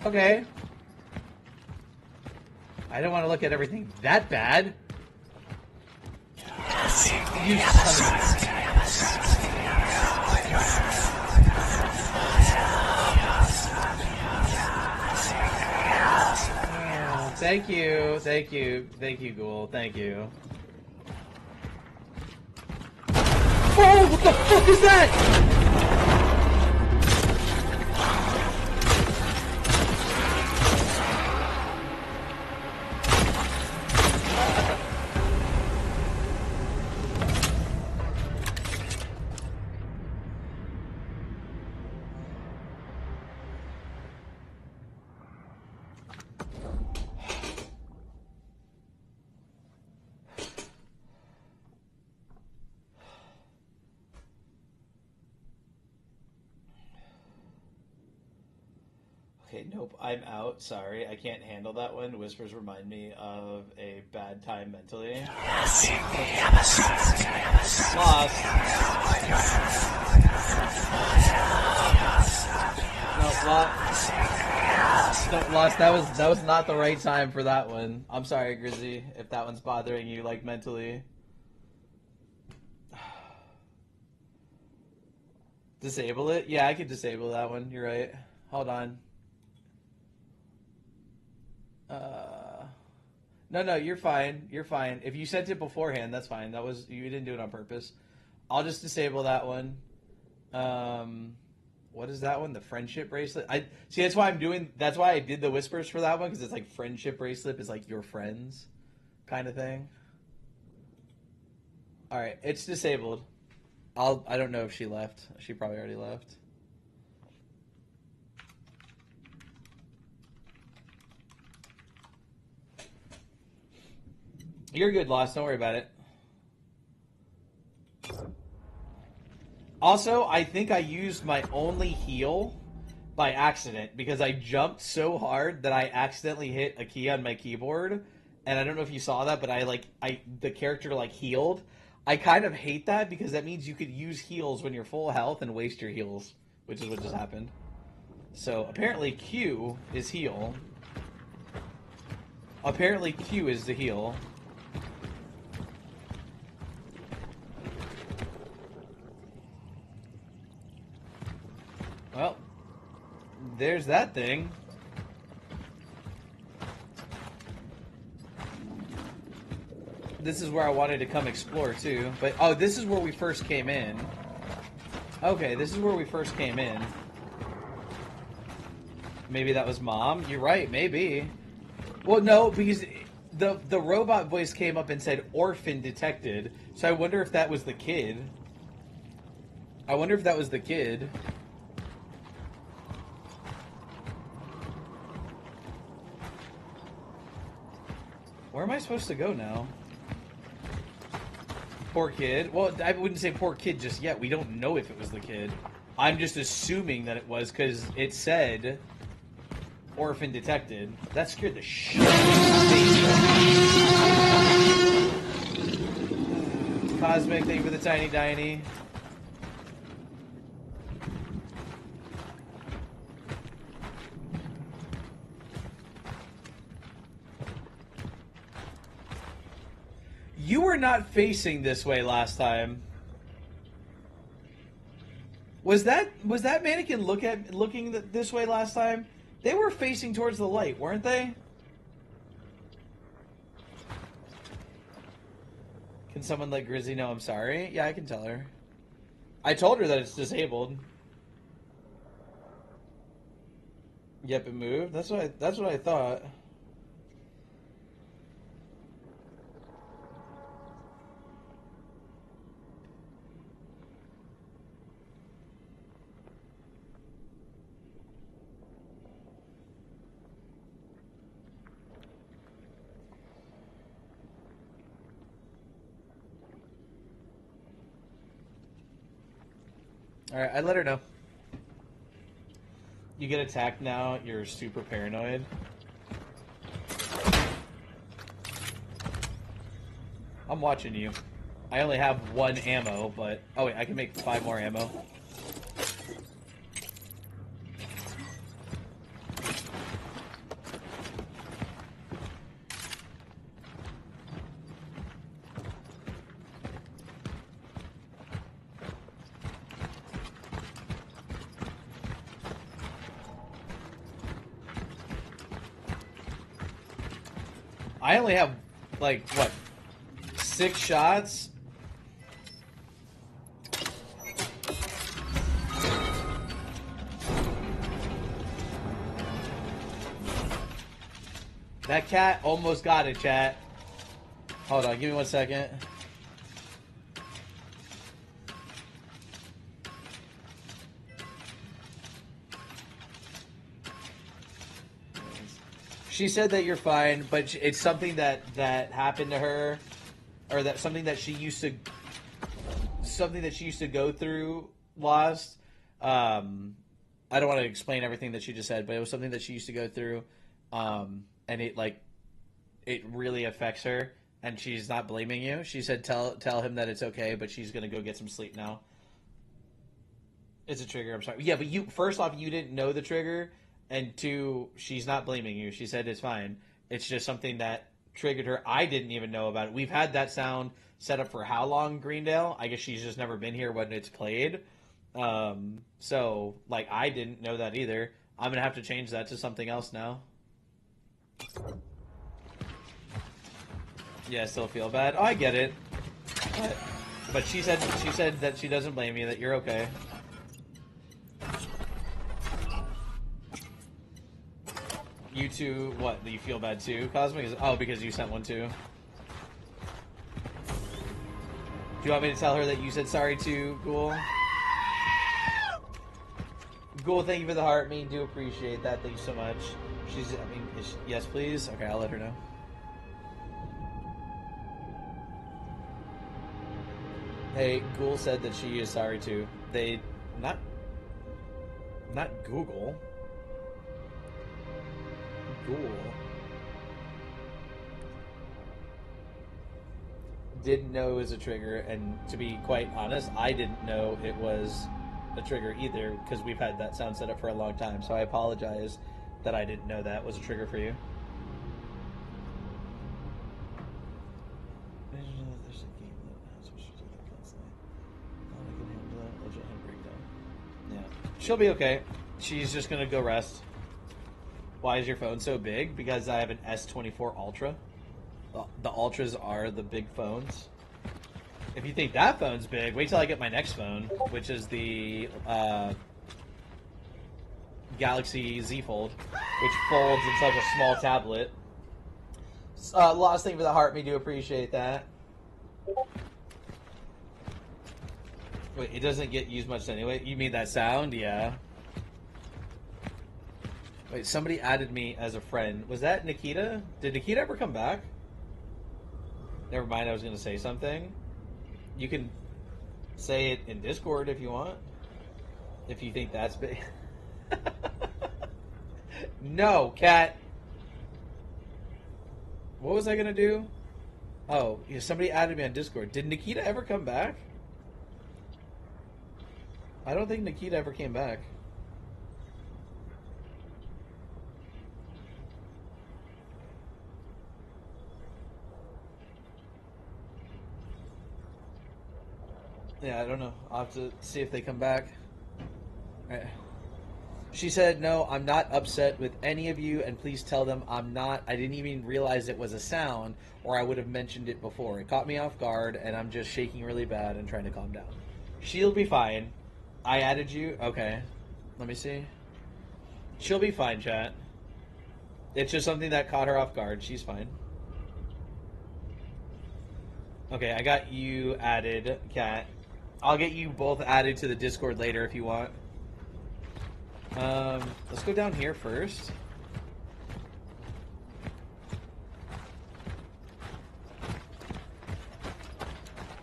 Okay. I don't want to look at everything that bad. You son of a... Thank you, thank you, thank you, Ghoul, thank you. Oh, what the fuck is that? Okay, nope, I'm out. Sorry, I can't handle that one. Whispers remind me of a bad time mentally. Lost. No, lost. No, lost. That was not the right time for that one. I'm sorry, Grizzy, if that one's bothering you, mentally. Disable it? Yeah, I could disable that one. You're right. Hold on. No, you're fine. You're fine. If you sent it beforehand, that's fine. You didn't do it on purpose. I'll just disable that one. What is that one? The friendship bracelet. That's why I did the whispers for that one, because it's friendship bracelet is your friends kind of thing. All right, it's disabled. I don't know if she left. She probably already left. You're good, Lost. Don't worry about it. Also, I think I used my only heal by accident because I jumped so hard that I accidentally hit a key on my keyboard. And I don't know if you saw that, but the character healed. I kind of hate that because that means you could use heals when you're full health and waste your heals, which is what just happened. So apparently Q is heal. Apparently Q is the heal. Well, there's that thing. This is where I wanted to come explore too. But, oh, this is where we first came in. Okay, this is where we first came in. Maybe that was Mom? You're right, maybe. Well, no, because the robot voice came up and said orphan detected. So I wonder if that was the kid. I wonder if that was the kid. Where am I supposed to go now? Poor kid. Well, I wouldn't say poor kid just yet. We don't know if it was the kid. I'm just assuming that it was because it said orphan detected. That scared the shit out of me. Cosmic, thank you for the tiny diny. You were not facing this way last time. Was that mannequin looking this way last time? They were facing towards the light, weren't they? Can someone let Grizzy know I'm sorry? Yeah, I can tell her. I told her that it's disabled. Yep, it moved. That's what I thought. Alright, I let her know. You get attacked now, you're super paranoid. I'm watching you. I only have 1 ammo, but... Oh wait, I can make 5 more ammo. I only have, like, what, 6 shots? That cat almost got it, chat. Hold on, give me 1 second. She said that you're fine, but it's something that happened to her, or that something that she used to go through. Lost. I don't want to explain everything that she just said, but it was something that she used to go through, and it really affects her, and she's not blaming you. She said tell him that it's okay, but she's gonna go get some sleep now. It's a trigger. I'm sorry. Yeah, but first off, you didn't know the trigger. And 2, she's not blaming you. She said it's fine. It's just something that triggered her. I didn't even know about it. We've had that sound set up for how long, Greendale? I guess she's just never been here when it's played. So, like, I didn't know that either. I'm going to have to change that to something else now. Yeah, I still feel bad. Oh, I get it. But she said that she doesn't blame you, that you're okay. You two, what? You feel bad too, Cosmic? Oh, because you sent one too. Do you want me to tell her that you said sorry to Ghoul? Ghoul, thank you for the heart. Me, do appreciate that. Thank you so much. Yes, please. Okay, I'll let her know. Hey, Ghoul said that she is sorry too. Not Google. Ghoul didn't know it was a trigger, and to be quite honest, I didn't know it was a trigger either, because we've had that sound set up for a long time, so I apologize that I didn't know that was a trigger for you. Yeah, she'll be okay. She's just gonna go rest. Why is your phone so big? Because I have an S24 Ultra. The Ultras are the big phones. If you think that phone's big, wait till I get my next phone, which is the Galaxy Z Fold, which folds into like a small tablet. Lost thing for the heart, me do appreciate that. Wait, it doesn't get used much anyway? You mean that sound? Yeah. Wait, somebody added me as a friend. Was that Nikita? Did Nikita ever come back? Never mind, I was going to say something. You can say it in Discord if you want. If you think that's big. No, cat. What was I going to do? Oh, yeah, somebody added me on Discord. Did Nikita ever come back? I don't think Nikita ever came back. Yeah, I don't know. I'll have to see if they come back. Alright. She said, no, I'm not upset with any of you, and please tell them I'm not. I didn't even realize it was a sound, or I would have mentioned it before. It caught me off guard, and I'm just shaking really bad and trying to calm down. She'll be fine. I added you? Okay. Let me see. She'll be fine, chat. It's just something that caught her off guard. She's fine. Okay, I got you added, Kat. I'll get you both added to the Discord later if you want. Let's go down here first.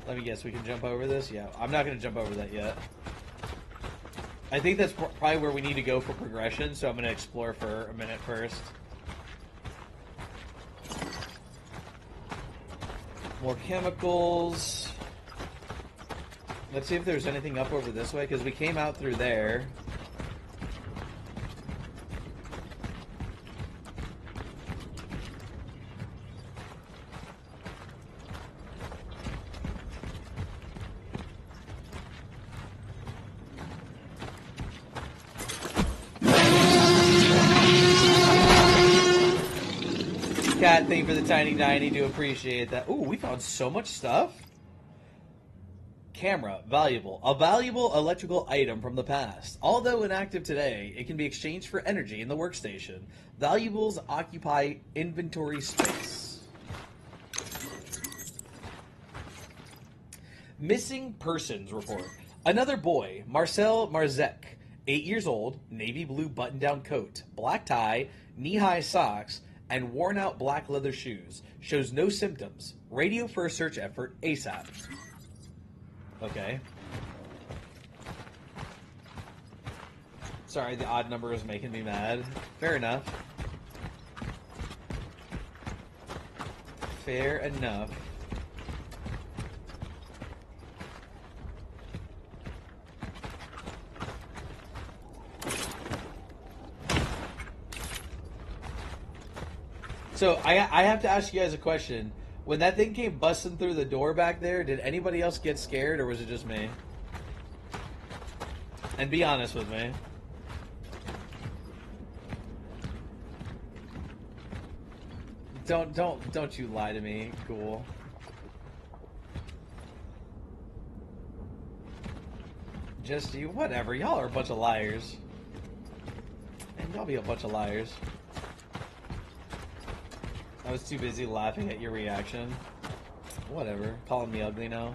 Let me guess, we can jump over this? Yeah, I'm not going to jump over that yet. I think that's probably where we need to go for progression, so I'm going to explore for a minute first. More chemicals. Let's see if there's anything up over this way, because we came out through there. Cat, thank you for the tiny 90. Do appreciate that. Ooh, we found so much stuff. Camera, valuable. A valuable electrical item from the past. Although inactive today, it can be exchanged for energy in the workstation. Valuables occupy inventory space. Missing persons report. Another boy, Marcel Marzek, 8 years old, navy blue button-down coat, black tie, knee-high socks, and worn-out black leather shoes. Shows no symptoms. Radio for a search effort ASAP. Okay. Sorry, the odd number is making me mad. Fair enough. Fair enough. So, I have to ask you guys a question. When that thing came busting through the door back there, did anybody else get scared, or was it just me? And be honest with me. Don't you lie to me, cool. Just you, whatever. Y'all are a bunch of liars. And y'all be a bunch of liars. I was too busy laughing at your reaction. Whatever. Calling me ugly now.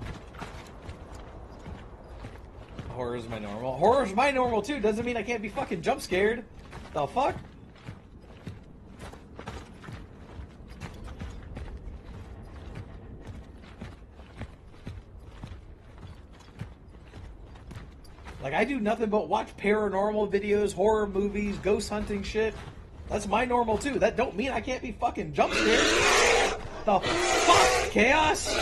Horror's my normal. Horror's my normal too. Doesn't mean I can't be fucking jump scared. The fuck? Like, I do nothing but watch paranormal videos, horror movies, ghost hunting shit. That's my normal too. That don't mean I can't be fucking jump scared. The fuck, Chaos?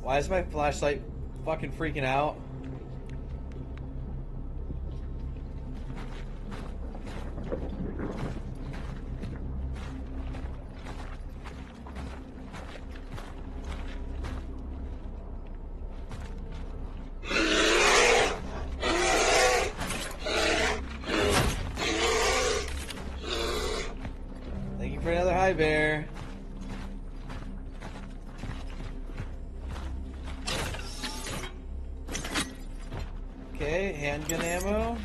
Why is my flashlight fucking freaking out? Thank you for another hi bear. Okay, handgun ammo.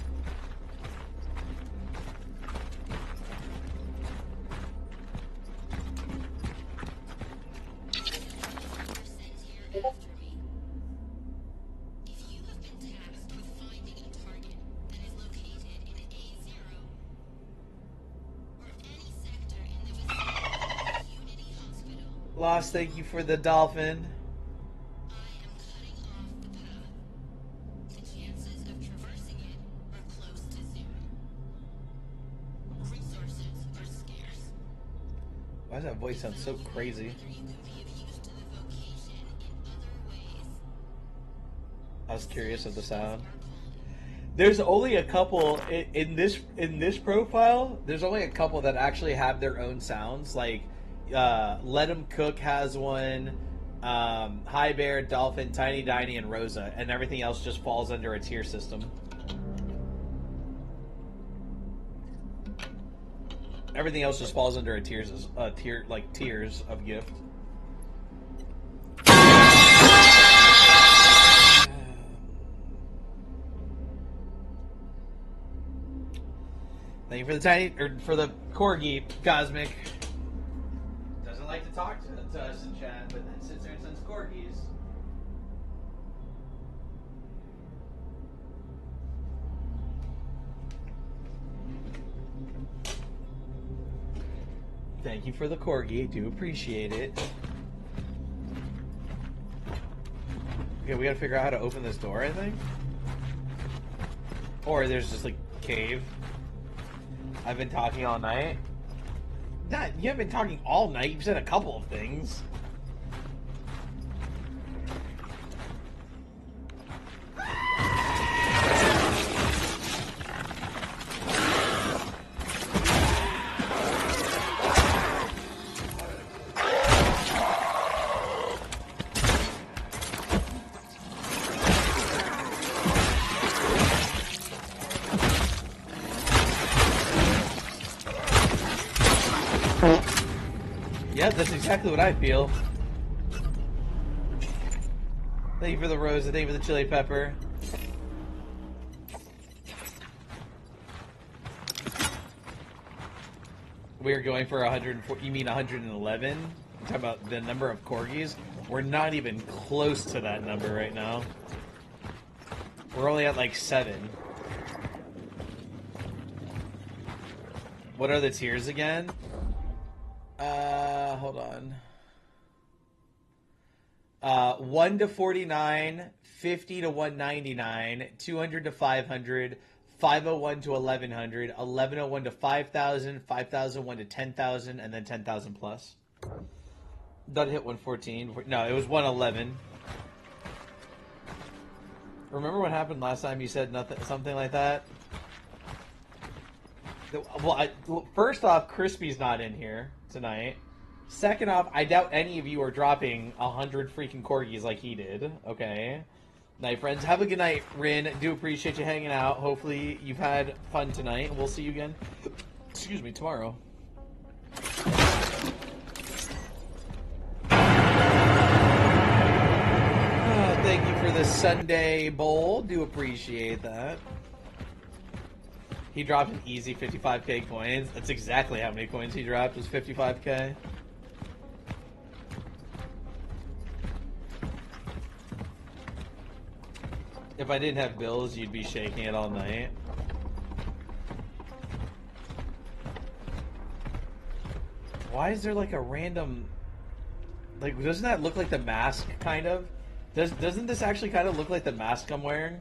Lost, thank you for the dolphin. Why does that voice sound so crazy? I was curious of the sound. There's only a couple in this profile. There's only a couple that actually have their own sounds. Like, Let 'Em Cook has one. High Bear, Dolphin, Tiny Diney, and Rosa, and everything else just falls under a tier system. Everything else just falls under a tiers of gift. Thank you for the corgi, Cosmic. Doesn't like to talk to us in chat, but then sits there and sends corgis. Thank you for the corgi. Do appreciate it. Okay, we gotta figure out how to open this door, I think. Or there's just like cave. I've been talking all night. Nah, you haven't been talking all night. You've said a couple of things. Yeah, that's exactly what I feel. Thank you for the rose, thank you for the chili pepper. We're going for 104, you mean 111? You're talking about the number of corgis? We're not even close to that number right now. We're only at like 7. What are the tiers again? Hold on. 1 to 49, 50 to 199, 200 to 500, 501 to 1100, 1101 to 5000, 5001 to 10,000, and then 10,000 plus. Doesn't hit 114. No, it was 111. Remember what happened last time you said something like that? Well, first off, Crispy's not in here tonight. Second off, I doubt any of you are dropping 100 freaking corgis like he did. Okay. Night, friends. Have a good night, Rin. Do appreciate you hanging out. Hopefully you've had fun tonight. We'll see you again, excuse me, tomorrow. Thank you for the Sunday bowl. Do appreciate that. He dropped an easy 55k coins. That's exactly how many coins he dropped, was 55k. If I didn't have bills, you'd be shaking it all night. Why is there like a random... Like, doesn't that look like the mask, kind of? Doesn't this actually kind of look like the mask I'm wearing?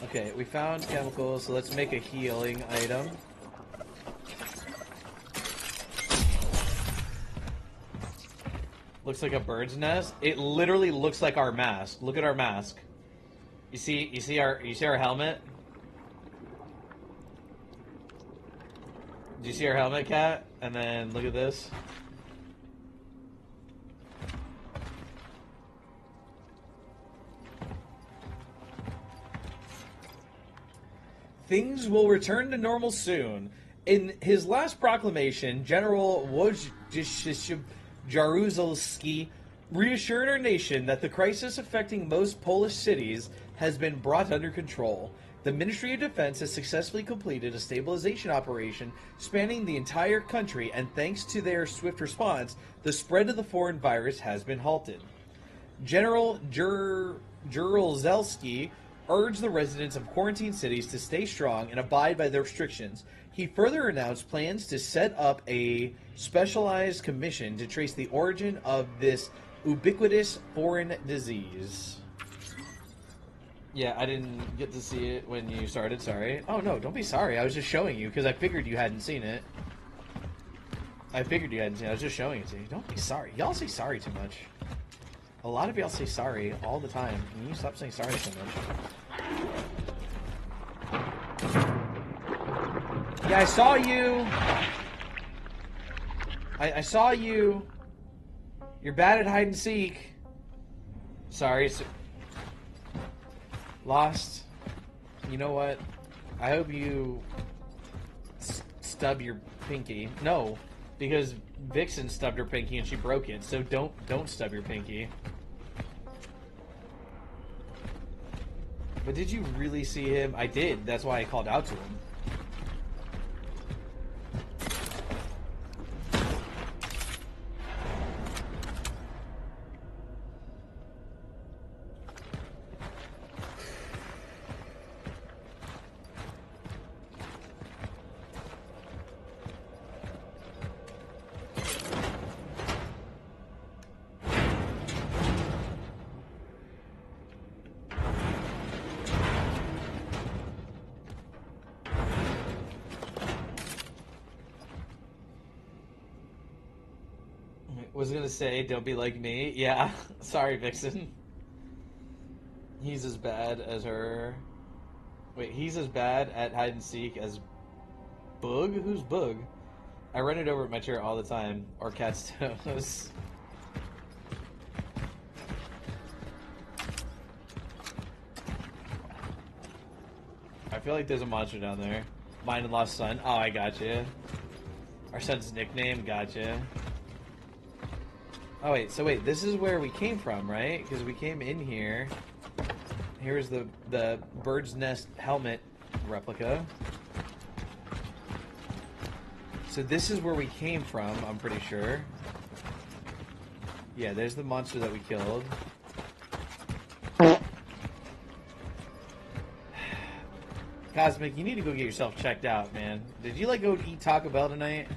Okay, we found chemicals, so let's make a healing item. Looks like a bird's nest. It literally looks like our mask. Look at our mask. You see our helmet? Do you see our helmet, Cat? And then look at this. Things will return to normal soon. In his last proclamation, General Wojciech Jaruzelski reassured our nation that the crisis affecting most Polish cities has been brought under control. The Ministry of Defense has successfully completed a stabilization operation spanning the entire country, and thanks to their swift response, the spread of the foreign virus has been halted. General Jaruzelski urged the residents of quarantine cities to stay strong and abide by the restrictions. He further announced plans to set up a specialized commission to trace the origin of this ubiquitous foreign disease. Yeah, I didn't get to see it when you started, sorry. Oh no, don't be sorry, I was just showing you, because I figured you hadn't seen it. I figured you hadn't seen it, I was just showing it to you. Don't be sorry. Y'all say sorry too much. A lot of y'all say sorry all the time. Can you stop saying sorry so much? Yeah, I saw you! I saw you! You're bad at hide and seek. Sorry, Lost. You know what? I hope you stub your pinky. No, because Vixen stubbed her pinky and she broke it. So don't stub your pinky. But did you really see him? I did. That's why I called out to him. Was gonna say, don't be like me. Yeah, sorry, Vixen. He's as bad as her. Wait, he's as bad at hide and seek as Boog? Who's Boog? I run it over at my chair all the time. Or Cat's toes. I feel like there's a monster down there. Mine and lost son. Oh, I gotcha. Our son's nickname. Gotcha. Oh wait, so wait, this is where we came from, right? Because we came in here. Here's the bird's nest helmet replica. So this is where we came from, I'm pretty sure. Yeah, there's the monster that we killed. Cosmic, you need to go get yourself checked out, man. Did you like go eat Taco Bell tonight?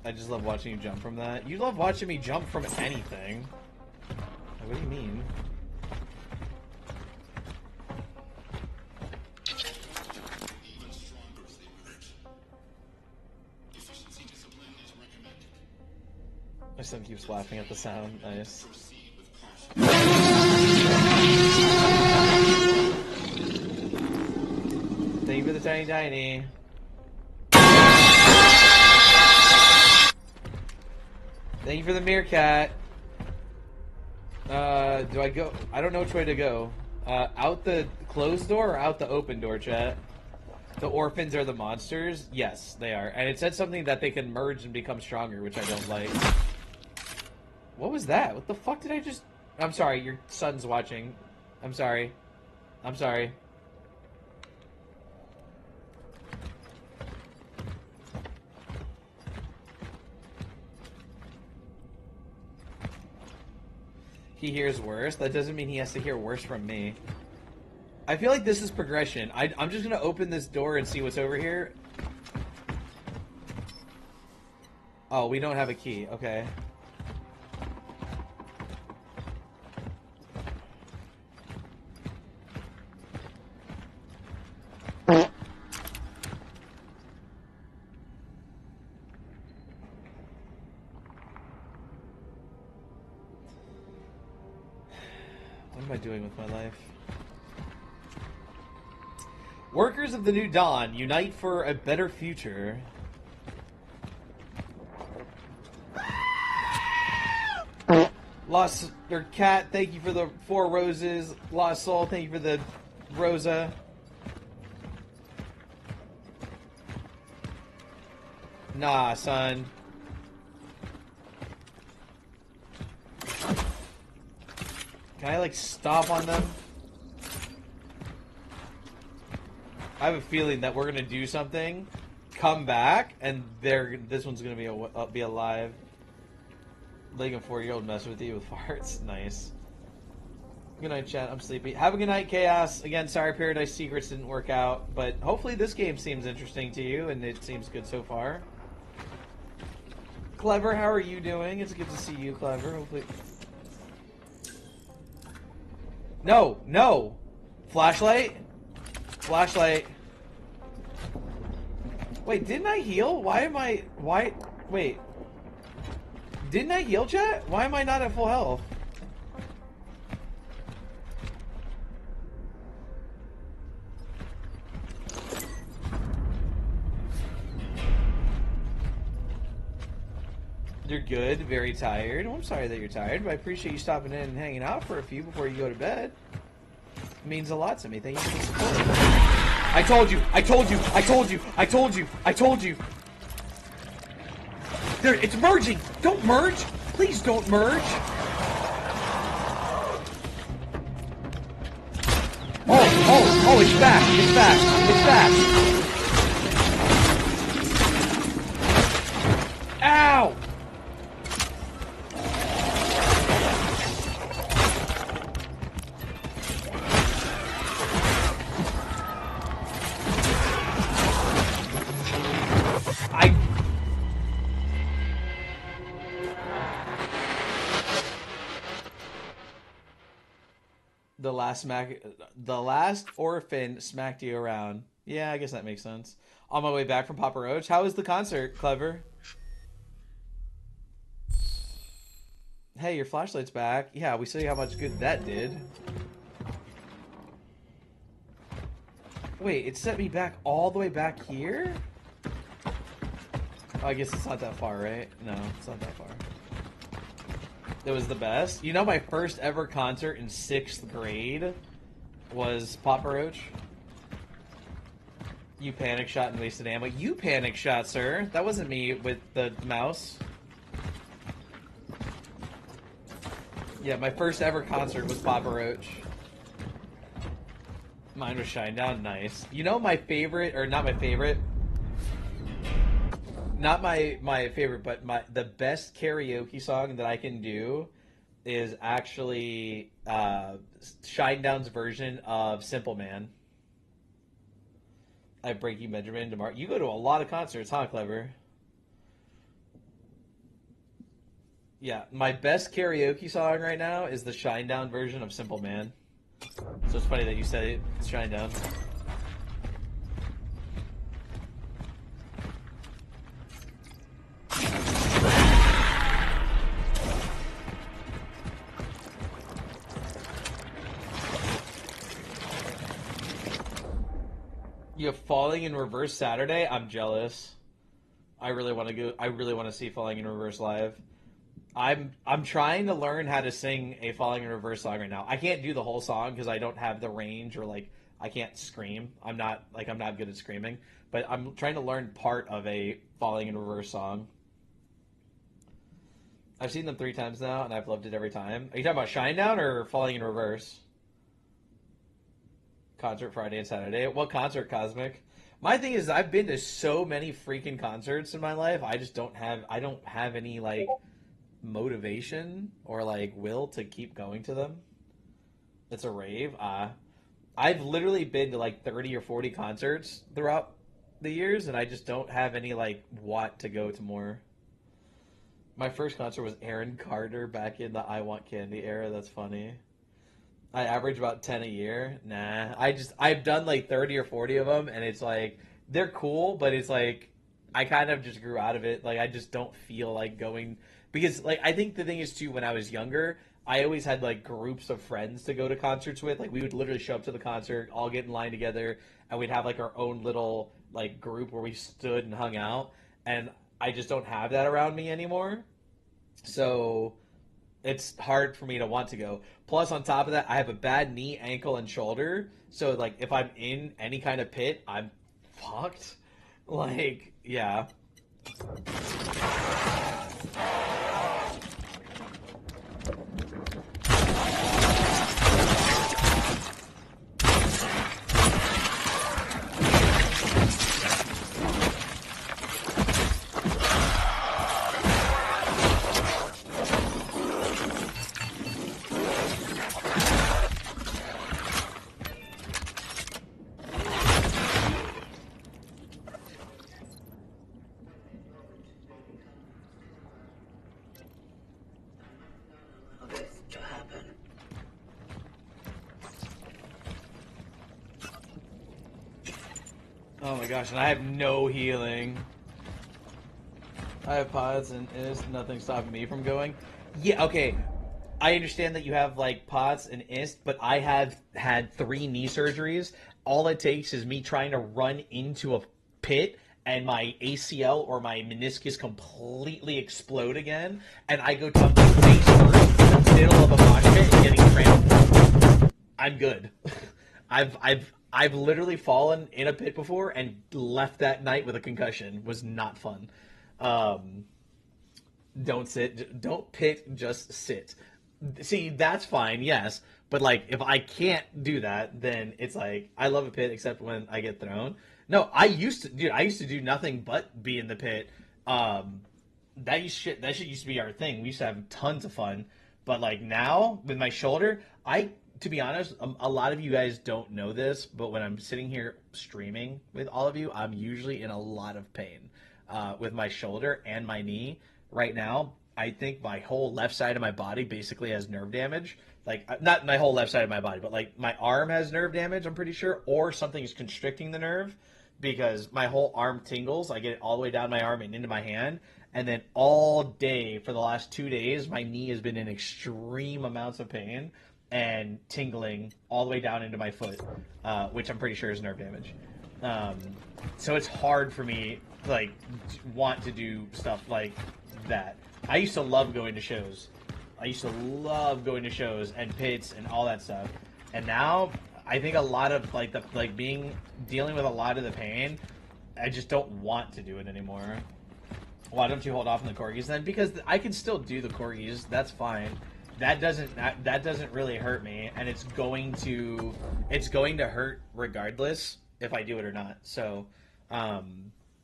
I just love watching you jump from that. You love watching me jump from anything. What do you mean? My son keeps laughing at the sound. Nice. Thank you for the tiny. Thank you for the meerkat. Do I go? I don't know which way to go. Out the closed door or out the open door, chat? The orphans are the monsters? Yes, they are. And it said something that they can merge and become stronger, which I don't like. What was that? What the fuck did I just... I'm sorry, your son's watching. I'm sorry. I'm sorry. He hears worse? That doesn't mean he has to hear worse from me. I feel like this is progression. I'm just gonna open this door and see what's over here. Oh, we don't have a key. Okay. What am I doing with my life? Workers of the New Dawn, unite for a better future. Lost or Cat, thank you for the 4 roses. Lost Soul, thank you for the Rosa. Nah, son. Can I, like, stop on them? I have a feeling that we're gonna do something, come back, and this one's gonna be alive. Letting a 4-year-old mess with you with farts. Nice. Good night, chat. I'm sleepy. Have a good night, Chaos. Again, sorry Paradise Secrets didn't work out, but hopefully this game seems interesting to you, and it seems good so far. Clever, how are you doing? It's good to see you, Clever. Hopefully... No! No! Flashlight? Flashlight. Wait, didn't I heal? Why am I... Why... Wait. Didn't I heal, chat? Why am I not at full health? You're good, very tired. Well, I'm sorry that you're tired, but I appreciate you stopping in and hanging out for a few before you go to bed. It means a lot to me. Thank you for the support. I told you! I told you! I told you! I told you! I told you! There, it's merging! Don't merge! Please don't merge! Oh, it's fast! It's fast! It's fast! Ow! The last orphan smacked you around. Yeah, I guess that makes sense. On my way back from Papa Roach. How was the concert, Clever? Hey, your flashlight's back. Yeah, we saw how much good that did. Wait, it set me back all the way back here? Oh, I guess it's not that far, right? No, it's not that far. It was the best. You know, my first ever concert in 6th grade was Papa Roach. You panic shot and wasted ammo. You panic shot, sir. That wasn't me with the mouse. Yeah, my first ever concert was Papa Roach. Mine was Shinedown. Nice. You know my favorite, or not my favorite, not my favorite, but the best karaoke song that I can do is actually Shinedown's version of Simple Man. I have Breaking Benjamin tomorrow. You go to a lot of concerts, huh, Clever? Yeah, my best karaoke song right now is the Shinedown version of Simple Man. So it's funny that you said it. It's Shinedown. You have Falling in Reverse Saturday? I'm jealous. I really want to go. I really want to see Falling in Reverse live. I'm trying to learn how to sing a Falling in Reverse song right now. I can't do the whole song because I don't have the range, or like I can't scream. I'm not good at screaming, but I'm trying to learn part of a Falling in Reverse song. I've seen them 3 times now, and I've loved it every time. Are you talking about Shinedown or Falling in Reverse? Concert Friday and Saturday. What concert, Cosmic? My thing is, I've been to so many freaking concerts in my life. I don't have any like motivation or like will to keep going to them. It's a rave. I've literally been to like 30 or 40 concerts throughout the years, and I just don't have any like want to go to more. My first concert was Aaron Carter back in the I Want Candy era. That's funny. I average about 10 a year. Nah, I've done like 30 or 40 of them, and it's like, they're cool, but it's like, I kind of just grew out of it. Like, I just don't feel like going, because like, I think the thing is too, when I was younger, I always had like groups of friends to go to concerts with. Like, we would literally show up to the concert, all get in line together, and we'd have like our own little like group where we stood and hung out. And I just don't have that around me anymore. So it's hard for me to want to go. Plus, on top of that, I have a bad knee, ankle, and shoulder. So, like, if I'm in any kind of pit, I'm fucked. Like, yeah. Oh my gosh, and I have no healing. I have pods and ist, nothing stopping me from going. Yeah, okay. I understand that you have like pods and ist, but I have had 3 knee surgeries. All it takes is me trying to run into a pit and my ACL or my meniscus completely explode again, and I go tumbling face first in the middle of a mosh pit and getting trampled. I'm good. I've literally fallen in a pit before and left that night with a concussion. Was not fun. Don't sit. Don't pit. Just sit. See, that's fine. Yes, but like if I can't do that, then it's like I love a pit except when I get thrown. No, I used to do nothing but be in the pit. That shit used to be our thing. We used to have tons of fun. But like now with my shoulder, to be honest, a lot of you guys don't know this, but when I'm sitting here streaming with all of you, I'm usually in a lot of pain with my shoulder and my knee. Right now, I think my whole left side of my body basically has nerve damage. Like, not my whole left side of my body, but like my arm has nerve damage, I'm pretty sure, or something is constricting the nerve because my whole arm tingles. I get it all the way down my arm and into my hand. And then all day for the last 2 days, my knee has been in extreme amounts of pain and tingling all the way down into my foot, which I'm pretty sure is nerve damage. So it's hard for me, like, want to do stuff like that. I used to love going to shows. And pits and all that stuff. And now I think a lot of dealing with a lot of the pain, I just don't want to do it anymore. Why don't you hold off on the corgis then? Because I can still do the corgis. That's fine. That doesn't really hurt me, and it's going to hurt regardless if I do it or not. So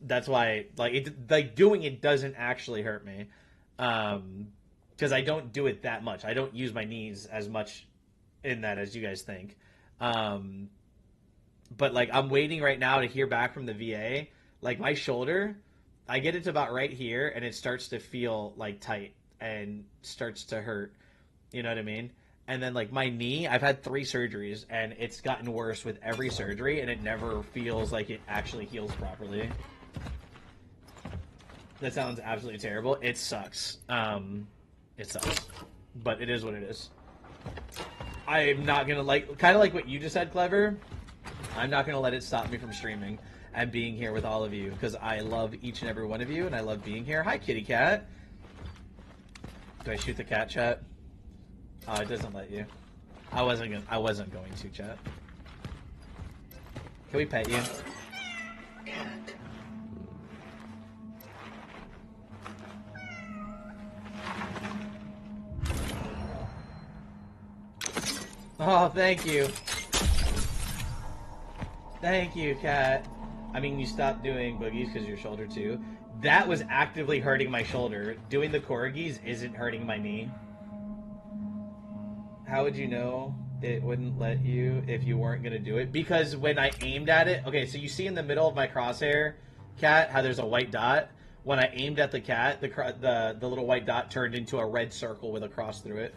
that's why doing it doesn't actually hurt me because I don't do it that much. I don't use my knees as much in that as you guys think. But like I'm waiting right now to hear back from the VA. Like my shoulder, I get it to about right here, and it starts to feel like tight and starts to hurt. You know what I mean? And then like my knee, I've had 3 surgeries, and it's gotten worse with every surgery, and it never feels like it actually heals properly. That sounds absolutely terrible. It sucks. It sucks. But it is what it is. I'm not gonna kind of like what you just said, Clever. I'm not gonna let it stop me from streaming and being here with all of you, because I love each and every one of you, and I love being here. Hi, kitty cat. Do I shoot the cat, chat? Oh, it doesn't let you. I wasn't going to, chat. Can we pet you? Oh, thank you. Thank you, cat. I mean, you stopped doing boogies because your shoulder too. That was actively hurting my shoulder. Doing the corgis isn't hurting my knee. How would you know it wouldn't let you if you weren't going to do it? Because when I aimed at it... Okay, so you see in the middle of my crosshair, cat, how there's a white dot? When I aimed at the cat, the little white dot turned into a red circle with a cross through it.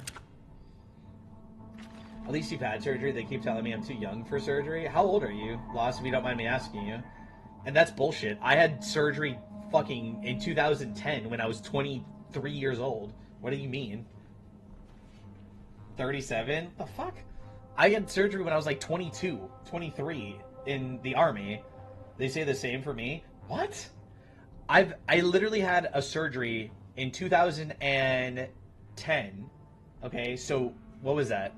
At least you've had surgery. They keep telling me I'm too young for surgery. How old are you? Lost, if you don't mind me asking you. And that's bullshit. I had surgery fucking in 2010 when I was 23 years old. What do you mean? 37? The fuck? I had surgery when I was like 22, 23 in the army. They say the same for me? What? I literally had a surgery in 2010 Okay, so what was that?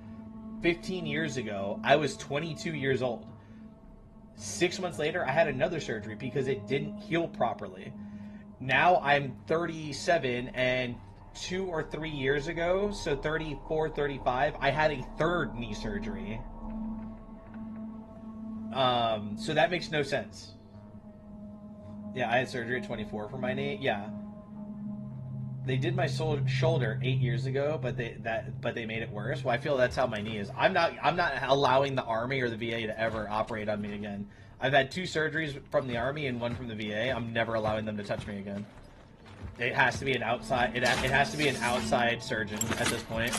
15 years ago, I was 22 years old. 6 months later, I had another surgery because it didn't heal properly. Now I'm 37, and 2 or 3 years ago, so 34, 35, I had a third knee surgery. So that makes no sense. Yeah, I had surgery at 24 for my knee. Yeah. They did my shoulder 8 years ago, but they made it worse. Well, I feel that's how my knee is. I'm not allowing the Army or the VA to ever operate on me again. I've had 2 surgeries from the Army and 1 from the VA. I'm never allowing them to touch me again. It has to be an outside. It has to be an outside surgeon at this point.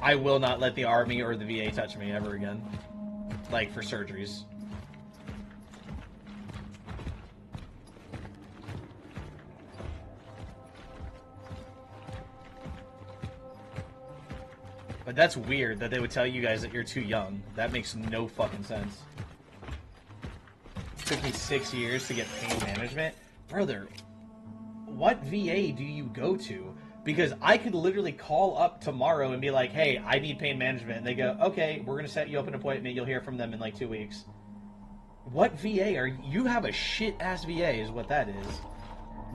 I will not let the Army or the VA touch me ever again, like for surgeries. But that's weird that they would tell you guys that you're too young. That makes no fucking sense. It took me 6 years to get pain management. Brother, what VA do you go to? Because I could literally call up tomorrow and be like, hey, I need pain management. And they go, okay, we're going to set you up an appointment. You'll hear from them in like 2 weeks. What VA are you? You have a shit-ass VA is what that is.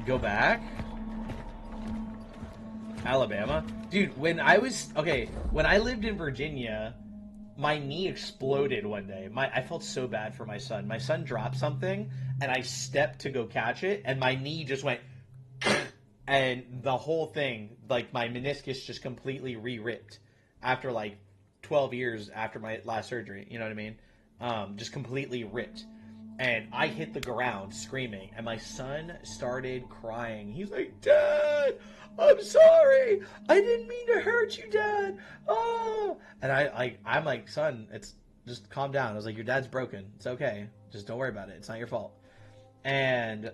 Go back. Alabama. Dude, when I lived in Virginia, my knee exploded one day. I felt so bad for my son. My son dropped something, and I stepped to go catch it, and my knee just went, and the whole thing, like my meniscus just completely re-ripped after like 12 years after my last surgery. You know what I mean? Just completely ripped. And I hit the ground screaming, and my son started crying. He's like, Dad, I'm sorry. I didn't mean to hurt you, Dad. Oh. And I'm like, son, it's just calm down. I was like, your dad's broken. It's okay. Just don't worry about it. It's not your fault. And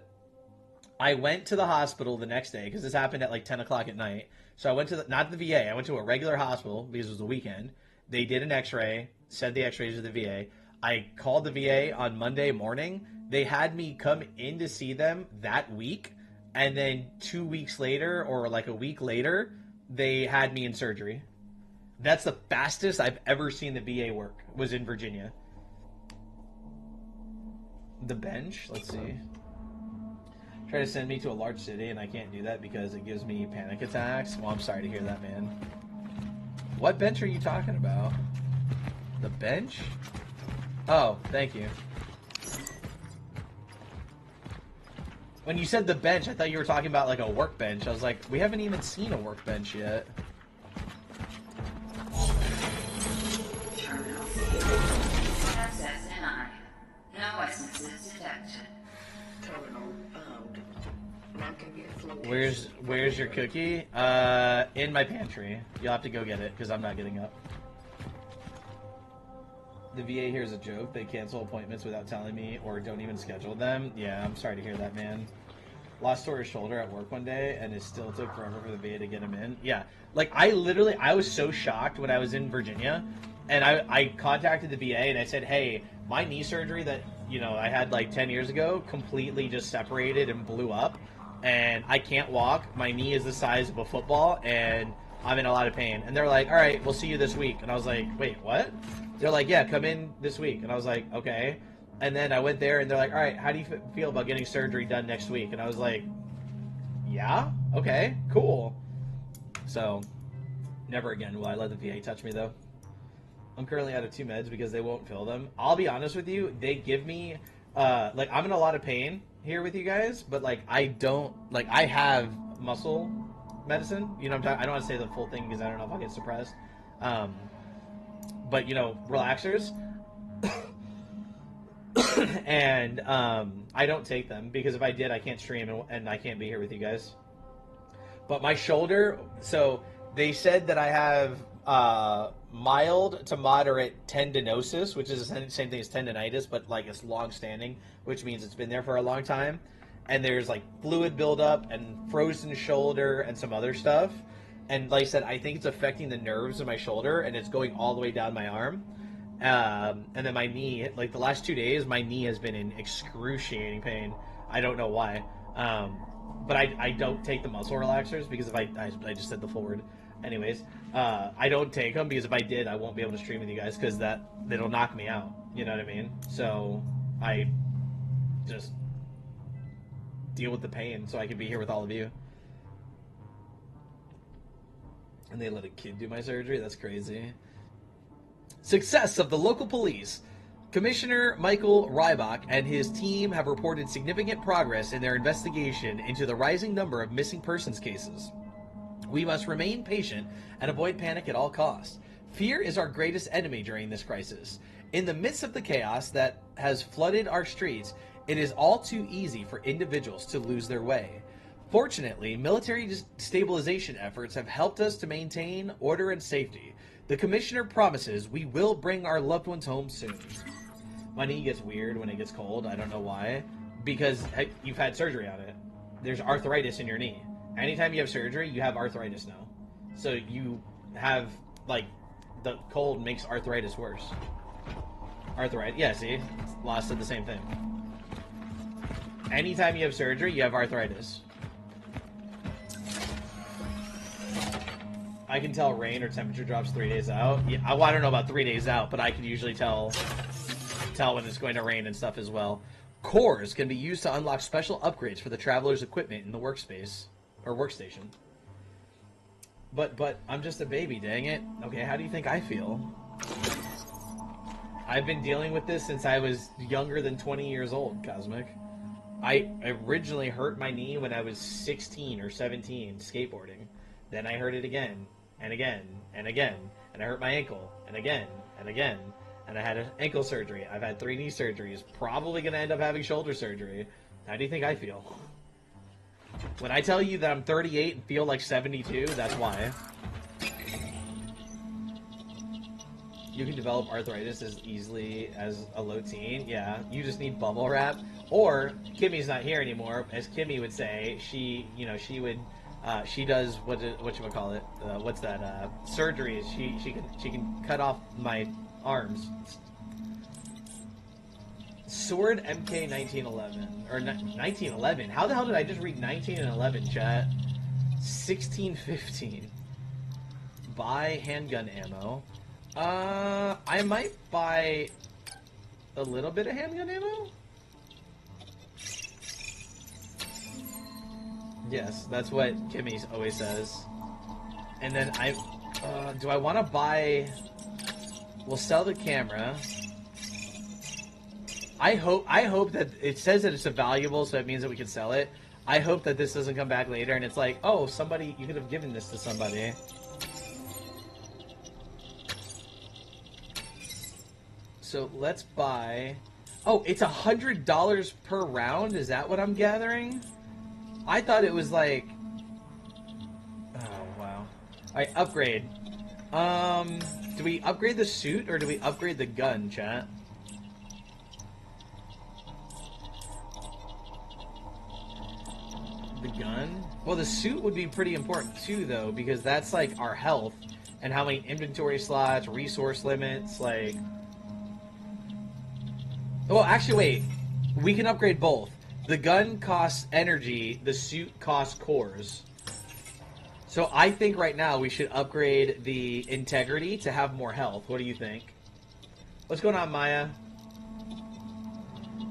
I went to the hospital the next day because this happened at like 10 o'clock at night. So I went to not the VA. I went to a regular hospital because it was the weekend. They did an x-ray, sent the x-rays to the VA. I called the VA on Monday morning. They had me come in to see them that week. And then 2 weeks later, or like a week later, they had me in surgery. That's the fastest I've ever seen the VA work, was in Virginia. The bench, let's see. Try to send me to a large city, and I can't do that because it gives me panic attacks. Well, I'm sorry to hear that, man. What bench are you talking about? The bench? Oh, thank you. When you said the bench, I thought you were talking about like a workbench. I was like, we haven't even seen a workbench yet. Access denied. No essences detected. Terminal bound. Now can get flotation. Where's your cookie? In my pantry. You'll have to go get it because I'm not getting up. The VA here is a joke. They cancel appointments without telling me or don't even schedule them. Yeah, I'm sorry to hear that, man. Lost tore his shoulder at work one day, and it still took forever for the VA to get him in. Yeah, like I was so shocked when I was in Virginia, and I contacted the VA and I said, hey, my knee surgery that, you know, I had like 10 years ago completely just separated and blew up, and I can't walk. My knee is the size of a football, and I'm in a lot of pain. And they're like, all right, we'll see you this week. And I was like, wait, what? They're like, yeah, come in this week. And I was like, okay. And then I went there, and they're like, all right, how do you feel about getting surgery done next week? And I was like, yeah, okay, cool. So, never again will I let the VA touch me, though. I'm currently out of 2 meds because they won't fill them. I'll be honest with you, they give me, like, I'm in a lot of pain here with you guys, but, like, I have muscle medicine. You know what I'm talking? I don't want to say the full thing because I don't know if I'll get suppressed. But, you know, relaxers. And I don't take them because if I did, I can't stream and I can't be here with you guys. But my shoulder, so they said that I have mild to moderate tendinosis, which is the same thing as tendinitis, but like it's long-standing, which means it's been there for a long time. And there's like fluid buildup and frozen shoulder and some other stuff. And like I said, I think it's affecting the nerves in my shoulder, and it's going all the way down my arm. And then my knee, like the last 2 days, my knee has been in excruciating pain. I don't know why. But I don't take the muscle relaxers because if I just said the full word. Anyways, I don't take them because if I did, I won't be able to stream with you guys because it'll knock me out. You know what I mean? So I just deal with the pain so I can be here with all of you. And they let a kid do my surgery? That's crazy. Success of the local police. Commissioner Michael Rybach and his team have reported significant progress in their investigation into the rising number of missing persons cases. We must remain patient and avoid panic at all costs. Fear is our greatest enemy during this crisis. In the midst of the chaos that has flooded our streets, it is all too easy for individuals to lose their way. Fortunately, military stabilization efforts have helped us to maintain order and safety. The Commissioner promises we will bring our loved ones home soon. My knee gets weird when it gets cold. I don't know why. Because you've had surgery on it. There's arthritis in your knee. Anytime you have surgery, you have arthritis now. So you have, like, the cold makes arthritis worse. Arthritis. Yeah, see? Lost said the same thing. Anytime you have surgery, you have arthritis. I can tell rain or temperature drops 3 days out. Yeah, I don't know about 3 days out, but I can usually tell when it's going to rain and stuff as well. Cores can be used to unlock special upgrades for the traveler's equipment in the workspace or workstation. But I'm just a baby, dang it. Okay, how do you think I feel? I've been dealing with this since I was younger than 20 years old, Cosmic. I originally hurt my knee when I was 16 or 17 skateboarding. Then I hurt it again, and again, and again, and I hurt my ankle, and again, and again, and I had an ankle surgery. I've had 3 knee surgeries, probably going to end up having shoulder surgery. How do you think I feel? When I tell you that I'm 38 and feel like 72, that's why. You can develop arthritis as easily as a low teen. Yeah, you just need bubble wrap. Or, Kimmy's not here anymore. As Kimmy would say, she does whatchamacallit, what's that, surgeries. She can cut off my arms. Sword MK 1911 or 1911. How the hell did I just read 19 and 11, chat? 1615. Buy handgun ammo. I might buy a little bit of handgun ammo. Yes, that's what Kimmy always says. And then do I want to buy? We'll sell the camera. I hope that it says that it's a valuable, so it means that we can sell it. I hope that this doesn't come back later and it's like, oh, somebody, you could have given this to somebody. So let's buy. Oh, it's $100 per round. Is that what I'm gathering? I thought it was like. Oh wow! All right, upgrade. Do we upgrade the suit or do we upgrade the gun, chat? The gun? Well, the suit would be pretty important too, though, because that's like our health and how many inventory slots, resource limits, like. Well, actually, wait. We can upgrade both. The gun costs energy, the suit costs cores. So I think right now we should upgrade the integrity to have more health. What do you think? What's going on, Maya?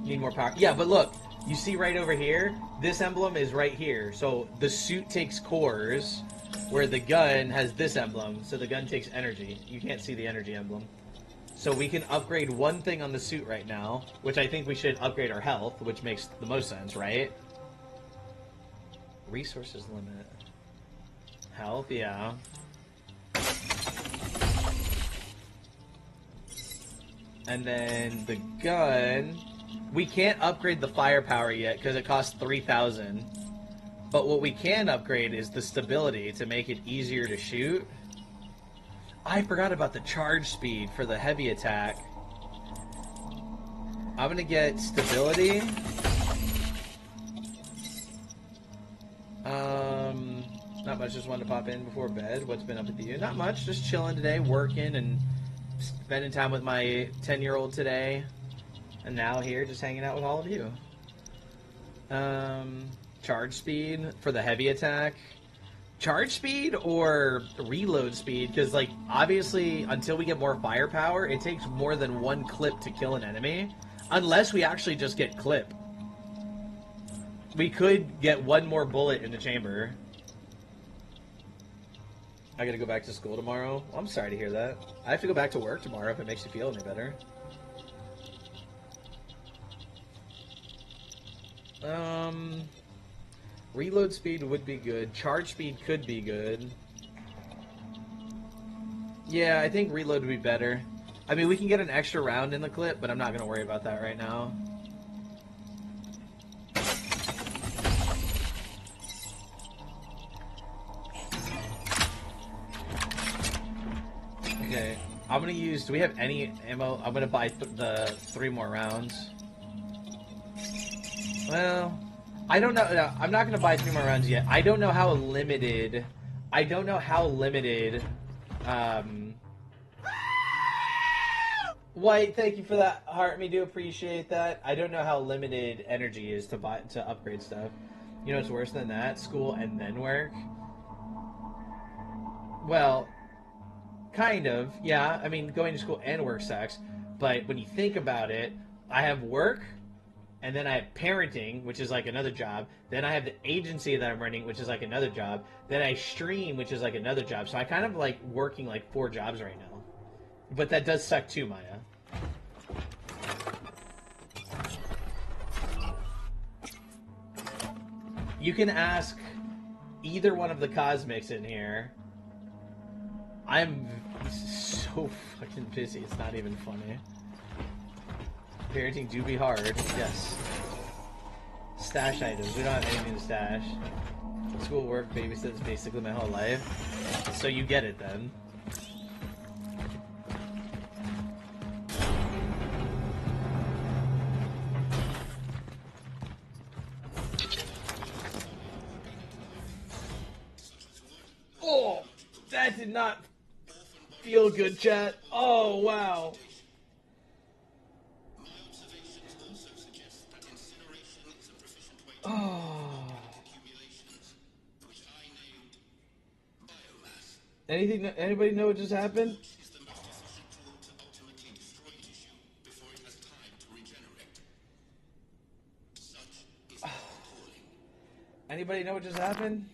Need more power. Yeah, but look. You see right over here? This emblem is right here. So the suit takes cores, where the gun has this emblem. So the gun takes energy. You can't see the energy emblem. So we can upgrade one thing on the suit right now, which I think we should upgrade our health, which makes the most sense, right? Resources limit. Health, yeah. And then the gun, we can't upgrade the firepower yet because it costs 3,000. But what we can upgrade is the stability to make it easier to shoot. I forgot about the charge speed for the heavy attack. I'm gonna get stability. Not much, just wanted to pop in before bed. What's been up with you? Not much, just chilling today, working and spending time with my 10-year-old today. And now here, just hanging out with all of you. Charge speed for the heavy attack. charge speed or reload speed, because like obviously until we get more firepower, it takes more than one clip to kill an enemy, unless we actually just get clip. We could get one more bullet in the chamber. I gotta go back to school tomorrow. I'm sorry to hear that. I have to go back to work tomorrow if it makes you feel any better. Reload speed would be good. Charge speed could be good. Yeah, I think reload would be better. I mean, we can get an extra round in the clip, but I'm not going to worry about that right now. Okay, I'm going to use... Do we have any ammo? I'm going to buy the 3 more rounds. Well... I don't know. No, I'm not gonna buy 3 more rounds yet. I don't know how limited. White, thank you for that heart. Me do appreciate that. I don't know how limited energy is to upgrade stuff. You know, it's worse than that. School and then work. Well, kind of. Yeah. I mean, going to school and work sucks. But when you think about it, I have work. And then I have parenting, which is like another job. Then I have the agency that I'm running, which is like another job. Then I stream, which is like another job. So I kind of like working like 4 jobs right now. But that does suck too, Maya. You can ask either one of the Cosmics in here. I'm so fucking busy, it's not even funny. Parenting do be hard, yes. Stash items. We don't have anything to stash. School, work, babysit is basically my whole life. So you get it then. Oh! That did not feel good, chat. Oh, wow. Oh. Anybody know what just happened? Anybody know what just happened?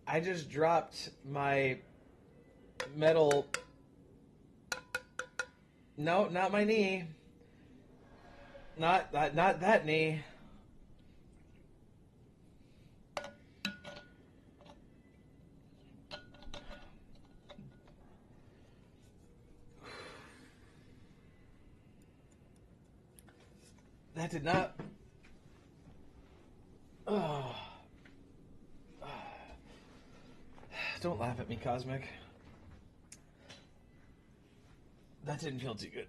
I just dropped my metal... No, not my knee. Not that knee. That did not. Oh. Don't laugh at me, Cosmic. That didn't feel too good.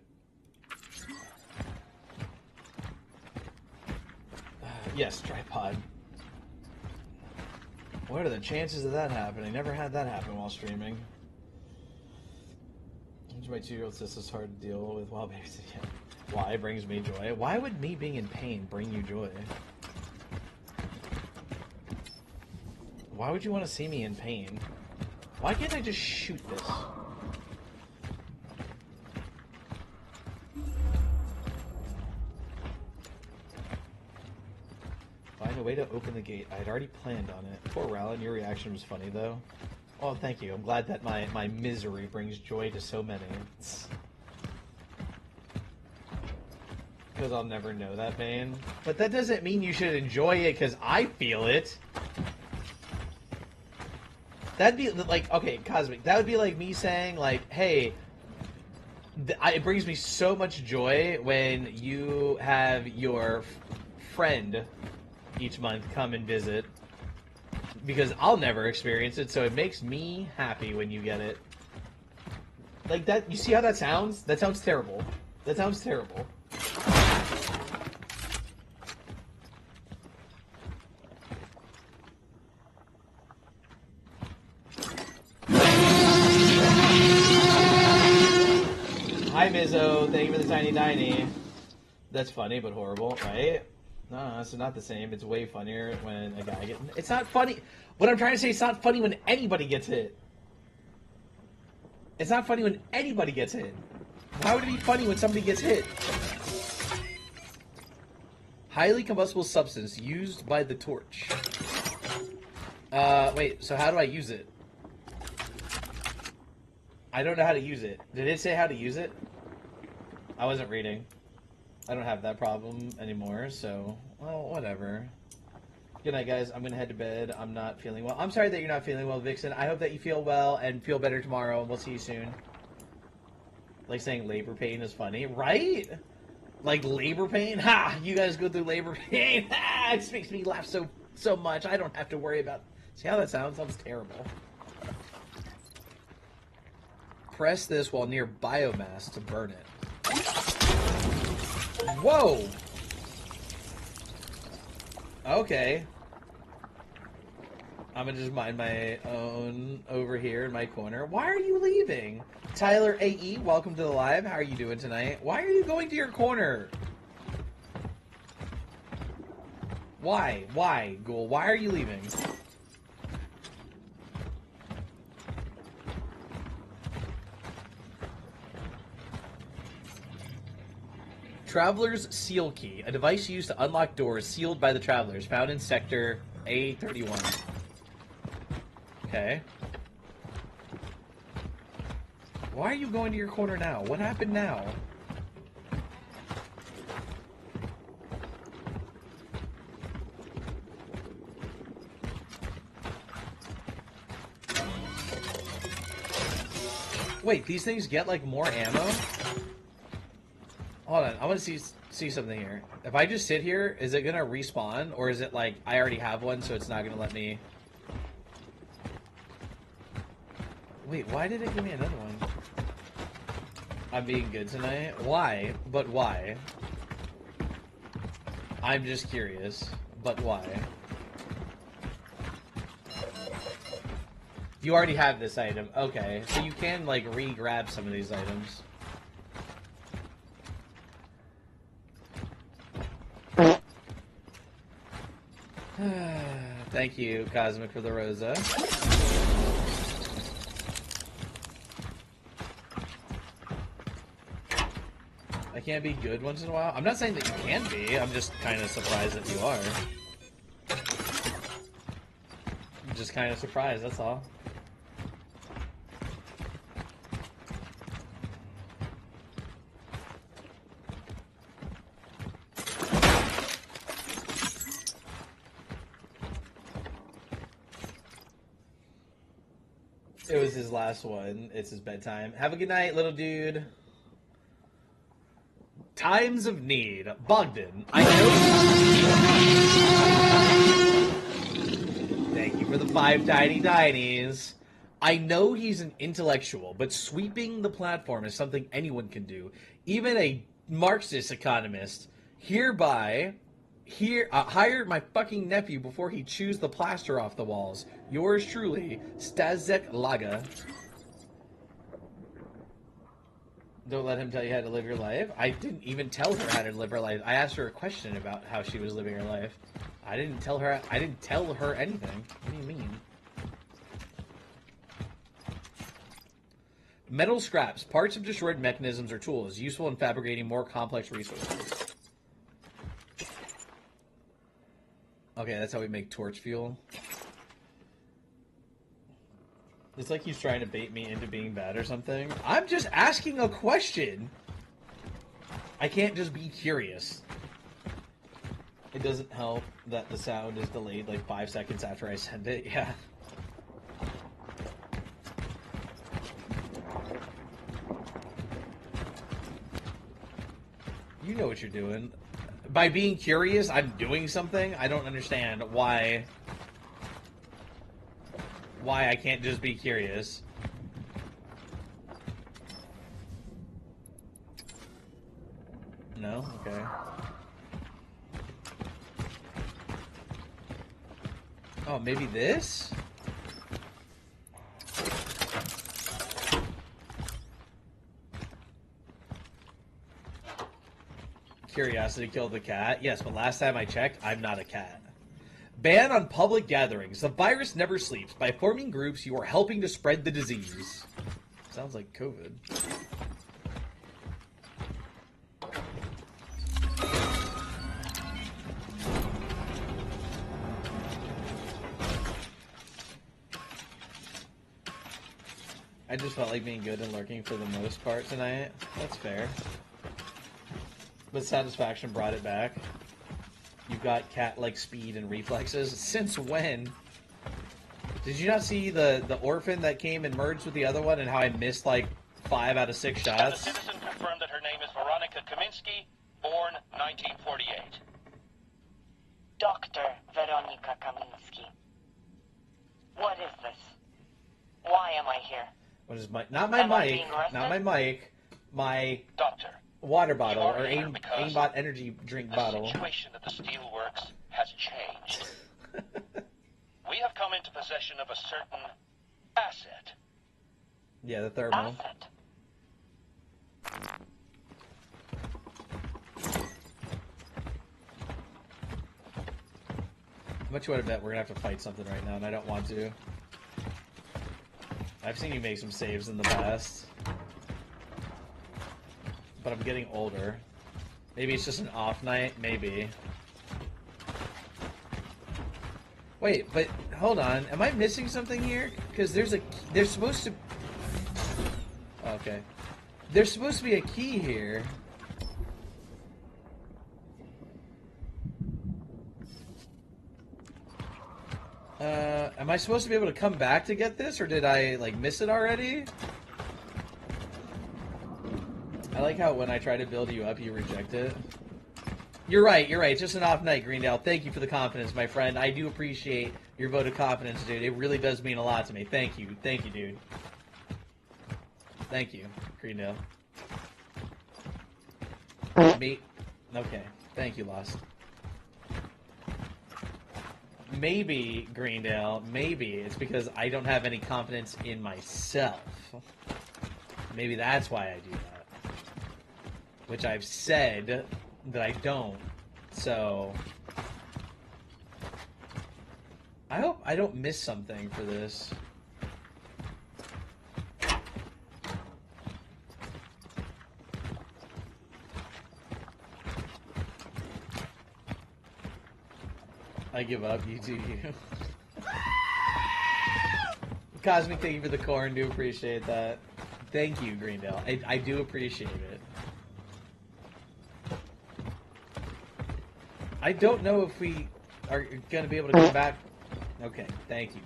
Yes, tripod. What are the chances of that happening? Never had that happen while streaming. My 2-year-old sister's hard to deal with while babysitting. Why brings me joy? Why would me being in pain bring you joy? Why would you want to see me in pain? Why can't I just shoot this? Find a way to open the gate. I had already planned on it. Poor Rallin, your reaction was funny though. Oh, thank you. I'm glad that my misery brings joy to so many. Because I'll never know that pain. But that doesn't mean you should enjoy it because I feel it. That'd be like, okay, Cosmic, that would be like me saying, like, hey, it brings me so much joy when you have your friend each month come and visit. Because I'll never experience it, so it makes me happy when you get it. Like that, you see how that sounds? That sounds terrible. That sounds terrible. Hi Mizzo, thank you for the tiny. That's funny but horrible, right? No, it's not the same. It's way funnier when a guy gets... It's not funny. What I'm trying to say, it's not funny when anybody gets hit. It's not funny when anybody gets hit. Why would it be funny when somebody gets hit? Highly combustible substance used by the torch. Wait, so how do I use it? I don't know how to use it. Did it say how to use it? I wasn't reading. I don't have that problem anymore, so, well, whatever. Good night, guys. I'm going to head to bed. I'm not feeling well. I'm sorry that you're not feeling well, Vixen. I hope that you feel well and feel better tomorrow, and we'll see you soon. Like saying labor pain is funny, right? Like labor pain? Ha! You guys go through labor pain? Ha! It just makes me laugh so much. I don't have to worry about... See how that sounds? Sounds terrible. Press this while near biomass to burn it. Whoa! Okay. I'm gonna just mind my own over here in my corner. Why are you leaving? Tyler AE, welcome to the live. How are you doing tonight? Why are you going to your corner? Why? Why, Ghoul? Why are you leaving? Traveler's Seal Key, a device used to unlock doors sealed by the Travelers, found in Sector A31. Okay. Why are you going to your corner now? What happened now? Wait, these things get, like, more ammo? Hold on, I want to see something here. If I just sit here, is it gonna respawn, or is it like I already have one, so it's not gonna let me? Wait, why did it give me another one? I'm being good tonight. Why? But why? I'm just curious. But why? You already have this item. Okay, so you can like re-grab some of these items. Thank you, Cosmic, for the Rosa. I can't be good once in a while. I'm not saying that you can be. I'm just kind of surprised that you are. I'm just kind of surprised, that's all. It was his last one. It's his bedtime. Have a good night, little dude. Times of need. Bogdan, I know... Thank you for the 5 tiny tinies. I know he's an intellectual, but sweeping the platform is something anyone can do. Even a Marxist economist hereby... hired my fucking nephew before he chews the plaster off the walls. Yours truly, Stazek Laga. Don't let him tell you how to live your life. I didn't even tell her how to live her life. I asked her a question about how she was living her life. I didn't tell her anything. What do you mean? Metal scraps, parts of destroyed mechanisms or tools, useful in fabricating more complex resources. Okay, that's how we make torch fuel. It's like he's trying to bait me into being bad or something. I'm just asking a question. I can't just be curious. It doesn't help that the sound is delayed like 5 seconds after I send it. Yeah. You know what you're doing. By being curious, I'm doing something. I don't understand why I can't just be curious. No? Okay. Oh, maybe this? curiosity killed the cat. Yes, but last time I checked, I'm not a cat. Ban on public gatherings. The virus never sleeps. By forming groups, you are helping to spread the disease. Sounds like COVID. I just felt like being good and lurking for the most part tonight. That's fair. But satisfaction brought it back. You've got cat-like speed and reflexes. Since when? Did you not see the orphan that came and merged with the other one and how I missed like 5 out of 6 shots? The citizen confirmed that her name is Veronica Kaminsky, born 1948. Dr. Veronica Kaminsky. What is this? Why am I here? What is my... Not my mic. Not my mic. My... Doctor. Water bottle, or aimbot energy drink bottle. The situation at the steelworks has changed. We have come into possession of a certain asset. Yeah, the thermal. Asset. How much you want to bet we're gonna have to fight something right now, and I don't want to. I've seen you make some saves in the past. But I'm getting older. Maybe it's just an off night, maybe. Wait, but hold on. Am I missing something here? Because there's supposed to... Okay. There's supposed to be a key here. Am I supposed to be able to come back to get this, or did I, like, miss it already? I like how when I try to build you up, you reject it. You're right, you're right. It's just an off night, Greendale. Thank you for the confidence, my friend. I do appreciate your vote of confidence, dude. It really does mean a lot to me. Thank you. Thank you, dude. Thank you, Greendale. Me? Okay. Thank you, Lost. Maybe, Greendale, maybe it's because I don't have any confidence in myself. Maybe that's why I do that. Which I've said that I don't. So I hope I don't miss something for this. I give up, you do you. Cosmic, thank you for the corn, do appreciate that. Thank you, Greendale. I do appreciate it. I don't know if we are going to be able to come back. Okay, thank you.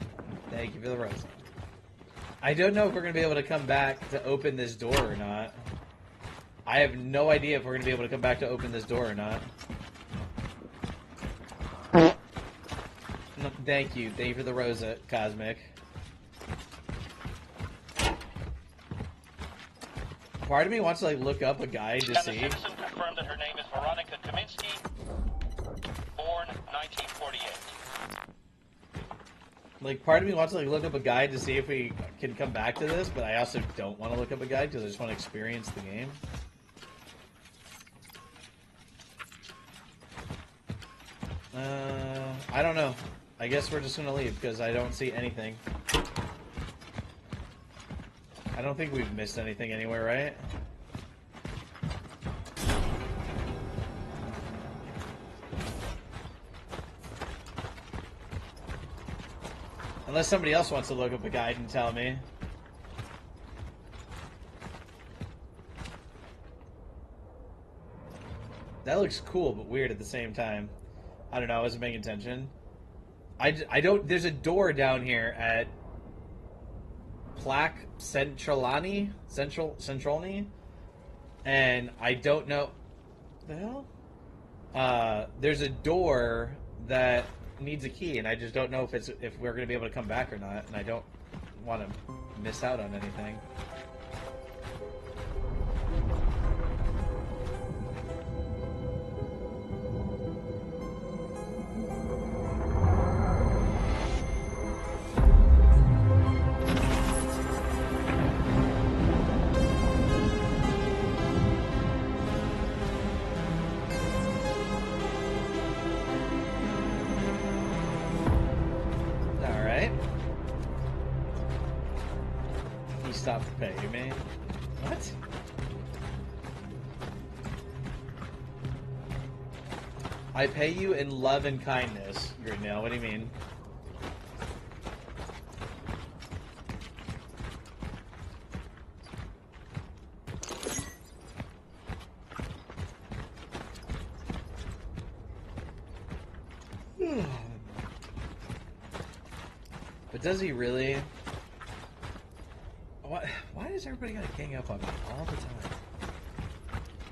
Thank you for the rose. I don't know if we're going to be able to come back to open this door or not. I have no idea if we're going to be able to come back to open this door or not. No, thank you. Thank you for the Rosa, Cosmic. Part of me wants to like look up a guide to see. The citizen confirmed that her name is Veronica Kaminsky, born 1948. Like, part of me wants to like look up a guide to see if we can come back to this, but I also don't want to look up a guide because I just want to experience the game. I don't know. I guess we're just gonna leave because I don't see anything. I don't think we've missed anything anywhere, right? Unless somebody else wants to look up a guide and tell me. That looks cool, but weird at the same time. I don't know, I wasn't paying attention. I don't... There's a door down here at... Plaque Centralani? Centralni? And I don't know... The hell? There's a door that needs a key, and I just don't know if we're going to be able to come back or not, and I don't want to miss out on anything. stopped paying me. What? I pay you in love and kindness, Greennail. What do you mean? But does he really? Why does everybody gotta gang up on me all the time?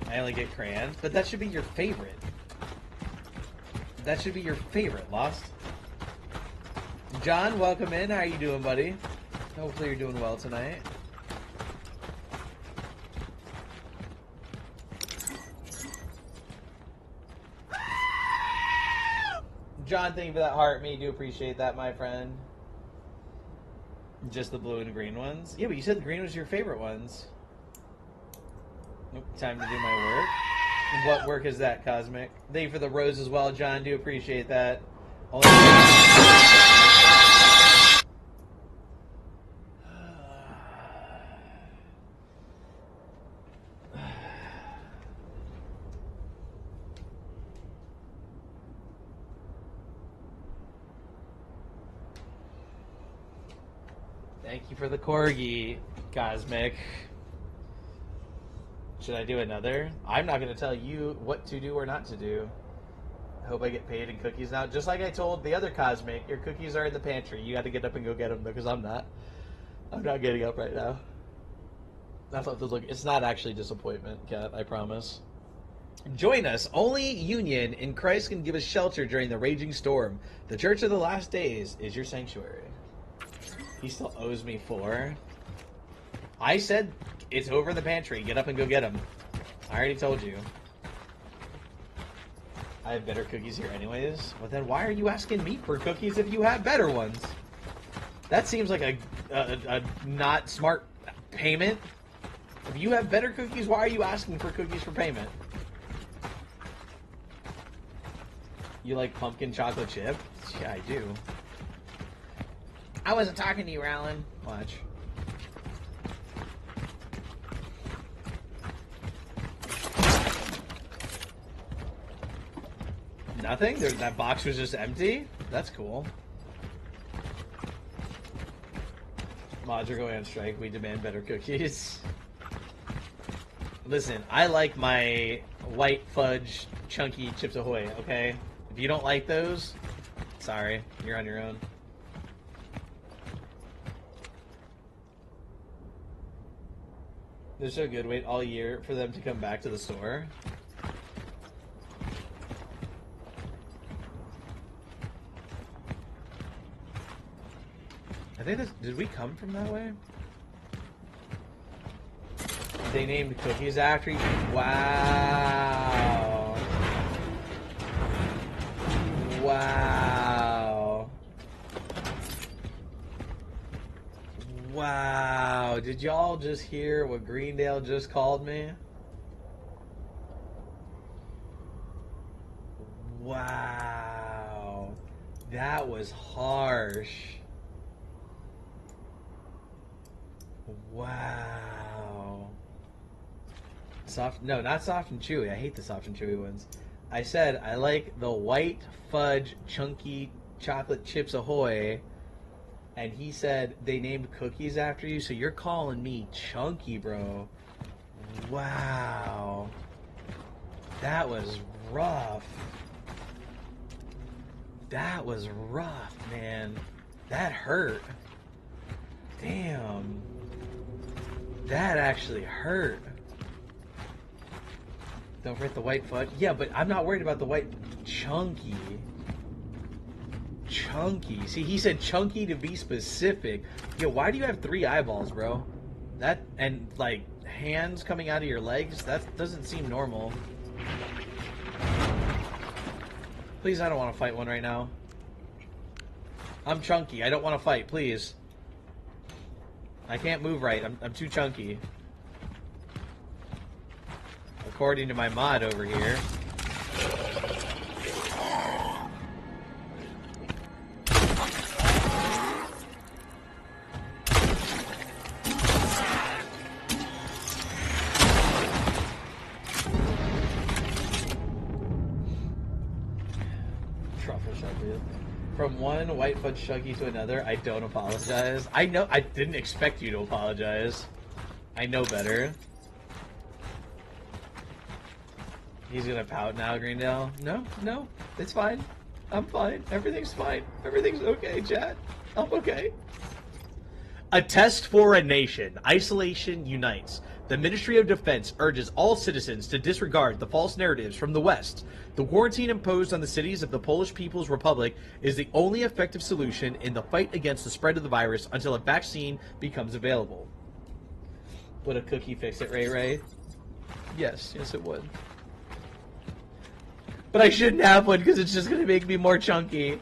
I only get crayons, but that should be your favorite. That should be your favorite, Lost. John, welcome in. How are you doing, buddy? Hopefully you're doing well tonight. John, thank you for that heart. Me, do appreciate that, my friend. Just the blue and green ones? Yeah, but you said the green was your favorite ones. Nope, time to do my work. And what work is that, Cosmic? Thank you for the rose as well, John. Do appreciate that. Thank you for the corgi, Cosmic. Should I do another? I'm not going to tell you what to do or not to do. I hope I get paid in cookies now. Just like I told the other Cosmic, your cookies are in the pantry. You got to get up and go get them because I'm not. I'm not getting up right now. I thought this look. It's not actually disappointment, Kat. I promise. Join us. Only union in Christ can give us shelter during the raging storm. The Church of the Last Days is your sanctuary. He still owes me 4. I said it's over in the pantry. Get up and go get them. I already told you. I have better cookies here anyways. Well, then why are you asking me for cookies if you have better ones? That seems like a not smart payment. If you have better cookies, why are you asking for cookies for payment? You like pumpkin chocolate chip? Yeah, I do. I wasn't talking to you, Alan. Watch. Nothing? That box was just empty? That's cool. Mods are going on strike. We demand better cookies. Listen, I like my white fudge chunky Chips Ahoy, okay? If you don't like those, sorry. You're on your own. They're so good. Wait all year for them to come back to the store. I think this... Did we come from that way? They named cookies after you. Wow. Wow. Wow. Did y'all just hear what Greendale just called me? Wow. That was harsh. Wow. Soft, no, not soft and chewy. I hate the soft and chewy ones. I said I like the white fudge chunky chocolate Chips Ahoy, and he said they named cookies after you, so you're calling me chunky, bro. Wow. That was rough. That was rough, man. That hurt. Damn. That actually hurt. Don't forget the white fudge. Yeah, but I'm not worried about the white chunky. Chunky. See, he said chunky to be specific. Yo, why do you have 3 eyeballs, bro? That, and like hands coming out of your legs? That doesn't seem normal. Please, I don't want to fight one right now. I'm chunky. I don't want to fight, please. I can't move right. I'm too chunky. According to my mod over here. one white fudge chunky to another, I don't apologize. I know I didn't expect you to apologize. I know better. He's gonna pout now, Greendale. No, no, it's fine. I'm fine. Everything's fine. Everything's okay, chat. I'm okay. A test for a nation. Isolation unites. The Ministry of Defense urges all citizens to disregard the false narratives from the West. The quarantine imposed on the cities of the Polish People's Republic is the only effective solution in the fight against the spread of the virus until a vaccine becomes available. Would a cookie fix it, Ray Ray? Yes, yes it would. But I shouldn't have one because it's just going to make me more chunky.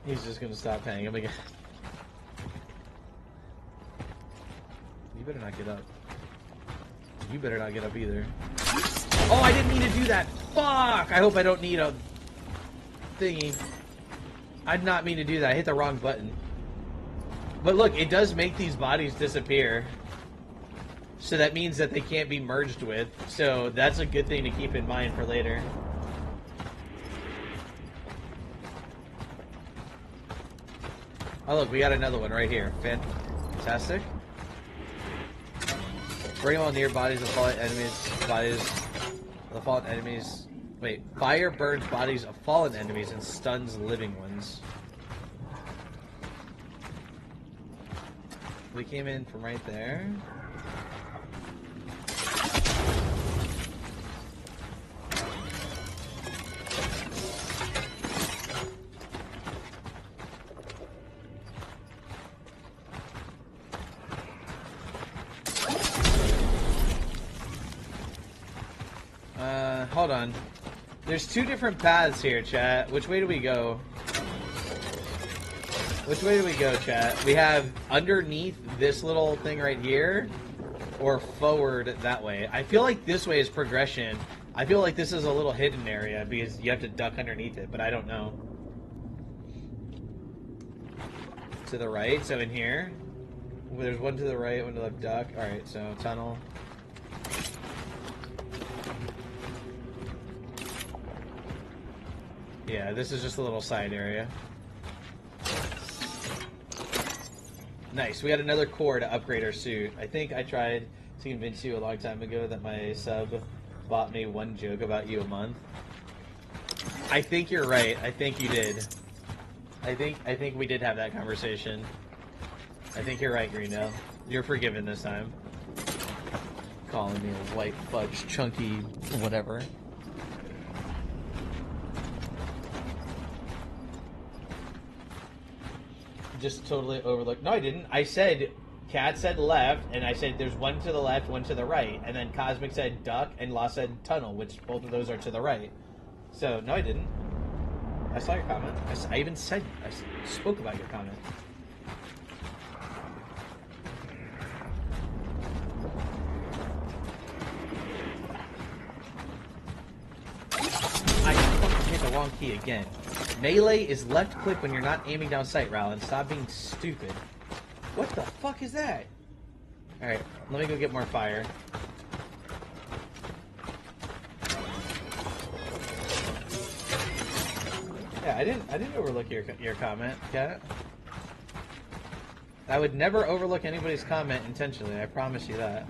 He's just going to stop paying him again. You better not get up. You better not get up either. Oh, I didn't mean to do that. Fuck! I hope I don't need a thingy. I did not mean to do that. I hit the wrong button. But look, it does make these bodies disappear. So that means that they can't be merged with. So that's a good thing to keep in mind for later. Oh look, we got another one right here. Fantastic. Bring all near bodies of fallen enemies. Bodies of the fallen enemies. Wait, fire burns bodies of fallen enemies and stuns living ones. We came in from right there. Hold on. There's two different paths here, chat. Which way do we go? Which way do we go, chat? We have underneath this little thing right here, or forward that way. I feel like this way is progression. I feel like this is a little hidden area because you have to duck underneath it, but I don't know. To the right, so in here. There's one to the right, one to the left, duck. Alright, so tunnel. Yeah, this is just a little side area. Nice, we got another core to upgrade our suit. I think I tried to convince you a long time ago that my sub bought me one joke about you a month. I think you're right. I think you did. I think we did have that conversation. I think you're right, Greeno. You're forgiven this time. Calling me a white fudge chunky whatever. Just totally overlooked. No, I didn't. I said, Kat said left, and I said there's one to the left, one to the right. And then Cosmic said duck, and Law said tunnel, which both of those are to the right. So, no, I didn't. I saw your comment. I even said, I spoke about your comment. I fucking hit the wrong key again. Melee is left click when you're not aiming down sight, Rowland. Stop being stupid. What the fuck is that? Alright, let me go get more fire. Yeah, I didn't overlook your comment, Kat. I would never overlook anybody's comment intentionally, I promise you that.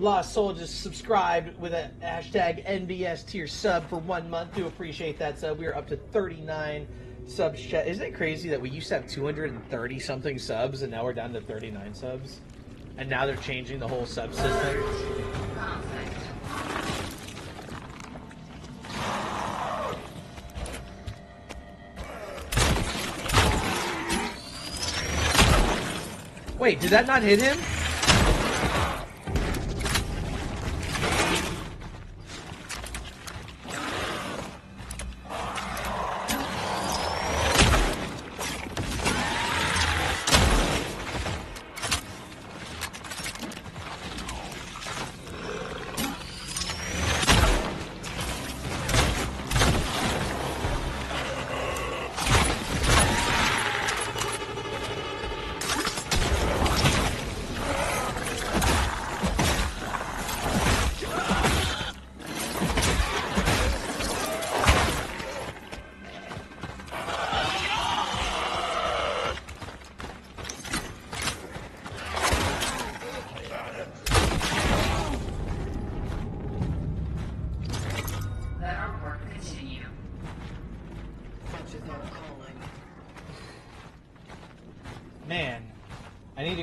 Lost Soul just subscribed with a hashtag NBS tier sub for 1 month. Do appreciate that sub. We are up to 39 subs. Isn't it crazy that we used to have 230 something subs and now we're down to 39 subs? And now they're changing the whole sub system. Wait, did that not hit him?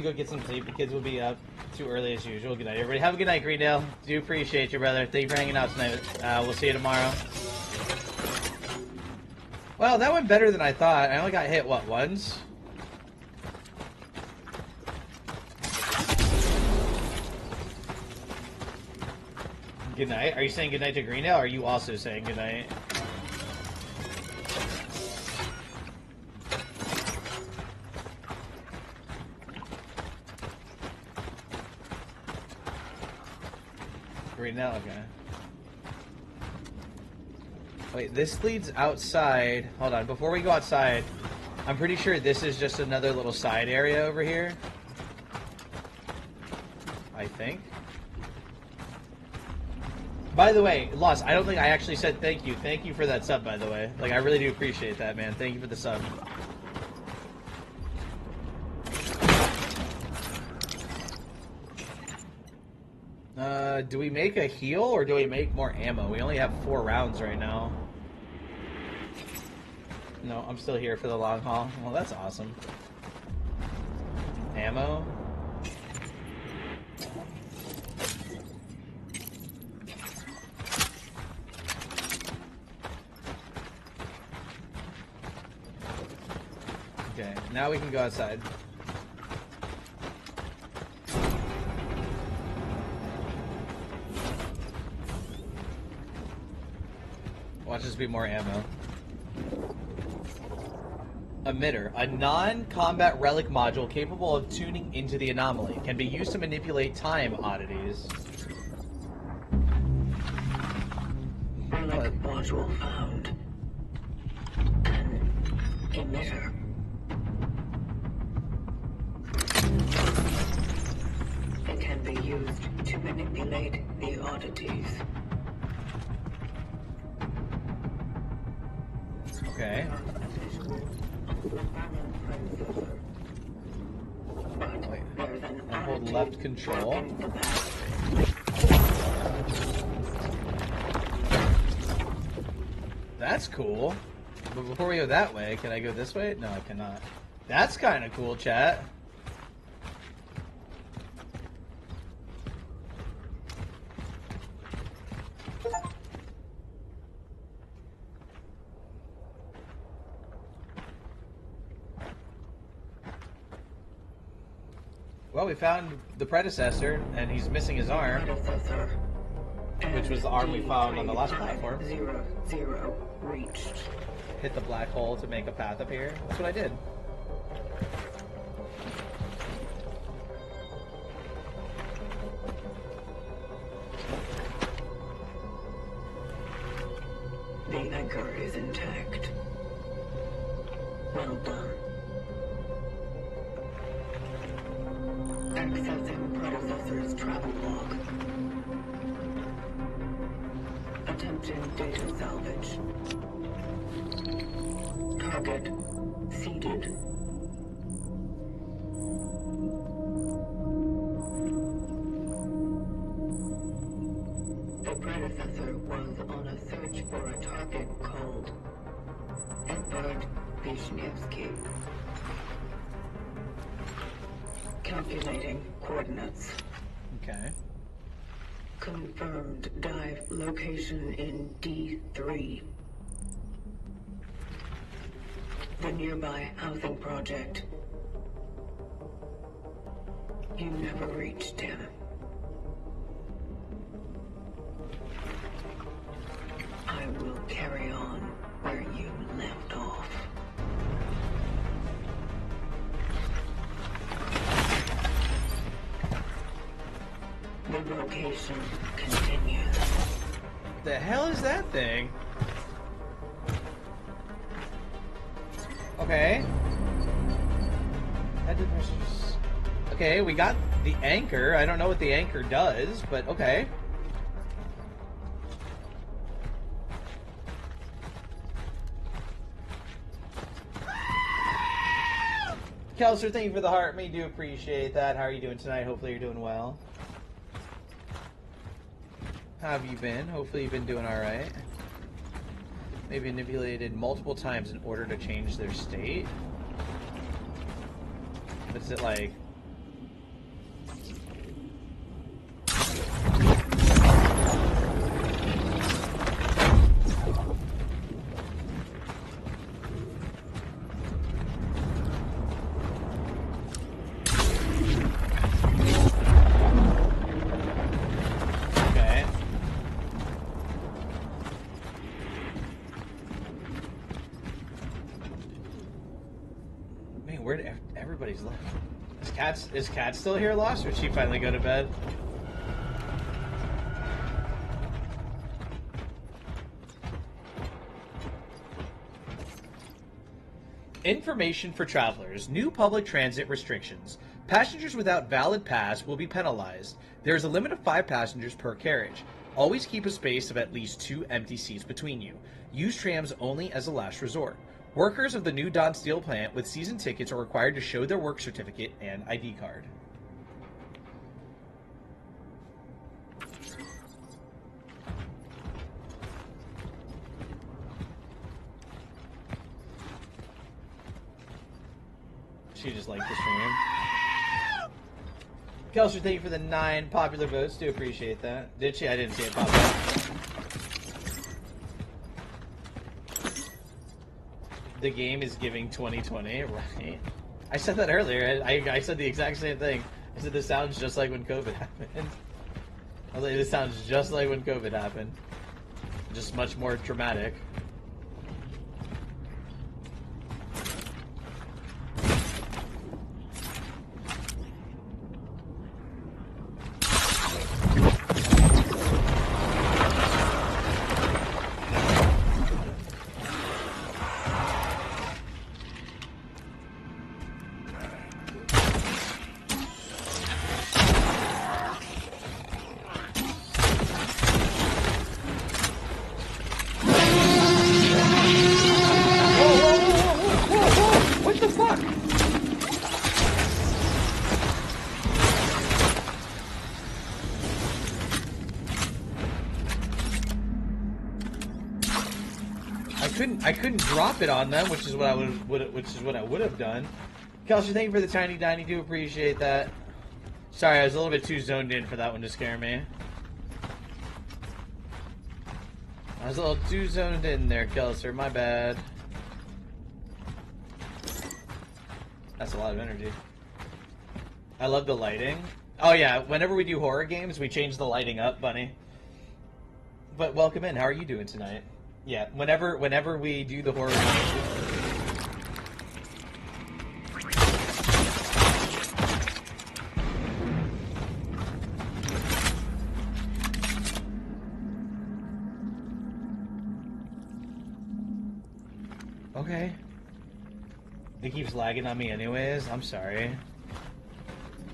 go get some sleep. The kids will be up too early as usual. Good night, everybody. Have a good night, Greendale. Do appreciate you, brother. Thank you for hanging out tonight. We'll see you tomorrow. Well, that went better than I thought. I only got hit, what, once? Good night. Are you saying good night to Greendale, or are you also saying good night? Greendale, okay. Wait, this leads outside. Hold on, before we go outside, I'm pretty sure this is just another little side area over here. I think. By the way, Lost, I don't think I actually said thank you. Thank you for that sub, by the way. Like, I really do appreciate that, man. Thank you for the sub. Do we make a heal, or do we make more ammo? We only have 4 rounds right now. No, I'm still here for the long haul. Well, that's awesome. Ammo? Okay, now we can go outside. Watch this be more ammo. Emitter, a non-combat relic module capable of tuning into the anomaly. Can be used to manipulate time oddities. Relic module found. An emitter. It can be used to manipulate the oddities. Okay. Wait, and hold left control. That's cool. But before we go that way, can I go this way? No, I cannot. That's kind of cool, chat. Well, we found the predecessor, and he's missing his arm, which was the arm we found on the last platform. 0 reached. Hit the black hole to make a path up here. That's what I did. The anchor is intact. Well done. Accessing predecessor's travel log. Attempting data salvage. Target seeded. The predecessor was on a search for a target called Edvard Vishnievsky. Calculating coordinates. Okay. Confirmed dive location in D3. The nearby housing project. You never reached him. I will carry on where you left off. The location continues. The hell is that thing? Okay. Okay, we got the anchor. I don't know what the anchor does, but okay. Kelser, thank you for the heart. Me do appreciate that. How are you doing tonight? Hopefully you're doing well. How have you been? Hopefully you've been doing alright. Maybe manipulated multiple times in order to change their state. But is it like Kat still here, Lost, or did she finally go to bed? Information for travelers. New public transit restrictions. Passengers without valid pass will be penalized. There is a limit of 5 passengers per carriage. Always keep a space of at least 2 empty seats between you. Use trams only as a last resort. Workers of the new Don Steel plant with season tickets are required to show their work certificate and ID card. She just liked the stream. Kelser, thank you for the 9 popular votes. Do appreciate that. Did she? I didn't see it pop up. The game is giving 2020, right? I said that earlier. I said the exact same thing. I said this sounds just like when COVID happened. I was like, this sounds just like when COVID happened. Just much more dramatic. I couldn't drop it on them, which is what I would have done. Kelsey, thank you for the tiny diny. Do appreciate that. Sorry, I was a little bit too zoned in for that one to scare me. I was a little too zoned in there, Kelser. My bad. That's a lot of energy. I love the lighting. Oh yeah, whenever we do horror games, we change the lighting up, Bunny. But welcome in. How are you doing tonight? Yeah, whenever we do the horror games. Okay. It keeps lagging on me anyways. I'm sorry.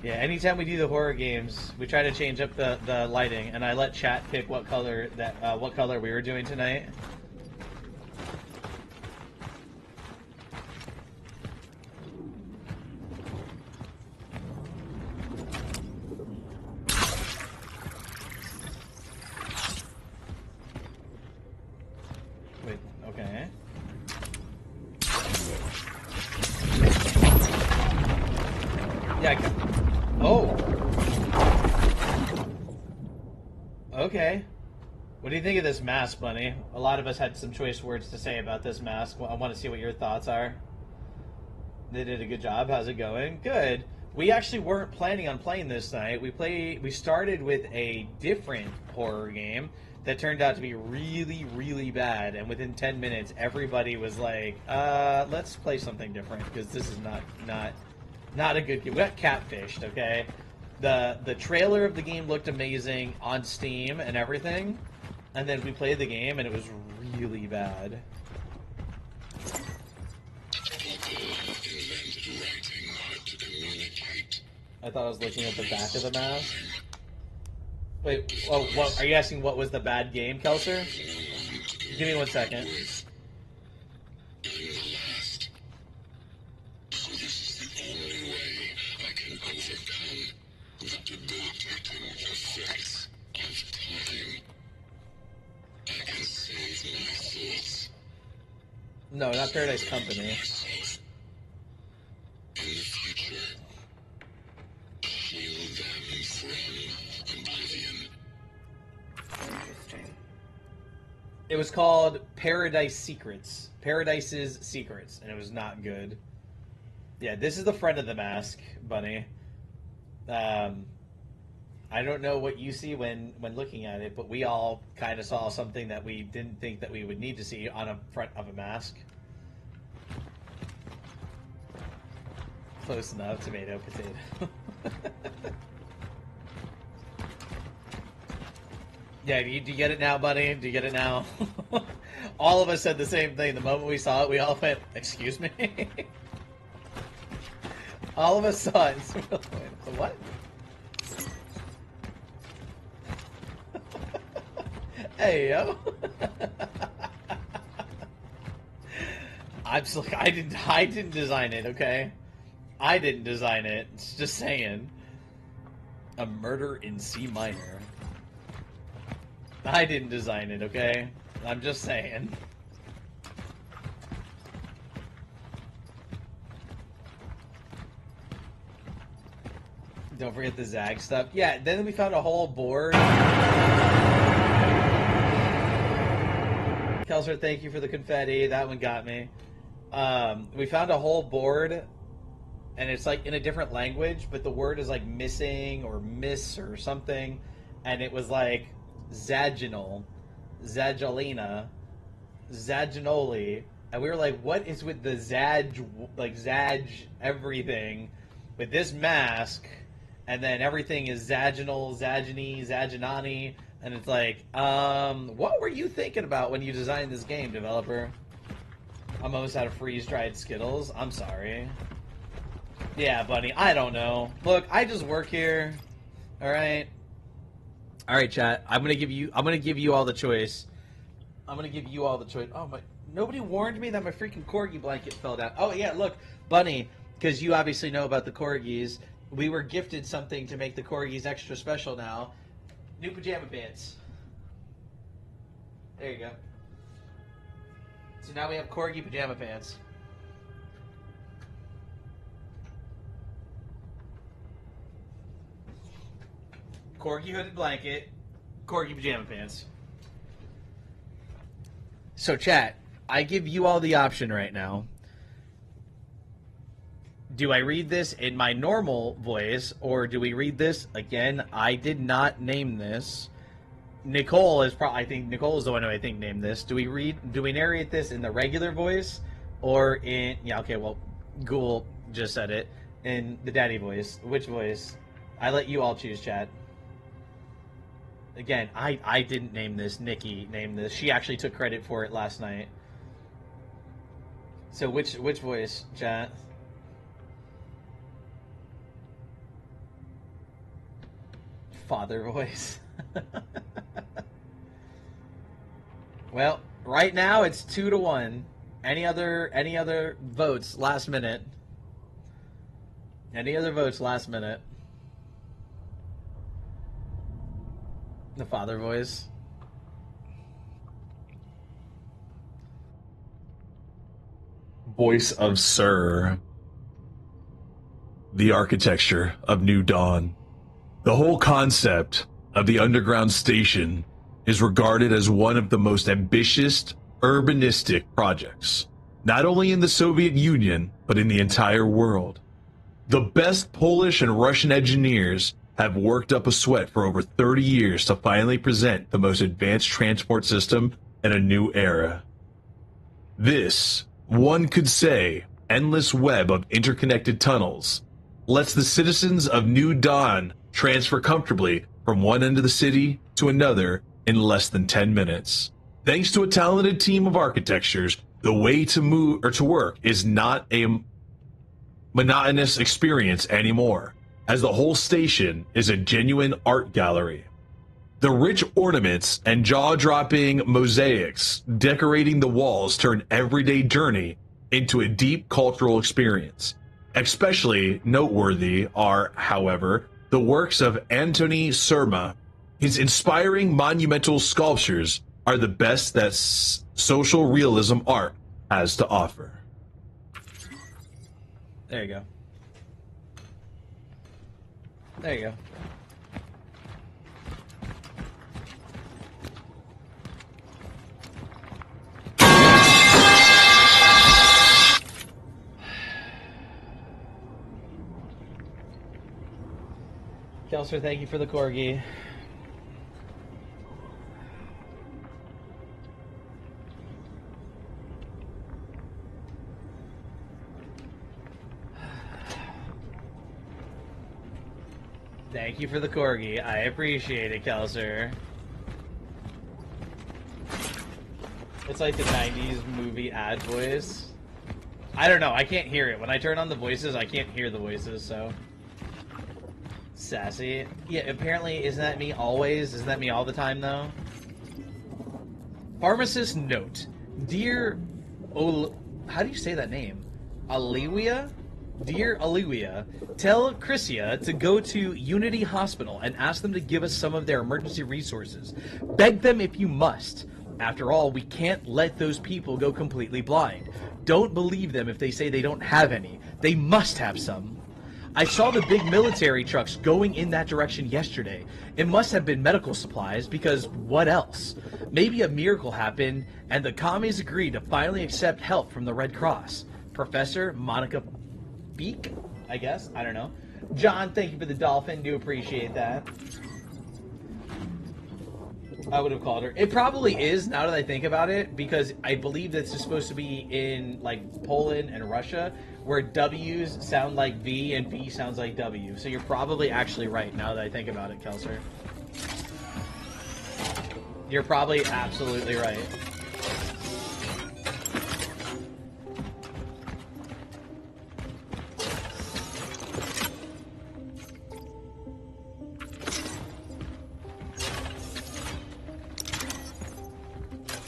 Yeah, anytime we do the horror games, we try to change up the lighting, and I let chat pick what color we were doing tonight. Wait, okay. Yeah, oh! Okay. What do you think of this mask, Bunny? A lot of us had some choice words to say about this mask. I want to see what your thoughts are. They did a good job. How's it going? Good. We actually weren't planning on playing this night. We started with a different horror game that turned out to be really, really bad. And within 10 minutes, everybody was like, let's play something different, because this is not a good game. We got catfished, okay? The trailer of the game looked amazing on Steam and everything, and then we played the game and it was really bad. I thought I was looking at the back of the mask. Wait, oh, what, are you asking what was the bad game, Kelser? Give me 1 second. No, not Paradise Company. It was called Paradise Secrets. Paradise's Secrets, and it was not good. Yeah, this is the front of the mask, Bunny. I don't know what you see when looking at it, but we all kind of saw something that we didn't think that we would need to see on a front of a mask. Close enough. Tomato, potato. Yeah, do you get it now, buddy? Do you get it now? All of us said the same thing. The moment we saw it, we all went, excuse me? All of us saw it. What? Hey, yo. I didn't design it, okay? I didn't design it. It's just saying. A murder in C minor. I didn't design it, okay? I'm just saying. Don't forget the Zag stuff. Yeah, then we found a whole board. Kelser, thank you for the confetti. That one got me. We found a whole board, and it's like in a different language, but the word is like missing or miss or something, and it was like Zaginal, Zagelina, Zaginoli, and we were like, what is with the Zag, like Zag everything, with this mask, and then everything is Zaginal, Zagini, Zaginani, and it's like, what were you thinking about when you designed this game, developer? I'm almost out of freeze-dried Skittles. I'm sorry. Yeah, buddy, I don't know. Look, I just work here. Alright? Alright, chat. I'm gonna give you all the choice. I'm gonna give you all the choice. Oh my, nobody warned me that my freaking corgi blanket fell down. Oh yeah, look, Bunny, because you obviously know about the corgis, we were gifted something to make the corgis extra special now. New pajama pants. There you go. So now we have corgi pajama pants. Corgi hooded blanket, corgi pajama pants. So chat, I give you all the option right now. Do I read this in my normal voice, or do we read this again? I did not name this. Nicole is probably. I think Nicole is the one who I think named this. Do we narrate this in the regular voice, or in? Yeah, okay. Well, Ghoul just said it in the daddy voice. Which voice? I let you all choose, chat. Again, I didn't name this. Nikki named this. She actually took credit for it last night. So which voice, chat? Father voice. Well, right now it's 2-1. Any other votes last minute? Any other votes last minute? The father voice. Voice of Sir. The architecture of New Dawn. The whole concept of the underground station is regarded as one of the most ambitious urbanistic projects, not only in the Soviet Union, but in the entire world. The best Polish and Russian engineers have worked up a sweat for over 30 years to finally present the most advanced transport system in a new era. This, one could say, endless web of interconnected tunnels lets the citizens of New Dawn transfer comfortably from one end of the city to another in less than 10 minutes. Thanks to a talented team of architects, the way to move or to work is not a monotonous experience anymore, as the whole station is a genuine art gallery. The rich ornaments and jaw-dropping mosaics decorating the walls turn everyday journey into a deep cultural experience. Especially noteworthy are, however, the works of Antony Surma. His inspiring monumental sculptures are the best that social realism art has to offer. There you go. There you go. Kelser, thank you for the corgi. Thank you for the corgi. I appreciate it, Kelser. It's like the 90s movie ad voice. I don't know, I can't hear it. When I turn on the voices, I can't hear the voices, so... Sassy. Yeah, apparently, isn't that me always? Isn't that me all the time, though? Pharmacist note. Dear... how do you say that name? Aliwia? Dear Aliwia, tell Chrysia to go to Unity Hospital and ask them to give us some of their emergency resources. Beg them if you must. After all, we can't let those people go completely blind. Don't believe them if they say they don't have any. They must have some. I saw the big military trucks going in that direction yesterday. It must have been medical supplies, because what else? Maybe a miracle happened, and the commies agreed to finally accept help from the Red Cross. Professor Monica Beak, I guess? I don't know. John, thank you for the dolphin. Do appreciate that. I would have called her. It probably is, now that I think about it, because I believe this is supposed to be in, like, Poland and Russia, where W's sound like V and V sounds like W. So you're probably actually right, now that I think about it, Kelser. You're probably absolutely right.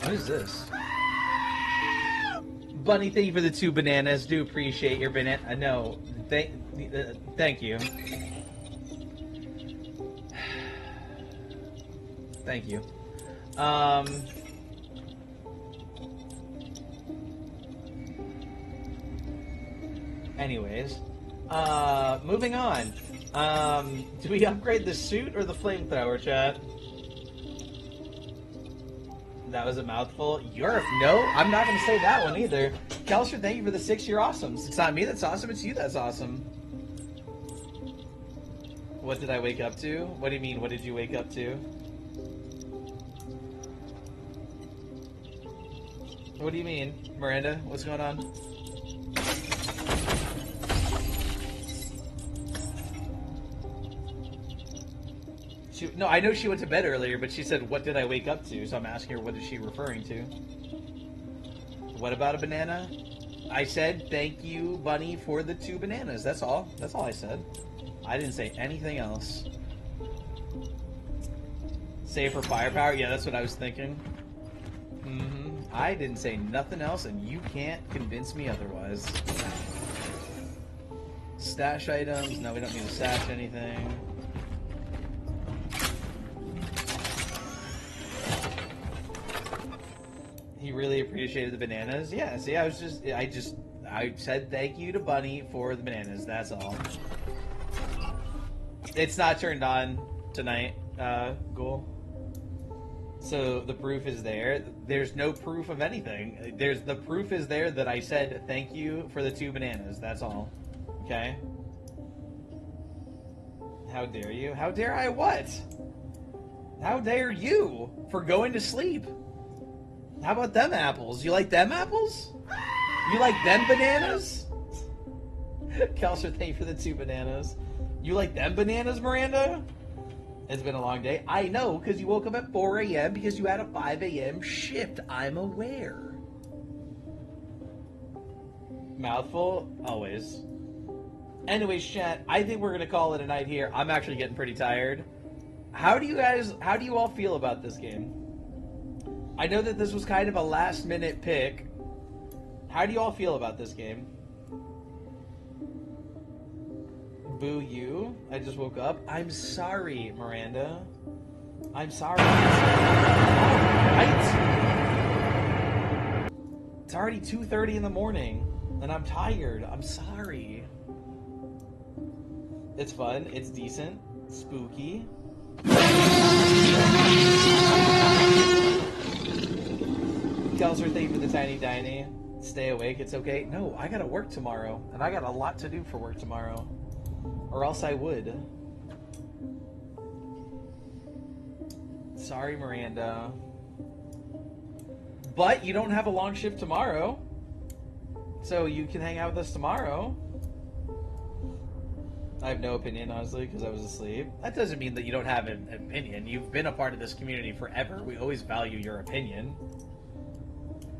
What is this? Bunny, thank you for the 2 bananas. Do appreciate your banana. No, thank you. Thank you. Anyways, moving on. Do we upgrade the suit or the flamethrower, chat? That was a mouthful. Europe? No, I'm not going to say that one either. Kelser, thank you for the 6 year awesomes. It's not me that's awesome, it's you that's awesome. What did I wake up to? What do you mean, what did you wake up to? What do you mean, Miranda? What's going on? No, I know she went to bed earlier, but she said, what did I wake up to? So I'm asking her, what is she referring to? What about a banana? I said, thank you, Bunny, for the 2 bananas. That's all. That's all I said. I didn't say anything else. Save for firepower? Yeah, that's what I was thinking. I didn't say nothing else, and you can't convince me otherwise. Stash items? No, we don't need to stash anything. He really appreciated the bananas. Yeah, see, I said thank you to Bunny for the bananas. That's all. It's not turned on tonight, Ghoul. So the proof is there. There's no proof of anything. The proof is there that I said thank you for the 2 bananas. That's all. Okay? How dare you? How dare I what? How dare you for going to sleep? How about them apples? You like them apples? You like them bananas? Kelser, thank you for the 2 bananas. You like them bananas, Miranda? It's been a long day. I know, because you woke up at 4 a.m. because you had a 5 a.m. shift. I'm aware. Mouthful? Always. Anyways, chat, I think we're going to call it a night here. I'm actually getting pretty tired. How do you all feel about this game? I know that this was kind of a last-minute pick. How do you all feel about this game? Boo you. I just woke up. I'm sorry, Miranda. I'm sorry. Right? It's already 2:30 in the morning, and I'm tired. I'm sorry. It's fun. It's decent. Spooky. Kelser, thank you for the tiny diny. Stay awake, it's okay. No, I gotta work tomorrow, and I got a lot to do for work tomorrow. Or else I would. Sorry, Miranda. But you don't have a long shift tomorrow. So you can hang out with us tomorrow. I have no opinion, honestly, because I was asleep. That doesn't mean that you don't have an opinion. You've been a part of this community forever. We always value your opinion.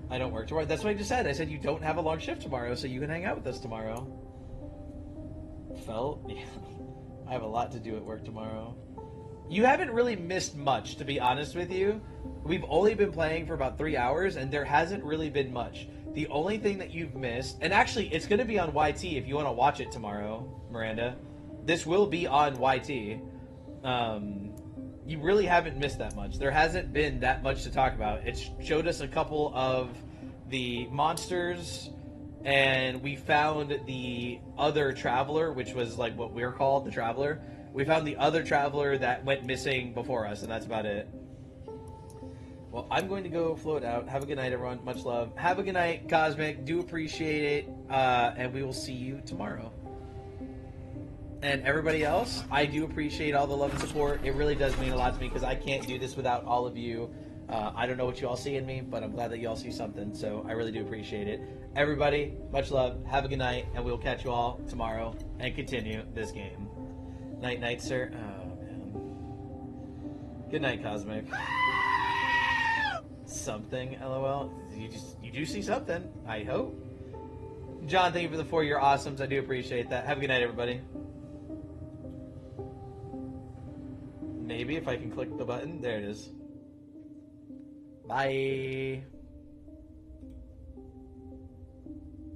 I don't work tomorrow. That's what I just said. I said you don't have a long shift tomorrow, so you can hang out with us tomorrow. Felt? Yeah. I have a lot to do at work tomorrow. You haven't really missed much, to be honest with you. We've only been playing for about 3 hours, and there hasn't really been much. The only thing that you've missed, and actually, it's going to be on YT if you want to watch it tomorrow, Miranda. This will be on YT. You really haven't missed that much. There hasn't been that much to talk about. It showed us a couple of the monsters, and we found the other traveler, which was like what we're called, the traveler. We found the other traveler that went missing before us, and that's about it. Well, I'm going to go float out. Have a good night, everyone. Much love. Have a good night, Cosmic. Do appreciate it, and we will see you tomorrow. And everybody else, I do appreciate all the love and support. It really does mean a lot to me because I can't do this without all of you. I don't know what you all see in me, but I'm glad that you all see something, so I really do appreciate it. Everybody, much love. Have a good night, and we'll catch you all tomorrow and continue this game. Night, night, sir. Oh, man. Good night, Cosmic. Something, LOL. You do see something, I hope. John, thank you for the 4-year awesomes. I do appreciate that. Have a good night, everybody. Maybe if I can click the button. There it is. Bye.